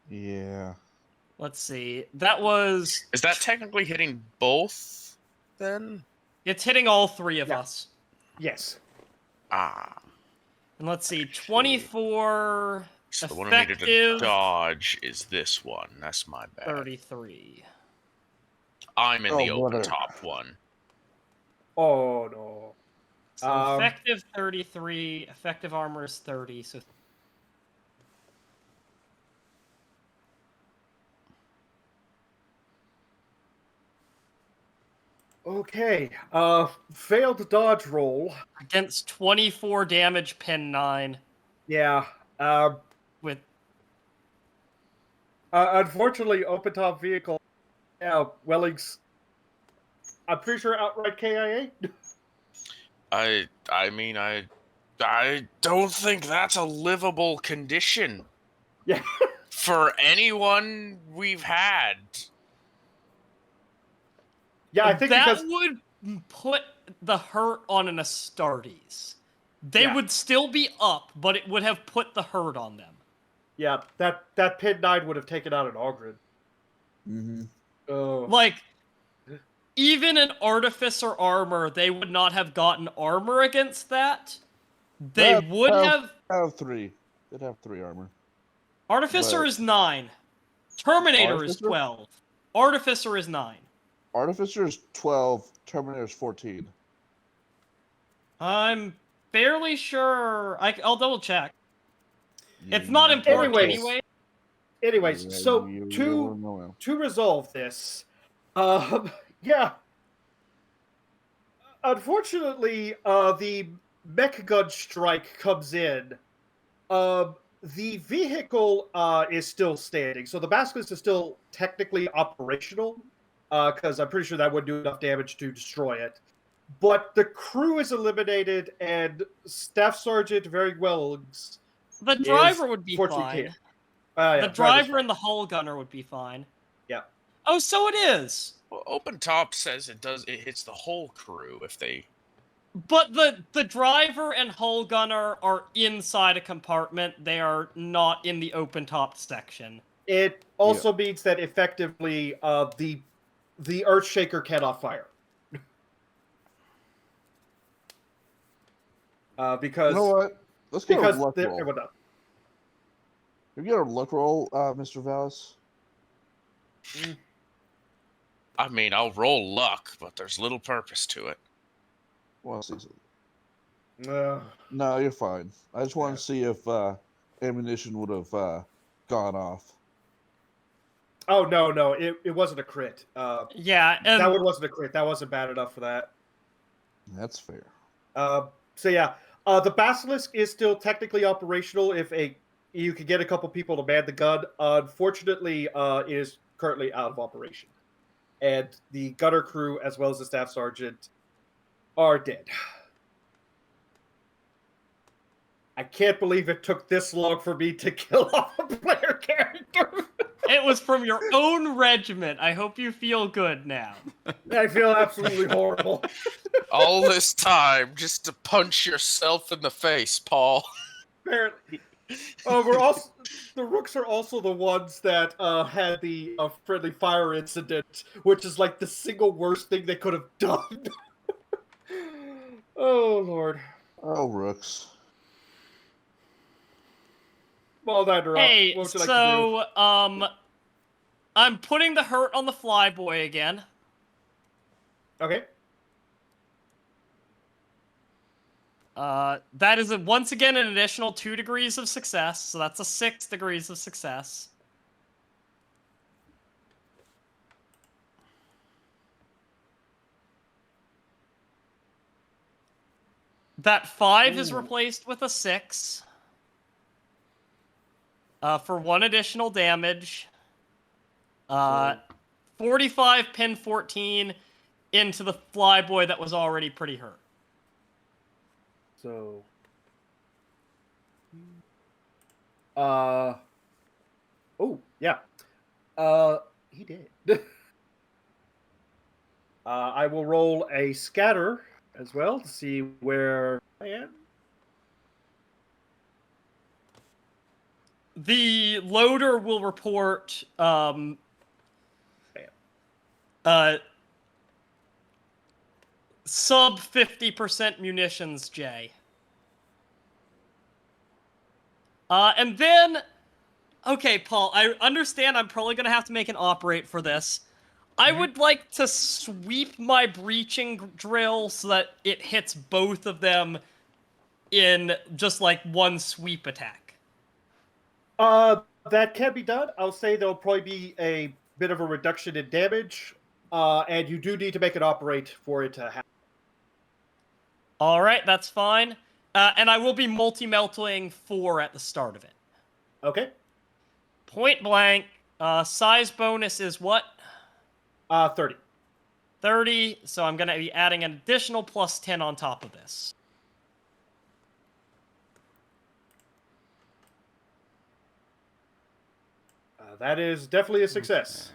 Yeah. Let's see. That was... Is that technically hitting both, then? It's hitting all three of Yeah. us. Yes. Ah. And let's see. 24 So the one who needed effective... to dodge is this one. That's my bad. 33. I'm in the open brother. top one. Oh, no. So effective 33, effective armor is 30, so... Okay. Failed dodge roll. Against 24 damage, pin 9. Yeah. With... Unfortunately, open top vehicle. Yeah, Welling's. I'm pretty sure outright KIA. I mean, I don't think that's a livable condition. Yeah. For anyone we've had. Yeah, I think that because would put the hurt on an Astartes. They Yeah. would still be up, but it would have put the hurt on them. yeah, that pin 9 would have taken out an Ogren. Mm-hmm. Oh. Like, even an Artificer armor, they would not have gotten armor against that. They would have... Have 3. They'd have 3 armor. Artificer But- is 9. Terminator is Artificer? 12. Artificer is 9. Artificer is 12. Terminator is 14. I'm fairly sure... I'll double check. It's not important Anyways. anyway. Anyways, so to resolve this, yeah. Unfortunately, the mech gun strike comes in. The vehicle is still standing, so the basilisk is still technically operational. because I'm pretty sure that wouldn't do enough damage to destroy it. But the crew is eliminated, and Staff Sergeant Very Wells. The driver would be fine. The driver and the hull gunner would be fine. Yeah. Oh, so it is. Well, Open Top says it hits the whole crew if they. But the driver and hull gunner are inside a compartment. They are not in the open top section. It also means that effectively the Earthshaker cannot fire. Because you know what? Let's get a luck roll. Everyone knows. Can we get a luck roll, Mr. Vallis? I mean, I'll roll luck, but there's little purpose to it. Well, no, you're fine. I just want to see if ammunition would have gone off. Oh, no, it wasn't a crit. Yeah, and that one wasn't a crit. That wasn't bad enough for that. That's fair. So yeah, the Basilisk is still technically operational if you can get a couple people to man the gun. Unfortunately, it is currently out of operation. And the gunner crew, as well as the staff sergeant, are dead. I can't believe it took this long for me to kill off a player character. It was from your own regiment. I hope you feel good now. I feel absolutely horrible. All this time just to punch yourself in the face, Paul. Apparently. The Rooks are also the ones that had the friendly fire incident, which is like the single worst thing they could have done. Oh, Lord. Oh, Rooks. Maldine, you're up. Hey, What would you like to do? I'm putting the hurt on the flyboy again. Okay. That is once again an additional 2 degrees of success, so that's a 6 degrees of success. That 5 is replaced with a 6. For 1 additional damage. 45 pin 14 into the flyboy that was already pretty hurt. So, oh, yeah. He did. I will roll a scatter as well to see where I am. The loader will report, sub 50% munitions, Jay. And then, okay, Paul, I understand I'm probably going to have to make an operate for this. I would like to sweep my breaching drill so that it hits both of them in just like one sweep attack. That can be done. I'll say there'll probably be a bit of a reduction in damage, and you do need to make an operate for it to happen. All right, that's fine. And I will be multi-melting 4 at the start of it. Okay. Point blank. Size bonus is what? 30. 30, so I'm going to be adding an additional plus 10 on top of this. That is definitely a success.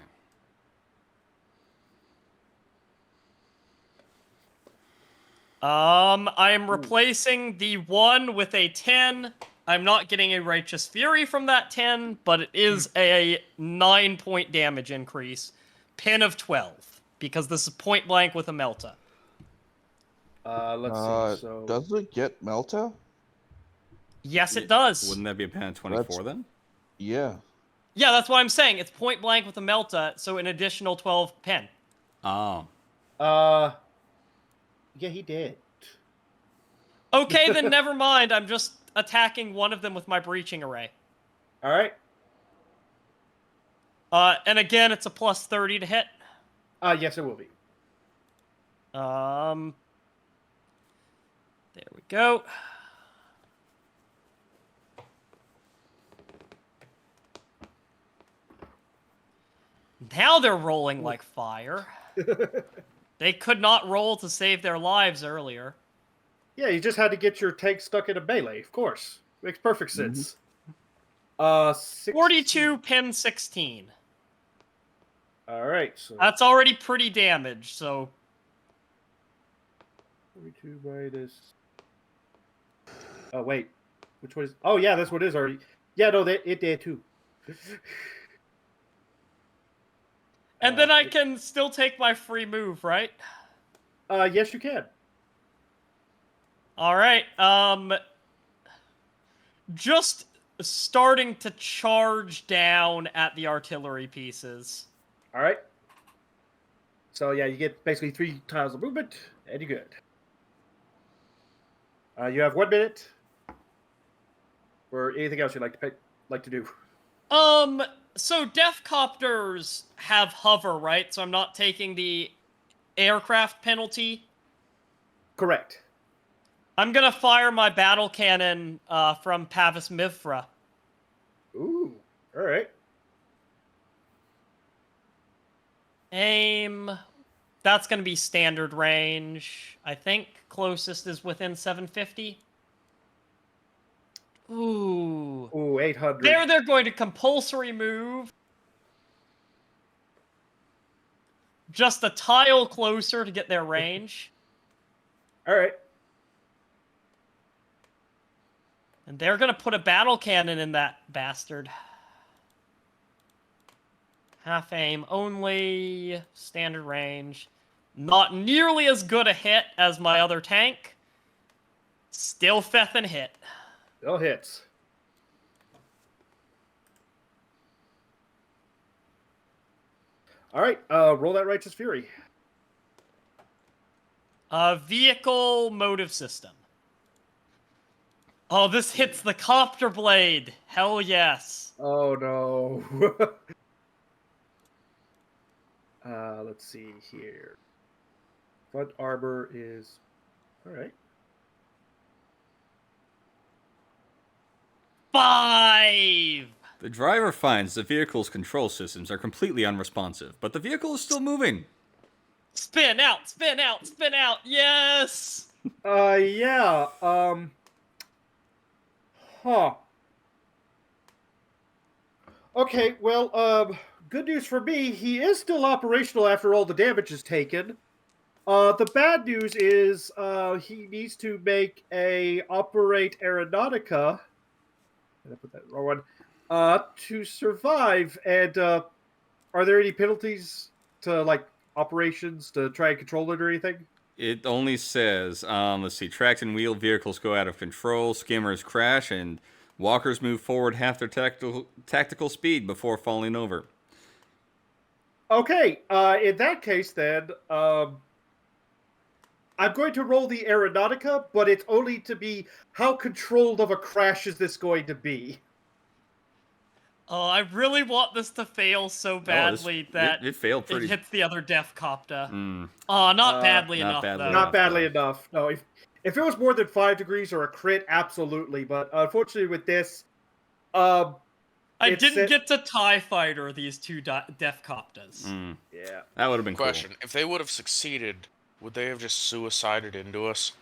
I am replacing the 1 with a 10. I'm not getting a Righteous Fury from that 10, but it is a 9-point damage increase. Pin of 12, because this is point blank with a Melta. Let's see. So, does it get Melta? Yes, it does. Wouldn't that be a pen of 24 then? Yeah. Yeah, that's what I'm saying. It's point blank with a Melta, so an additional 12 pin. Oh. yeah, he did. Okay, then never mind. I'm just attacking one of them with my breaching array. All right. And again, it's a plus 30 to hit. Yes, it will be. There we go. Now they're rolling like fire. They could not roll to save their lives earlier. Yeah, you just had to get your tank stuck in a melee, of course. Makes perfect sense. 42, pin 16. Alright, so... That's already pretty damaged, so... 42 minus... Oh, wait. Which one is... Oh, yeah, this one is already... Yeah, no, it did too. And then I can still take my free move, right? Yes, you can. Alright, just starting to charge down at the artillery pieces. Alright. So, yeah, you get basically 3 tiles of movement, and you're good. You have 1 minute. Or anything else you'd like to do. So Death Copters have hover, right? So I'm not taking the aircraft penalty? Correct. I'm gonna fire my battle cannon from Pavis Mithra. Ooh, alright. Aim. That's gonna be standard range. I think closest is within 750. Ooh. Ooh, 800. There they're going to compulsory move. Just a tile closer to get their range. Alright. And they're gonna put a battle cannon in that bastard. Half aim only. Standard range. Not nearly as good a hit as my other tank. Still feffin' hit. Still hits. Alright, roll that Righteous Fury. Vehicle motive system. Oh, this hits the copter blade. Hell yes. Oh no. Let's see here. Front armor is... Alright. 5! The driver finds the vehicle's control systems are completely unresponsive, but the vehicle is still moving. Spin out, spin out, spin out. Yes. Yeah. Huh. Okay, well, good news for me, he is still operational after all the damage is taken. The bad news is, he needs to make a operate aeronautica. Did I put that wrong one? To survive. And, are there any penalties to, like, operations to try and control it or anything? It only says, let's see, tracked and wheeled vehicles go out of control, skimmers crash, and walkers move forward half their tactical speed before falling over. Okay, in that case then, I'm going to roll the aeronautica, but it's only to be how controlled of a crash is this going to be. Oh, I really want this to fail so badly that it failed pretty. It hits the other Death Copter. Mm. Oh, not badly not enough, badly though. Not badly enough. No, if it was more than 5 degrees or a crit, absolutely. But unfortunately with this, I didn't get to TIE Fighter these two Death Copters. Mm. Yeah. That would have been Question: cool. if they would have succeeded, would they have just suicided into us?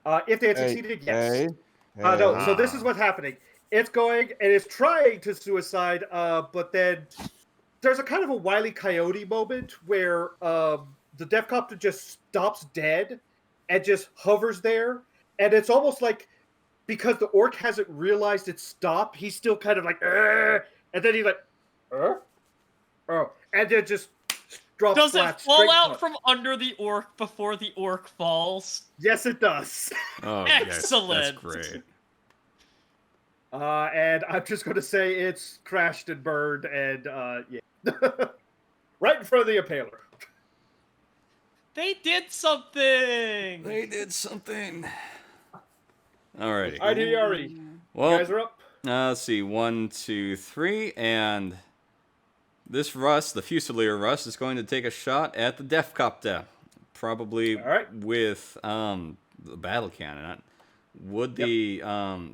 If they had succeeded, yes. No, so this is what's happening. It's going, and it's trying to suicide, but then there's a kind of a Wile E. Coyote moment where the Death Copter just stops dead and just hovers there. And it's almost like, because the orc hasn't realized it's stopped, he's still kind of like, and then he's like, oh, and then just drops Does flat. it fall out punch. from under the orc before the orc falls? Yes, it does. Oh, yes, Excellent. that's great. And I'm just going to say it's crashed and burned, and yeah. Right in front of the impaler. They did something! They did something. Alrighty. Einherjari. Well, You guys are up. let's see. 1, 2, 3, and this Russ, the Fusilier Russ, is going to take a shot at the Death Copter. Probably with the battle cannon. Would the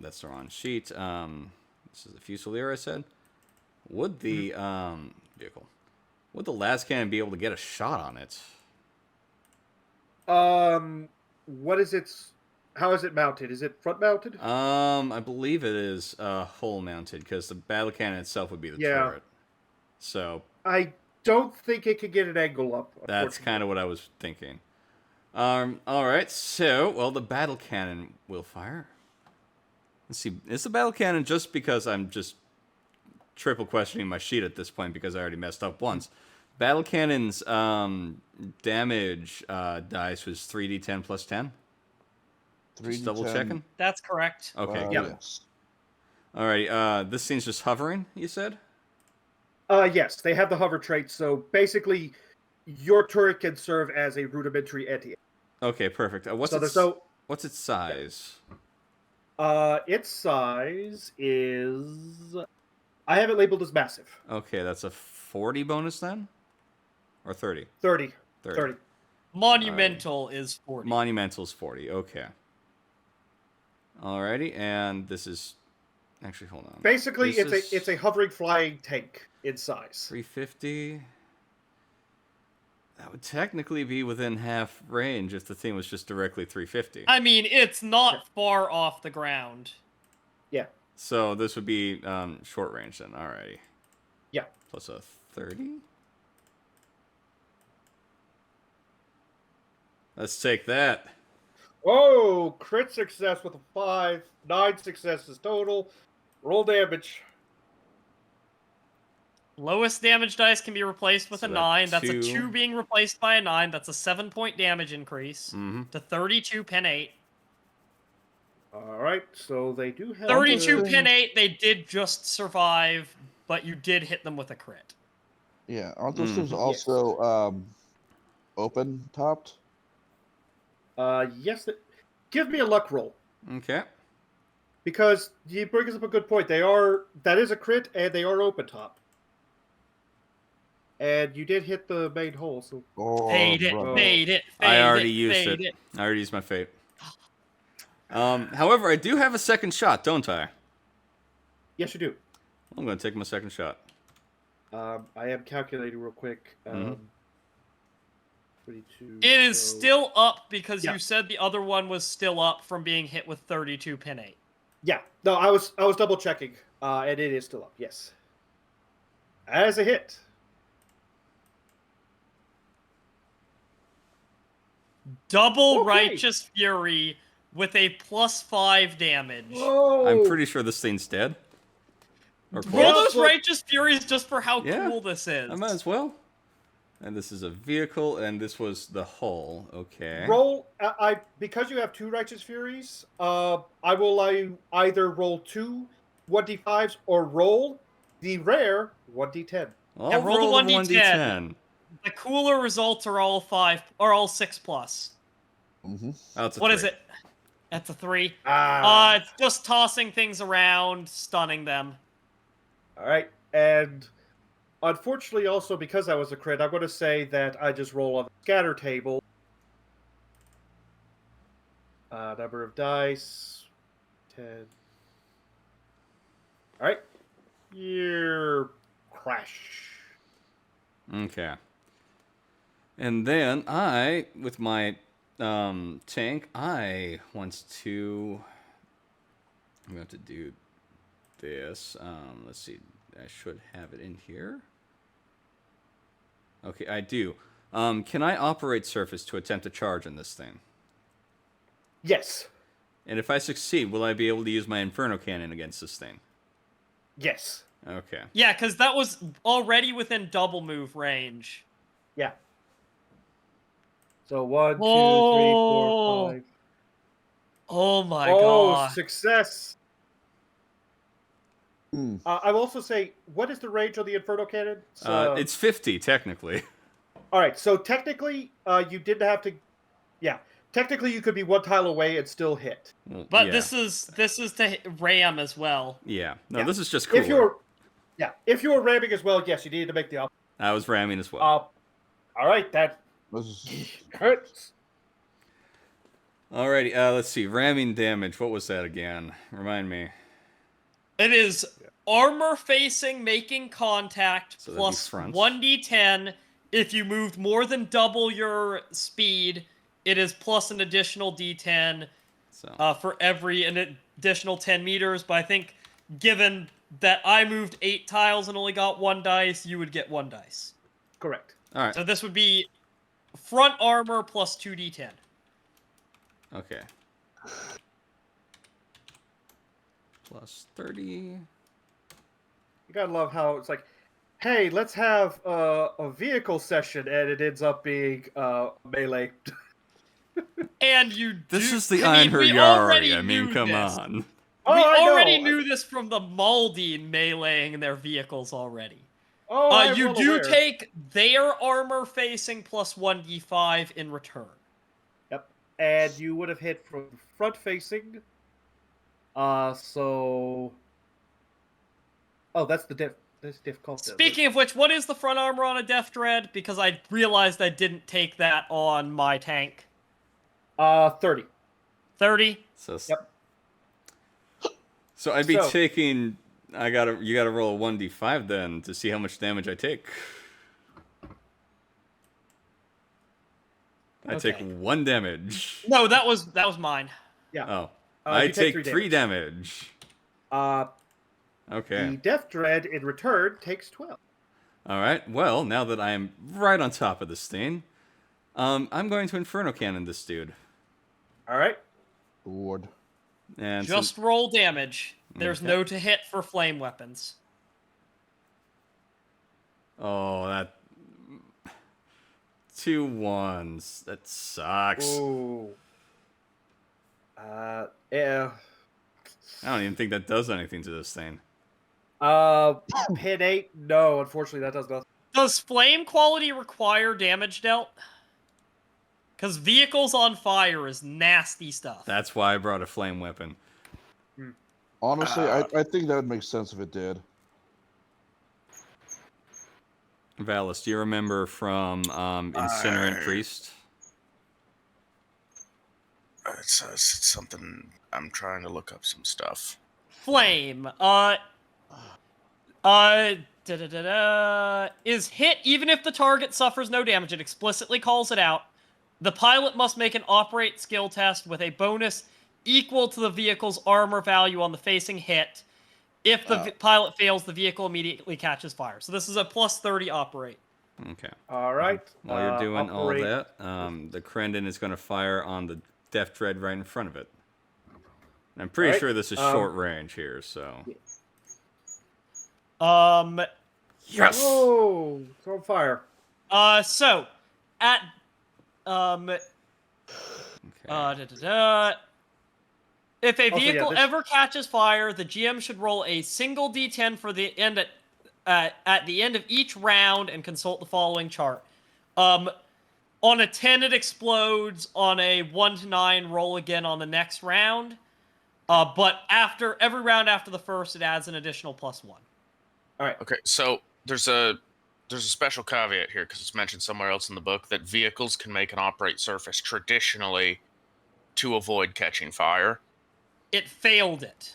that's the wrong sheet. This is the Fusilier I said. Would the vehicle. Would the las cannon be able to get a shot on it? What is its? How is it mounted? Is it front mounted? I believe it is hull mounted because the battle cannon itself would be the turret. So I don't think it could get an angle up. that's kind of what I was thinking. All right. So, well, the battle cannon will fire. Let's see. Is the battle cannon just because I'm just triple questioning my sheet at this point because I already messed up once? Battle cannon's damage dice was 3d10 plus 10. Just double checking. That's correct. Okay. Yes. Alrighty. This thing's just hovering. You said. Yes, they have the hover trait. So basically, your turret can serve as a rudimentary anti. Okay, perfect. What's its size? Its size is. I have it labeled as massive. Okay, that's a 40 bonus then, or 30. 30. 30. Monumental is 40. Monumental's 40. Okay. Alrighty, and this is actually hold on. Basically, it's a hovering flying tank in size. 350. That would technically be within half range if the thing was just directly 350. I mean, it's not far off the ground. Yeah. So this would be short range then. Alrighty. Yeah. Plus a 30. Let's take that. Whoa! Crit success with a 5. 9 successes total. Roll damage. Lowest damage dice can be replaced with So a 9. That's a 2. 2 being replaced by a 9. That's a 7-point damage increase to 32 pin 8. Alright, so they do have... 32 pin 8, they did just survive, but you did hit them with a crit. Yeah, aren't those things also open topped? Yes. Give me a luck roll. Okay. Because you bring us up a good point. That is a crit, and they are open top. And you did hit the main hole, so... Fade it, fade it, fade I already it, used fade it. I already used my fate. However, I do have a second shot, don't I? Yes, you do. I'm going to take my second shot. I am calculating real quick. 22, It is still up because Yeah. you said the other one was still up from being hit with 32 pin 8. Yeah. No, I was double checking. And it is still up, yes. As a hit. Double Okay. Righteous Fury with a +5 damage. Whoa! I'm pretty sure this thing's dead. Or Roll close. those Well, Righteous Furies just for how Yeah. cool this is. I might as well. And this is a vehicle, and this was the hull. Okay. Roll. Because you have 2 Righteous Furies, I will allow you either roll 2 1d5s or roll the rare 1d10. I'll Yeah, roll the roll 1d10. The cooler results are all 6 plus. Mm-hmm. Oh, it's a What is 3. it? That's a 3. Ah. It's just tossing things around, stunning them. All right, and unfortunately, also because that was a crit, I'm going to say that I just roll on the scatter table. Number of dice, 10. All right, you crash. Okay. And then I, with my tank, I want to... I'm going to have to do this. Let's see. I should have it in here. Okay, I do. Can I operate surface to attempt a charge in this thing? Yes, And if I succeed, will I be able to use my Inferno Cannon against this thing? yes, Okay. Yeah, because that was already within double move range. yeah. So 1, 2, 3, Oh. 4, 5. Oh my Oh, god. success! I will also say, what is the range of the Inferno Cannon? It's 50, technically. All right, so technically, you didn't have to. Yeah, technically, you could be 1 tile away and still hit. Well, But yeah. this is to ram as well. Yeah. No, Yeah. this is just cool. If you were ramming as well, yes, you needed to make the up. I was ramming as well. All right, that This is hurts. Alrighty, let's see. Ramming damage. What was that again? Remind me. It is armor facing making contact So that'd be plus front. 1d10. If you moved more than double your speed, it is plus an additional d10 So for an additional 10 meters. But I think given that I moved 8 tiles and only got 1 dice, you would get 1 dice. Correct. all right. So this would be front armor plus 2d10. Okay. Plus 30. You gotta love how it's like, hey, let's have a vehicle session, and it ends up being melee. And This do, is the I mean, we already Einherjari. I mean, knew come this. on. Oh, We I already know. knew this from the Maldine meleeing their vehicles already. Oh, I'm You well do aware. take their armor facing plus 1d5 in return. Yep, and you would have hit from front facing. So. Oh, that's the diff. That's difficult. Speaking of which, what is the front armor on a Death Dread? Because I realized I didn't take that on my tank. 30. 30? So, Yep. So I'd be So- taking. You gotta roll a 1d5 then to see how much damage I take. I take Okay. 1 damage. No, that was mine. Yeah. Oh. You I take take 3 3 damage. The Okay. Death Dread in return takes 12. Alright, well, now that I am right on top of this thing, I'm going to Inferno Cannon this dude. All right. Lord. And Just roll damage. There's Okay. no to hit for flame weapons. oh, that 2 1s. That sucks. Ooh. Yeah. I don't even think that does anything to this thing. Pin 8. No, unfortunately, that does nothing. Does flame quality require damage dealt? Because vehicles on fire is nasty stuff. That's why I brought a flame weapon. Honestly, I think that would make sense if it did. Valis, do you remember from Incinerant Priest? It's something. I'm trying to look up some stuff. Flame. Is hit even if the target suffers no damage. It explicitly calls it out. The pilot must make an operate skill test with a bonus equal to the vehicle's armor value on the facing hit. If the pilot fails, the vehicle immediately catches fire. So this is a plus 30 operate. Okay. All right. While you're doing operate. all that, the Krendon is going to fire on the Death Dread right in front of it. I'm pretty Alright, sure this is short range here, so. Yes! Oh, it's on fire. So at Okay. If a Also, yeah, vehicle this- ever catches fire, the GM should roll a single d10 for the end at the end of each round and consult the following chart. On a 10, it explodes. On a 1 to 9, roll again on the next round. But after every round after the first, it adds an additional +1. All right. Okay, so there's a special caveat here because it's mentioned somewhere else in the book that vehicles can make an operate surface traditionally to avoid catching fire. It failed it.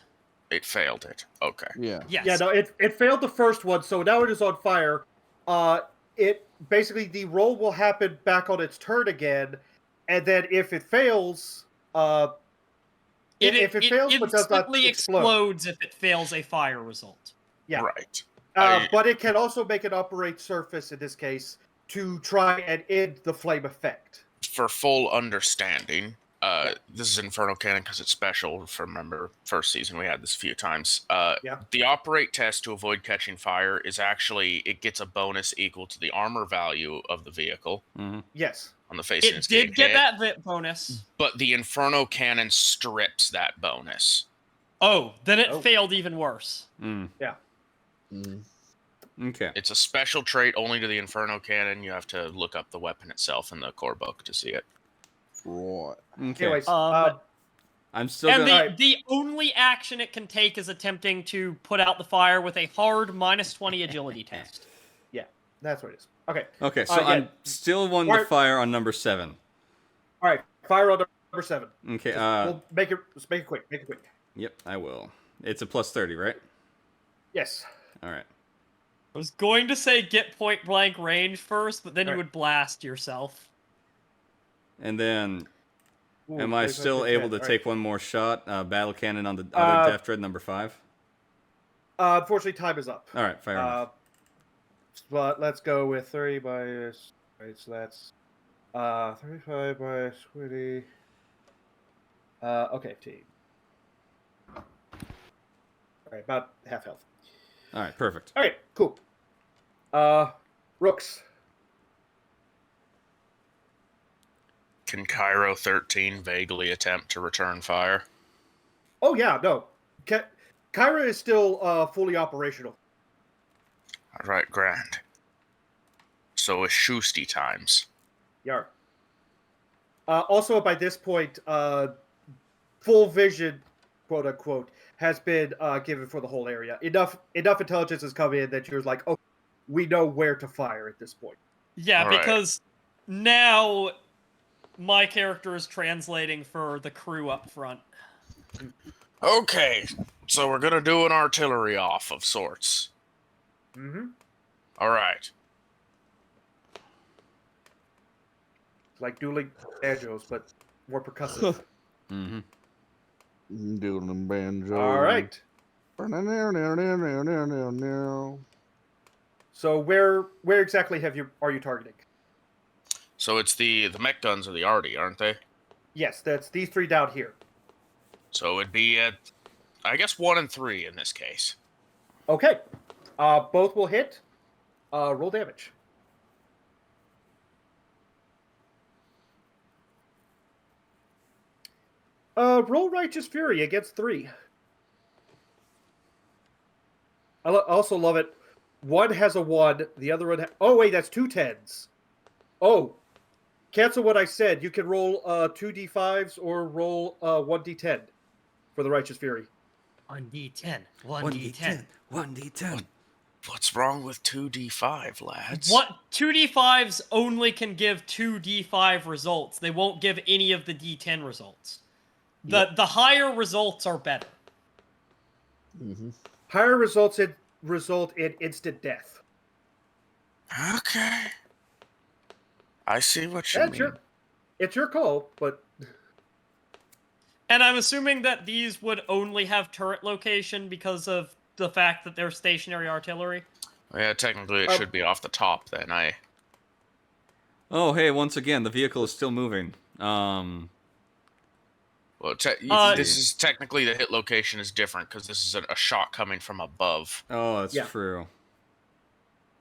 It failed it. Okay. Yeah. Yes. Yeah, no, it failed the first one, so now it is on fire. It basically the roll will happen back on its turn again, and then if it fails, if it fails but does not instantly explode, explodes if it fails a fire result. yeah. Right. But it can also make an operate surface in this case to try and end the flame effect. For full understanding, this is Inferno Cannon because it's special. If I remember, first season we had this a few times. Yeah. The operate test to avoid catching fire is actually, it gets a bonus equal to the armor value of the vehicle Yes. on the face. It did get that bonus. But the Inferno Cannon strips that bonus. Oh, then it Oh. failed even worse. Yeah. Okay. It's a special trait only to the Inferno Cannon. You have to look up the weapon itself in the core book to see it. Right. Okay. Anyways, I'm still And going the only action it can take is attempting to put out the fire with a hard -20 agility test. yeah, that's what it is. Okay. Okay, so yeah. I'm still one to Alright. fire on number 7. All right. Fire on number 7. Okay, We'll make it quick. Make it quick. yep, I will. It's a +30, right? Yes. All right. I was going to say get point blank range first, but then you Alright. would blast yourself. And then, Ooh, am I 25, still 10, able to alright. take one more shot? Battle cannon on the other Death Dread, number 5? Unfortunately, time is up. All right, fair enough. But let's go with 30 by... Right, so that's 35 by 20. Okay, team. Alright, about half health. All right, perfect. Alright, cool. Rooks. Can Cairo 13 vaguely attempt to return fire? Oh, yeah, no. Kyra is still fully operational. All right, grand. So it's Shoosty times. Yar. Also, by this point, full vision, quote unquote, has been given for the whole area. Enough intelligence has come in that you're like, oh, we know where to fire at this point. Yeah, All right. because now my character is translating for the crew up front. Okay, so we're gonna do an artillery off of sorts. Mm-hmm. All right. Like dueling banjos, but more percussive. Mm-hmm. Doing banjo. All right. So where exactly are you targeting? So it's the mech guns of the Arty, aren't they? Yes, that's these three down here. So it'd be at, I guess, 1 and 3 in this case. Okay. Both will hit. Roll damage. Roll Righteous Fury against 3. I also love it. One has a 1, the other one... Oh, wait, that's 2 10s. Oh, cancel what I said. You can roll 2 d5s or roll 1 d10 for the Righteous Fury. 1d10. 1d10. 1d10. What's wrong with 2d5, lads? What 2d5s only can give 2d5 results. They won't give any of the d10 results. The higher results are better. Mm-hmm. Higher result in instant death. Okay. I see what you mean. It's your call, but... And I'm assuming that these would only have turret location because of the fact that they're stationary artillery. Yeah, technically it should be off the top then. Oh, hey, once again, the vehicle is still moving. Well, this is technically the hit location is different because this is a shot coming from above. Oh, that's true.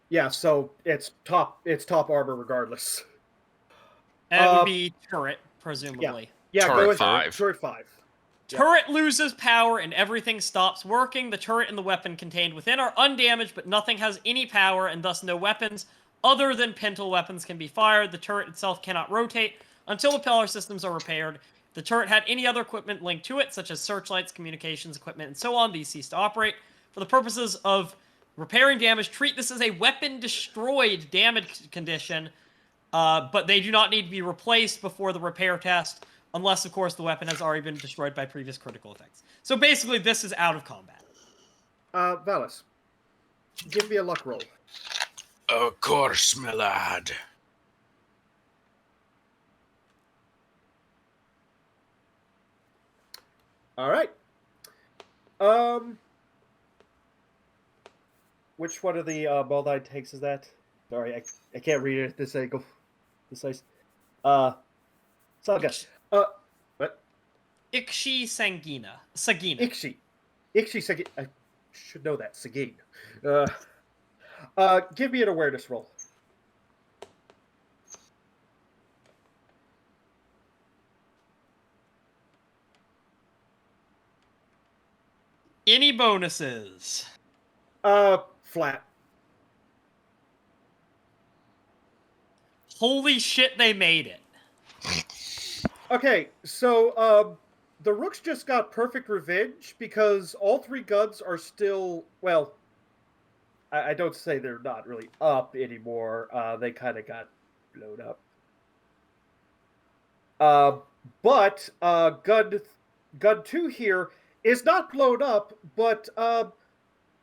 Yeah, so it's top armor regardless. And it would be turret, presumably. Yeah, Turret go with 5. Turret 5. Turret loses power and everything stops working. The turret and the weapon contained within are undamaged, but nothing has any power, and thus no weapons other than pintle weapons can be fired. The turret itself cannot rotate until the power systems are repaired. If the turret had any other equipment linked to it, such as searchlights, communications equipment, and so on, these cease to operate. For the purposes of repairing damage, treat this as a weapon destroyed damage condition, but they do not need to be replaced before the repair test, unless, of course, the weapon has already been destroyed by previous critical effects. So basically, this is out of combat. Valis, give me a luck roll. Of course, my lad. All right. Which one of the Maldine tanks is that? Sorry, I can't read it at this angle. This size. Saga. What? Ixi Sagina. Ixi Sagine. I should know that. Sagine. Give me an awareness roll. Any bonuses? Flat. Holy shit, they made it. Okay, so the Rooks just got perfect revenge because all 3 guns are still, well, I don't say they're not really up anymore. They kind of got blown up. But gun 2 here is not blown up, but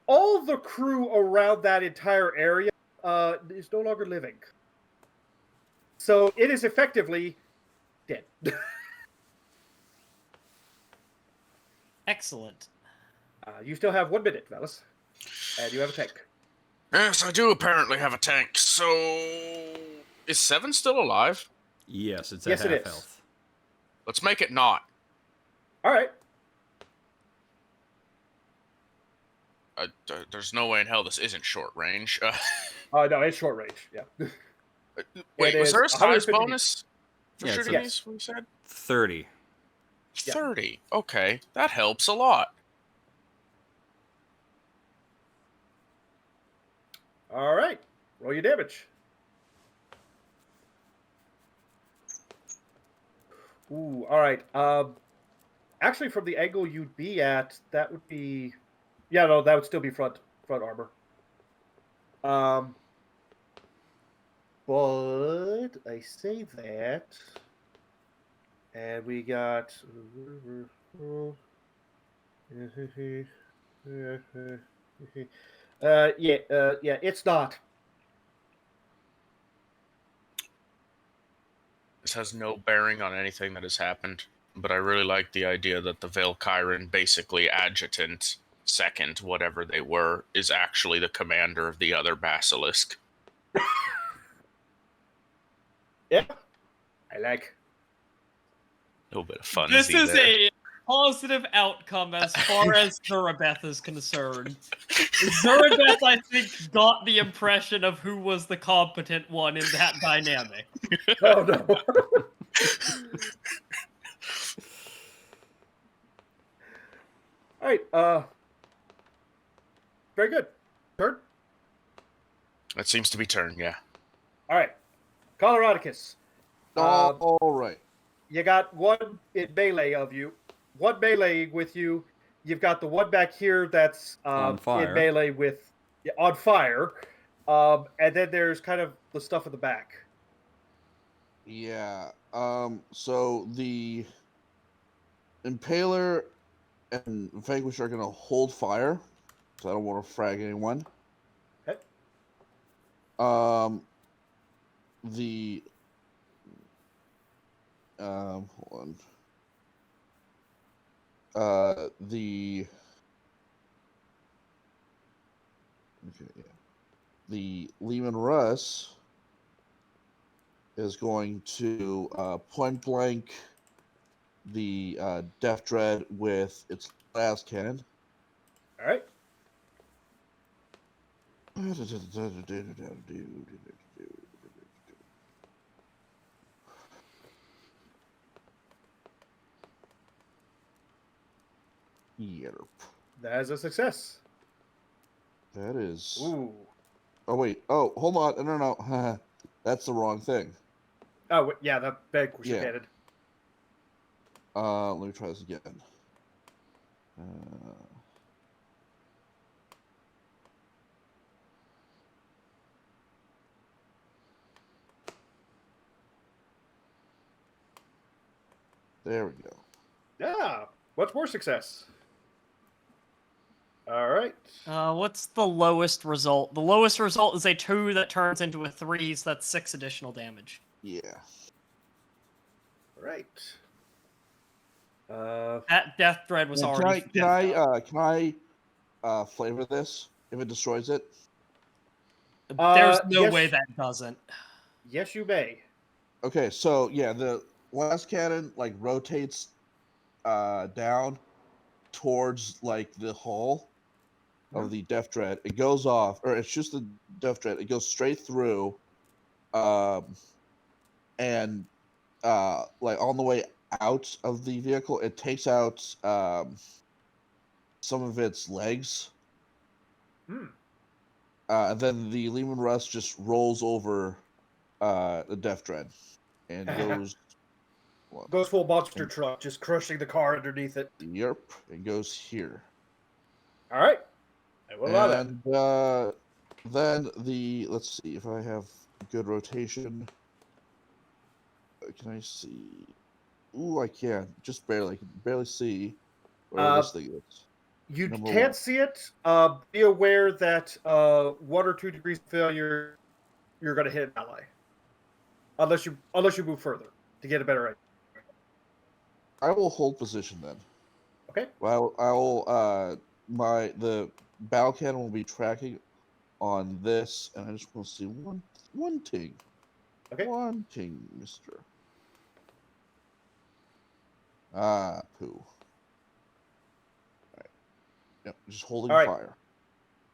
all the crew around that entire area is no longer living. So it is effectively dead. Excellent. You still have 1 minute, Valis. And you have a tank. Yes, I do apparently have a tank. So, is 7 still alive? Yes, it's Yes, at it half is. health. Let's make it not. All right. There's no way in hell this isn't short range. No, it's short range. Yeah. Wait, It was is there a size 150 bonus for Yeah, it's shooting a- these? What you said? 30. Yeah. 30. Okay, that helps a lot. All right. Roll your damage. Ooh, all right. Actually, from the angle you'd be at, that would be... Yeah, no, that would still be front armor. But I say that... And we got... yeah, it's not. This has no bearing on anything that has happened, but I really like the idea that the Valkyran, basically adjutant, second, whatever they were, is actually the commander of the other basilisk. Yeah, I like. A little bit of fun. This is a positive outcome as far as Zurabeth is concerned. Zurabeth, I think, got the impression of who was the competent one in that dynamic. Oh, no. All right, very good. Turn. That seems to be turn, yeah. All right, Coloradicus. All right. You got one in melee of you, one melee with you. You've got the one back here that's On fire. in melee with on fire, and then there's kind of the stuff in the back. Yeah. So the Impaler and Vanquish are gonna hold fire, so I don't want to frag anyone. Okay. The hold on. The okay, yeah. The Lehman Russ is going to point blank the Death Dread with its last cannon. All right. Yerp. That is a success. That is. Ooh. Oh wait. Oh, hold on. No. That's the wrong thing. Oh, yeah, that vanquish Yeah. cannon. Let me try this again. There we go. Yeah, much more success. All right. What's the lowest result? The lowest result is a 2 that turns into a 3, so that's 6 additional damage. Yeah. All right. That Death Dread was Can already. I flavor this if it destroys it? There's no yes. way that doesn't. Yes, you may. Okay, so yeah, the last cannon like rotates down towards like the hull of the Death Dread. It goes off, or it shoots the Death Dread. It goes straight through, and like on the way out of the vehicle, it takes out some of its legs. And then the Lehman Russ just rolls over the Death Dread and goes. Goes full monster truck, just crushing the car underneath it. Yep, it goes here. All right. And what about it? And then let's see if I have good rotation. Can I see? Ooh, I can. Just barely. I can barely see where this thing is. You Number can't one. see it. Be aware that 1 or 2 degrees of failure, you're going to hit an ally, unless you move further to get a better idea. I will hold position then. Okay. Well, I will. The battle cannon will be tracking on this, and I just want to see one thing. Okay. One thing, Mister. Poo. Alright. Yep, just holding All right.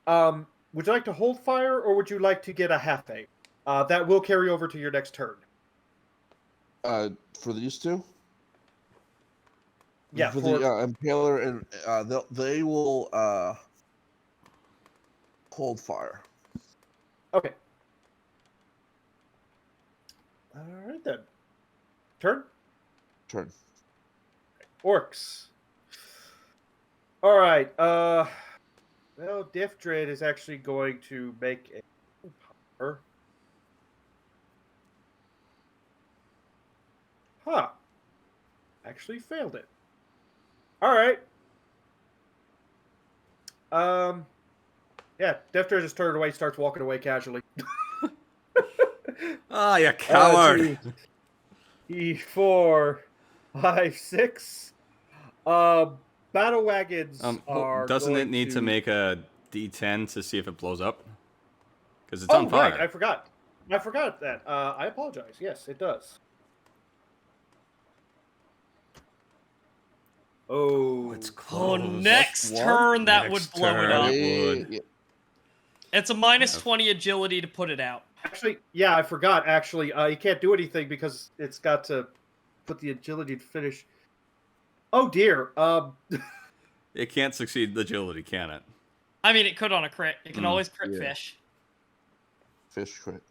fire. Would you like to hold fire, or would you like to get a half aim? That will carry over to your next turn. For these two? Yeah, For the Impaler, and they will hold fire. Okay. All right then. Turn. Orcs. All right. Well, Diff Dread is actually going to make a power. Huh. Actually failed it. All right. Yeah, Diff Dread just turned away, starts walking away casually. Ah, you coward. 2, 4, 5, 6. Battle wagons are. Doesn't it going need to make a D10 to see if it blows up? Because it's Oh, on fire. right. I forgot that. I apologize. Yes, it does. Oh, it's Oh, close. next Plus turn that would Next blow turn. it up. would. Yeah. It's a minus 20 agility to put it out. actually, yeah, I forgot. Actually, you can't do anything because it's got to put the agility to finish. Oh dear. It can't succeed the agility, can it? I mean, it could on a crit. It can always crit Yeah. fish. Fish crit.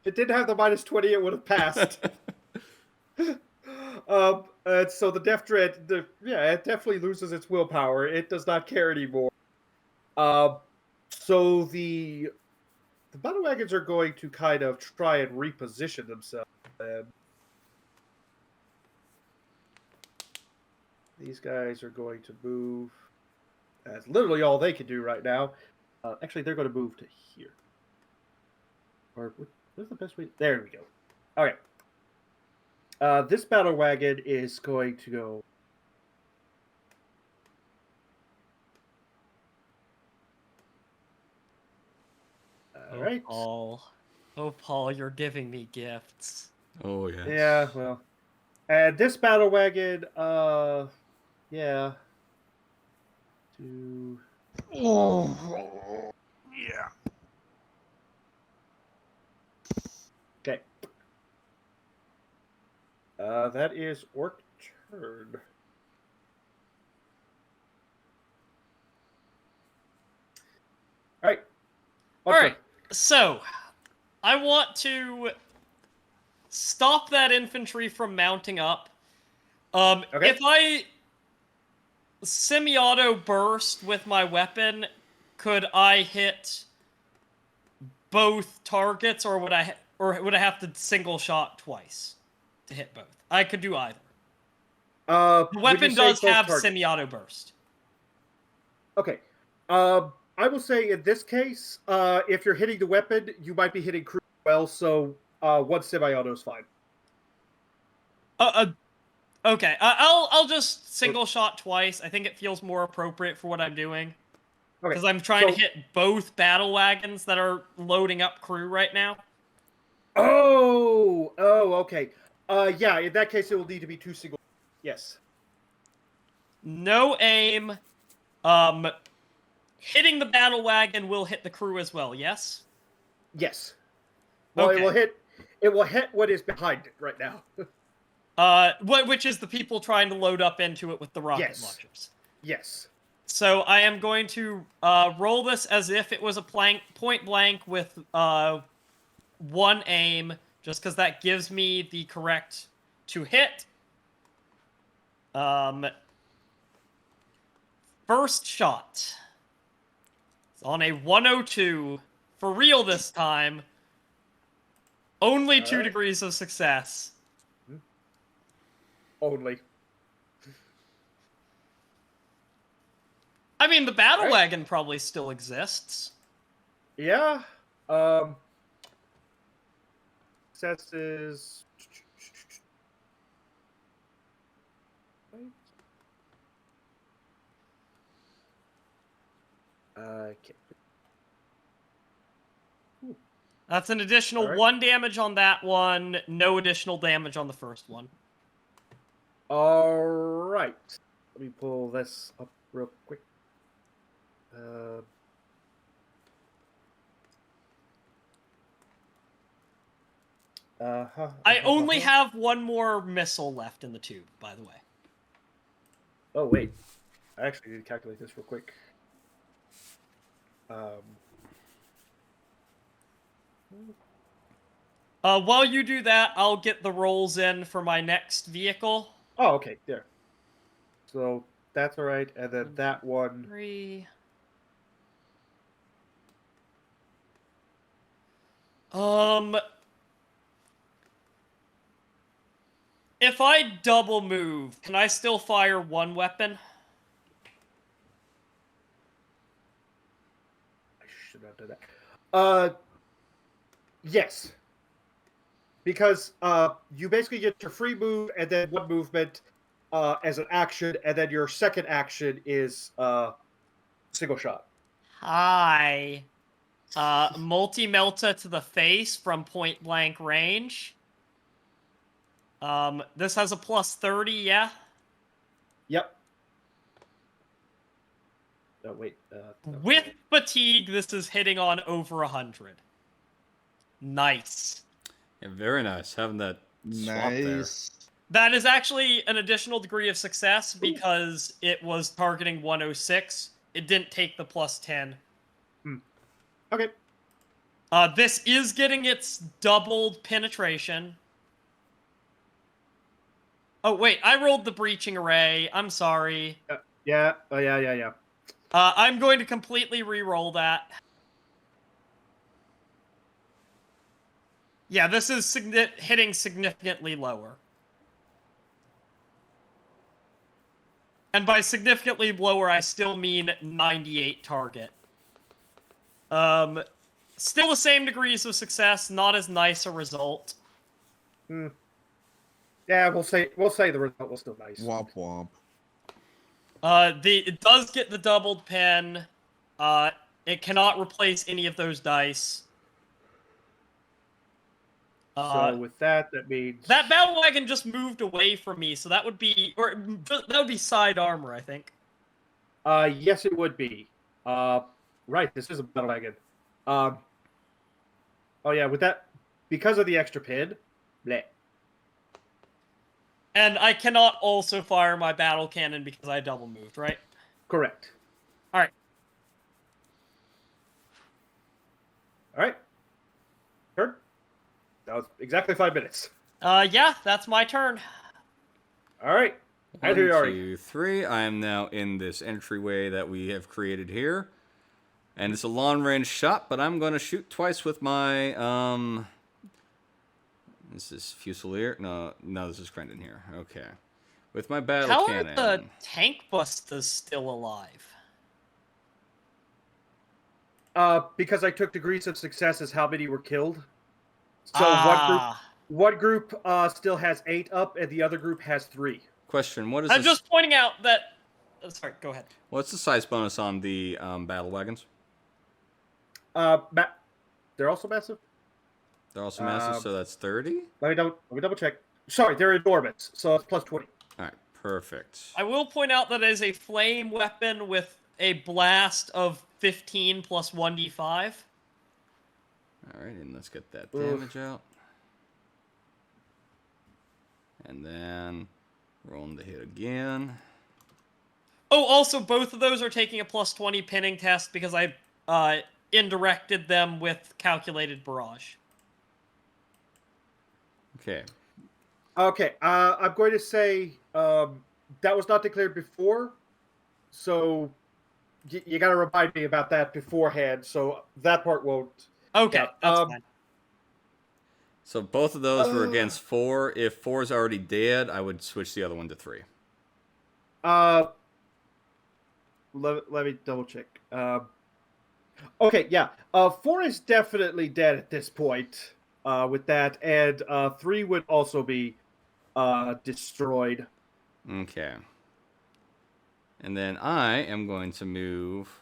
If it didn't have the minus 20, it would have passed. And so the Death Dread, it definitely loses its willpower. It does not care anymore. So the battle wagons are going to kind of try and reposition themselves. These guys are going to move. That's literally all they can do right now. Actually, they're going to move to here. Or what's the best way? There we go. Okay. This battle wagon is going to go. All right. Paul. Oh, Paul, you're giving me gifts. Oh, yes. Yeah, well. And this battle wagon, yeah. Oh, yeah. Okay. That is Orc turn. All right. All right. So, I want to stop that infantry from mounting up. Okay. If I semi-auto burst with my weapon, could I hit both targets, or would I have to single shot twice to hit both? I could do either. The weapon does have semi-auto burst. Okay. I will say in this case, if you're hitting the weapon, you might be hitting crew well, so one semi-auto is fine. Okay. I'll just single shot twice. I think it feels more appropriate for what I'm doing. Okay. Because I'm trying to hit both battle wagons that are loading up crew right now. Oh, okay. Yeah, in that case, it will need to be 2 single. Yes. No aim. Hitting the battle wagon will hit the crew as well, yes? Yes. Well, Okay. it will hit what is behind it right now. Which is the people trying to load up into it with the rocket launchers. Yes. So I am going to roll this as if it was a point blank with one aim, just because that gives me the correct to hit. First shot. It's on a 102. For real this time. Only 2 degrees of success. Only. I mean, the battle Right. wagon probably still exists. Yeah. Successes. Okay. That's an additional Alright. 1 damage on that one, no additional damage on the first one. All right. Let me pull this up real quick. I only have 1 more missile left in the tube, by the way. Oh wait, I actually need to calculate this real quick. While you do that, I'll get the rolls in for my next vehicle. Oh, okay, there. So that's all right, and then that one. 3. If I double move, can I still fire 1 weapon? I should not do that. Yes. Because you basically get your free move and then 1 movement as an action, and then your second action is single shot. Hi. Multi-melta to the face from point blank range. This has a plus 30, yeah? Yep. Oh, wait. With fatigue, this is hitting on over 100. Nice. Yeah, very nice having that swap there. Nice. That is actually an additional degree of success because it was targeting 106. It didn't take the plus 10. Okay. This is getting its doubled penetration. Oh, wait, I rolled the breaching array. I'm sorry. Yeah. Oh, yeah. I'm going to completely re-roll that. Yeah, this is hitting significantly lower. And by significantly lower, I still mean 98 target. Still the same degrees of success, not as nice a result. Yeah, we'll say the result was still nice. Womp womp. It does get the doubled pen. It cannot replace any of those dice. So with that means That battle wagon just moved away from me, so that would be side armor, I think. yes, it would be. Right, this is a battle wagon. Oh yeah, with that, because of the extra pin, bleh. And I cannot also fire my battle cannon because I double moved, right? Correct. All right. All right. Turn. That was exactly 5 minutes. Yeah, that's my turn. All right. 1, Einherjari. 2, 3. I am now in this entryway that we have created here. And it's a long-range shot, but I'm going to shoot twice with my, This is Fusilier? No, this is Crendon here. Okay. With my battle How cannon. are the tank busters still alive? Because I took degrees of success as how many were killed. So one group still has 8 up, and the other group has 3. Question, what is I'm this? just pointing out that... sorry, go ahead. What's the size bonus on the battle wagons? They're also massive. They're also massive, so that's 30? Let me double check. Sorry, they're enormous, so it's plus 20. Alright, perfect. I will point out that it is a flame weapon with a blast of 15 plus 1d5. Alright, and let's get that damage out. And then rolling the hit again. Oh, also, both of those are taking a plus 20 pinning test because I indirected them with calculated barrage. Okay. Okay, I'm going to say that was not declared before, so you got to remind me about that beforehand, so that part won't. Okay, Yeah, that's fine. So both of those were against 4. If 4 is already dead, I would switch the other one to 3. let me double check. Okay, yeah. 4 is definitely dead at this point. With that, and 3 would also be destroyed. Okay. And then I am going to move.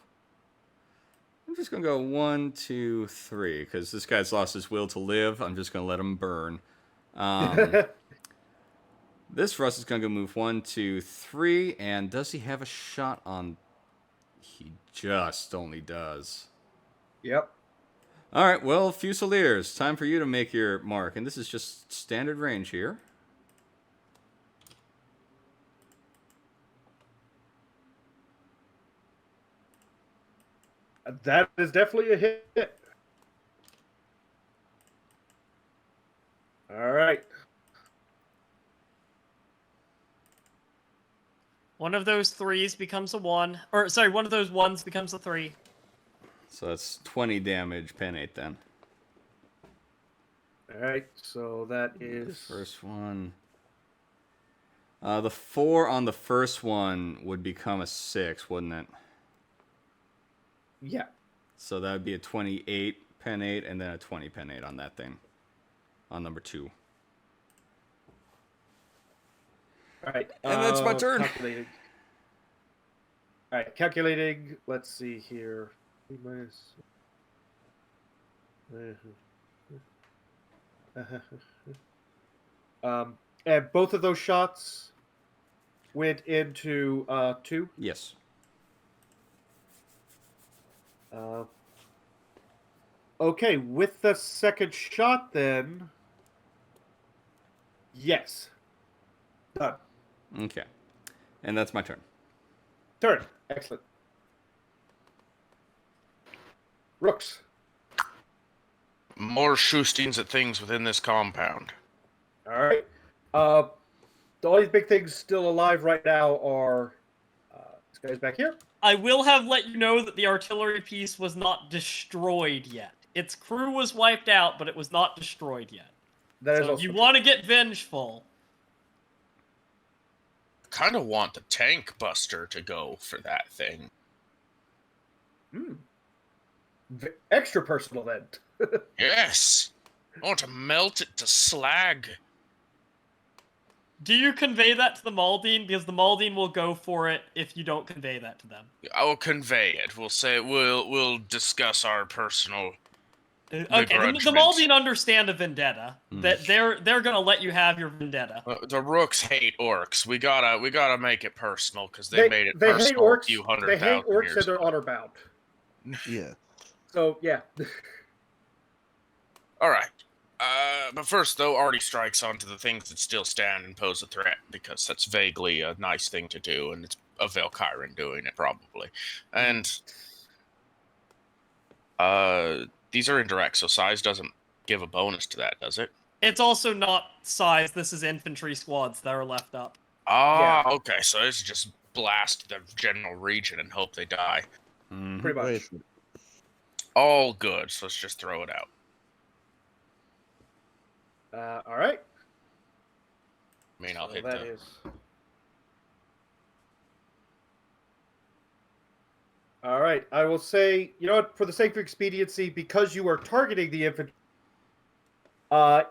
I'm just going to go 1, 2, 3, because this guy's lost his will to live. I'm just going to let him burn. This Russ is going to go move 1, 2, 3. And does he have a shot on? He just only does. Yep. All right, well, Fusiliers, time for you to make your mark. And this is just standard range here. That is definitely a hit. All right. One of those 3s becomes a 1. Or, sorry, one of those 1s becomes a 3. So that's 20 damage, penate then. All right, so that is... First one. The 4 on the first one would become a 6, wouldn't it? Yeah. So that would be a 28 penate and then a 20 penate on that thing. On number 2. All right. And that's my turn. Calculating. All right, calculating. Let's see here. Minus... and both of those shots went into 2. Yes. Okay, with the second shot, then yes, done. Okay. And that's my turn. Turn. Excellent. Rooks. More shoostings at things within this compound. All right. The only big things still alive right now are this guy's back here. I will have let you know that the artillery piece was not destroyed yet. Its crew was wiped out, but it was not destroyed yet. That is So if also you true. want to get vengeful, Kind of want the tank buster to go for that thing. Extra personal then. Yes! I want to melt it to slag. do you convey that to the Maldine? Because the Maldine will go for it if you don't convey that to them. I will convey it. We'll say we'll discuss our personal. Okay, the Begrudgment. Maldine understand a vendetta. That they're gonna let you have your vendetta. The Rooks hate orcs. We gotta make it personal because they made it they hate personal orcs. a few hundred They hate thousand orcs years and they're ago. honor bound. Yeah. So yeah. All right. But first, though, Artie strikes onto the things that still stand and pose a threat, because that's vaguely a nice thing to do, and it's a Valkyran doing it, probably. And these are indirect, so size doesn't give a bonus to that, does it? It's also not size. This is infantry squads that are left up. Ah, Yeah. okay, so it's just blast the general region and hope they die. Pretty much. Wait. All good, so let's just throw it out. All right. I mean, I'll So hit that the... is. All right. I will say, you know what? For the sake of expediency, because you are targeting the infantry,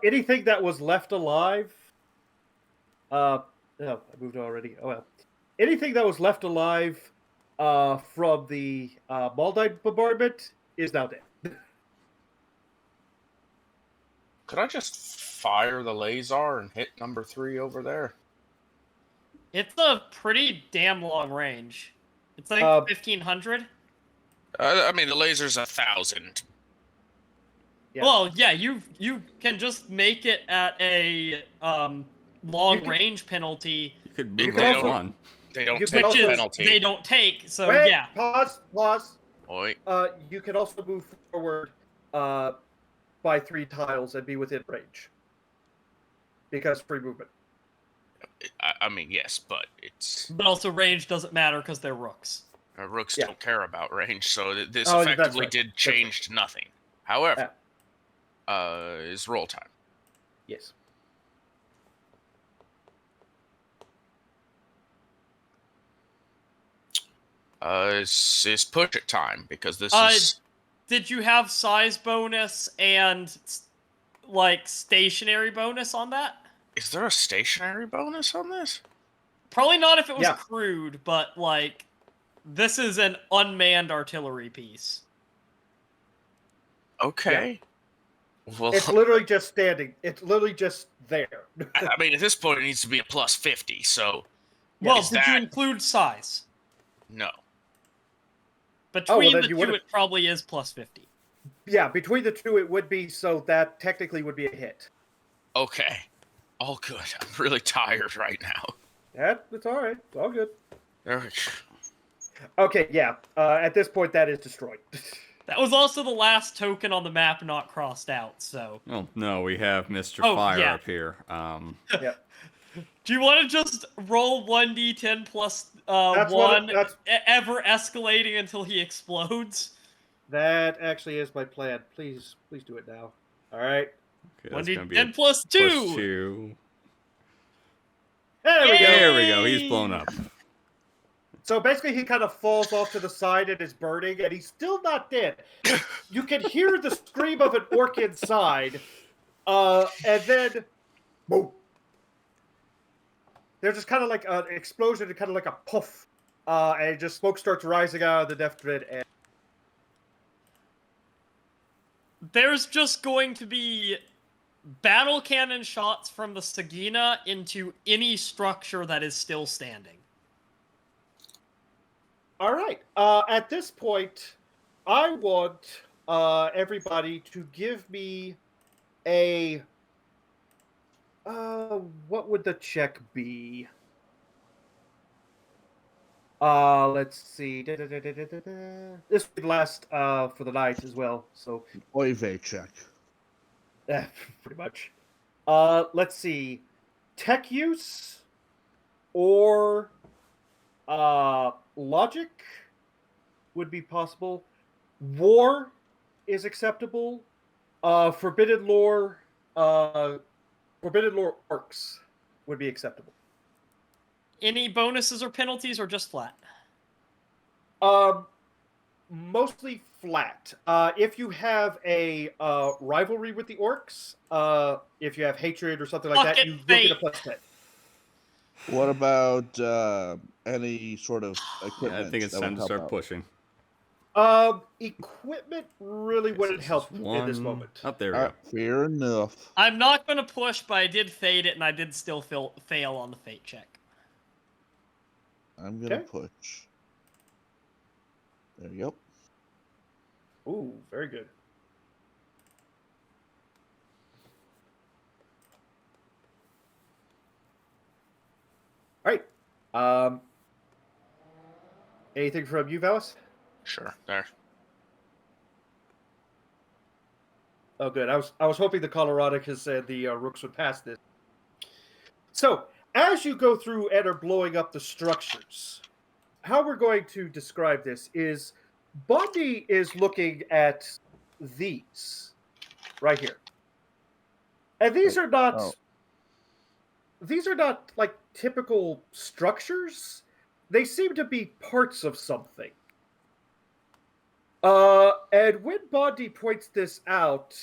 anything that was left alive. No, I moved already. Oh well. Anything that was left alive from the Maldine bombardment is now dead. Could I just fire the laser and hit number 3 over there? It's a pretty damn long range. It's like 1,500. I mean, the laser's 1,000. Yeah. Well, yeah, you can just make it at a long range penalty, You could You move can up also- 1. They don't You take can which the also- is penalty. they don't take. So Wait, yeah, pause. Oi. You can also move forward by 3 tiles and be within range. Because free movement. I mean, yes, but it's... but also range doesn't matter because they're rooks. Rooks Yeah. don't care about range, so this Oh, that's effectively right. did That's change to nothing. However, is roll time. Yes. Is push it time because this Uh, is. Did you have size bonus and like stationary bonus on that? Is there a stationary bonus on this? Probably not if it was Yeah. crude, but like this is an unmanned artillery piece. Okay. Well, It's literally just standing. It's literally just there. I mean, at this point, it needs to be a plus 50. So, Well, is did you that include size? no? Between then the you two, would've- it probably is plus 50. Yeah, between the two, it would be, so that technically would be a hit. Okay, all good. I'm really tired right now. That's all right. It's all good. There we go. Okay, yeah. At this point, that is destroyed. That was also the last token on the map not crossed out, so... Oh, no, we have Mr. Oh, Fire yeah. up here. Yeah. Do you want to just roll 1d10 plus That's 1, that's- ever escalating until he explodes? That actually is my plan. Please do it now. All right. Okay, that's gonna be a 1d10 plus 2! plus 2. There we go. There we go. He's blown up. So basically, he kind of falls off to the side and is burning, and he's still not dead. You can hear the scream of an orc inside, and then, boom. There's just kind of like an explosion and kind of like a puff, and just smoke starts rising out of the death grid. And There's just going to be battle cannon shots from the Sagina into any structure that is still standing. all right. At this point, I want everybody to give me a. What would the check be? Let's see. This would last for the night as well. So, Oive check. pretty much. Let's see. Tech use or logic would be possible. War is acceptable. Forbidden lore orcs would be acceptable. Any bonuses or penalties, or just flat? Mostly flat. If you have a rivalry with the orcs, if you have hatred or something like that, Fucking you will get a fate. plus 10. What about any sort of equipment? I think it's that would time to help start out? pushing. Equipment really wouldn't help in this moment. Up there we go. Fair enough. I'm not going to push, but I did fade it, and I did still fail on the fate check. I'm gonna Okay. push. There you go. Ooh, very good. All right. Anything from you, Valis? Sure, there. Oh, good. I was hoping the Coloradicus and the Rooks would pass this. So, as you go through and are blowing up the structures, how we're going to describe this is Bondi is looking at these right here. And these are not like typical structures. They seem to be parts of something. And when Bondi points this out,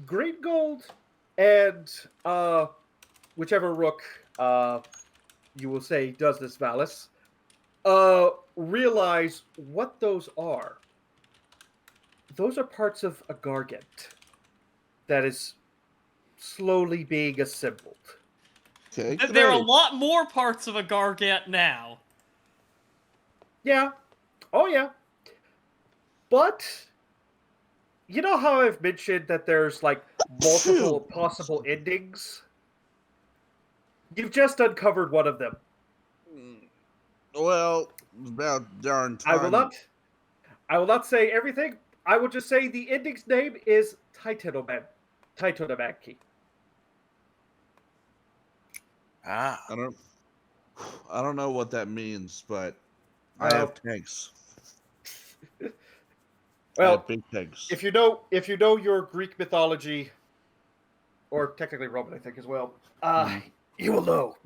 Green Gold and whichever rook you will say does this, Valis, realize what those are. Those are parts of a gargant that is slowly being assembled. Okay. There are a great. lot more parts of a gargant now. Yeah. Oh, yeah. But, you know how I've mentioned that there's, like, multiple possible endings? You've just uncovered one of them. Well, it's about darn time. I will not say everything. I will just say the ending's name is Titanomachy. Ah, I don't know what that means, but I have tanks. I Well, have big tanks. if you know your Greek mythology, or technically Roman, I think as well, you will know.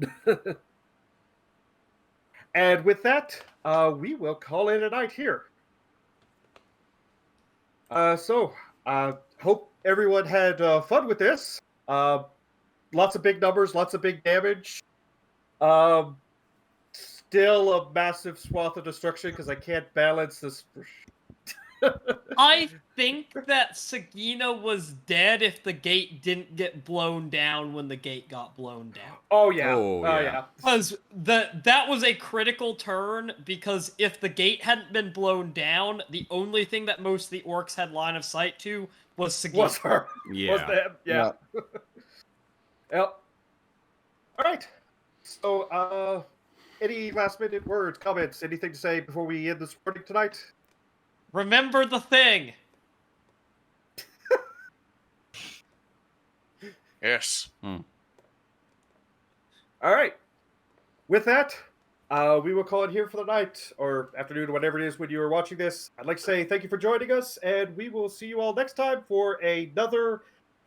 And with that, we will call it a night here. Hope everyone had fun with this. Lots of big numbers, lots of big damage. Still a massive swath of destruction because I can't balance this. I think that Sagina was dead if the gate didn't get blown down when the gate got blown down. Oh yeah. Oh, yeah. Because that was a critical turn, because if the gate hadn't been blown down, the only thing that most of the orcs had line of sight to was Sagina. Was her. Yeah. Was them. Yeah. Yep. All right. So, any last minute words, comments, anything to say before we end this recording tonight? Remember the thing. Yes. All right. With that, we will call it here for the night or afternoon, or whatever it is when you are watching this. I'd like to say thank you for joining us, and we will see you all next time for another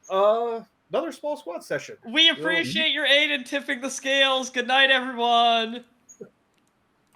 small squad session. We appreciate your aid in tipping the scales. Good night, everyone.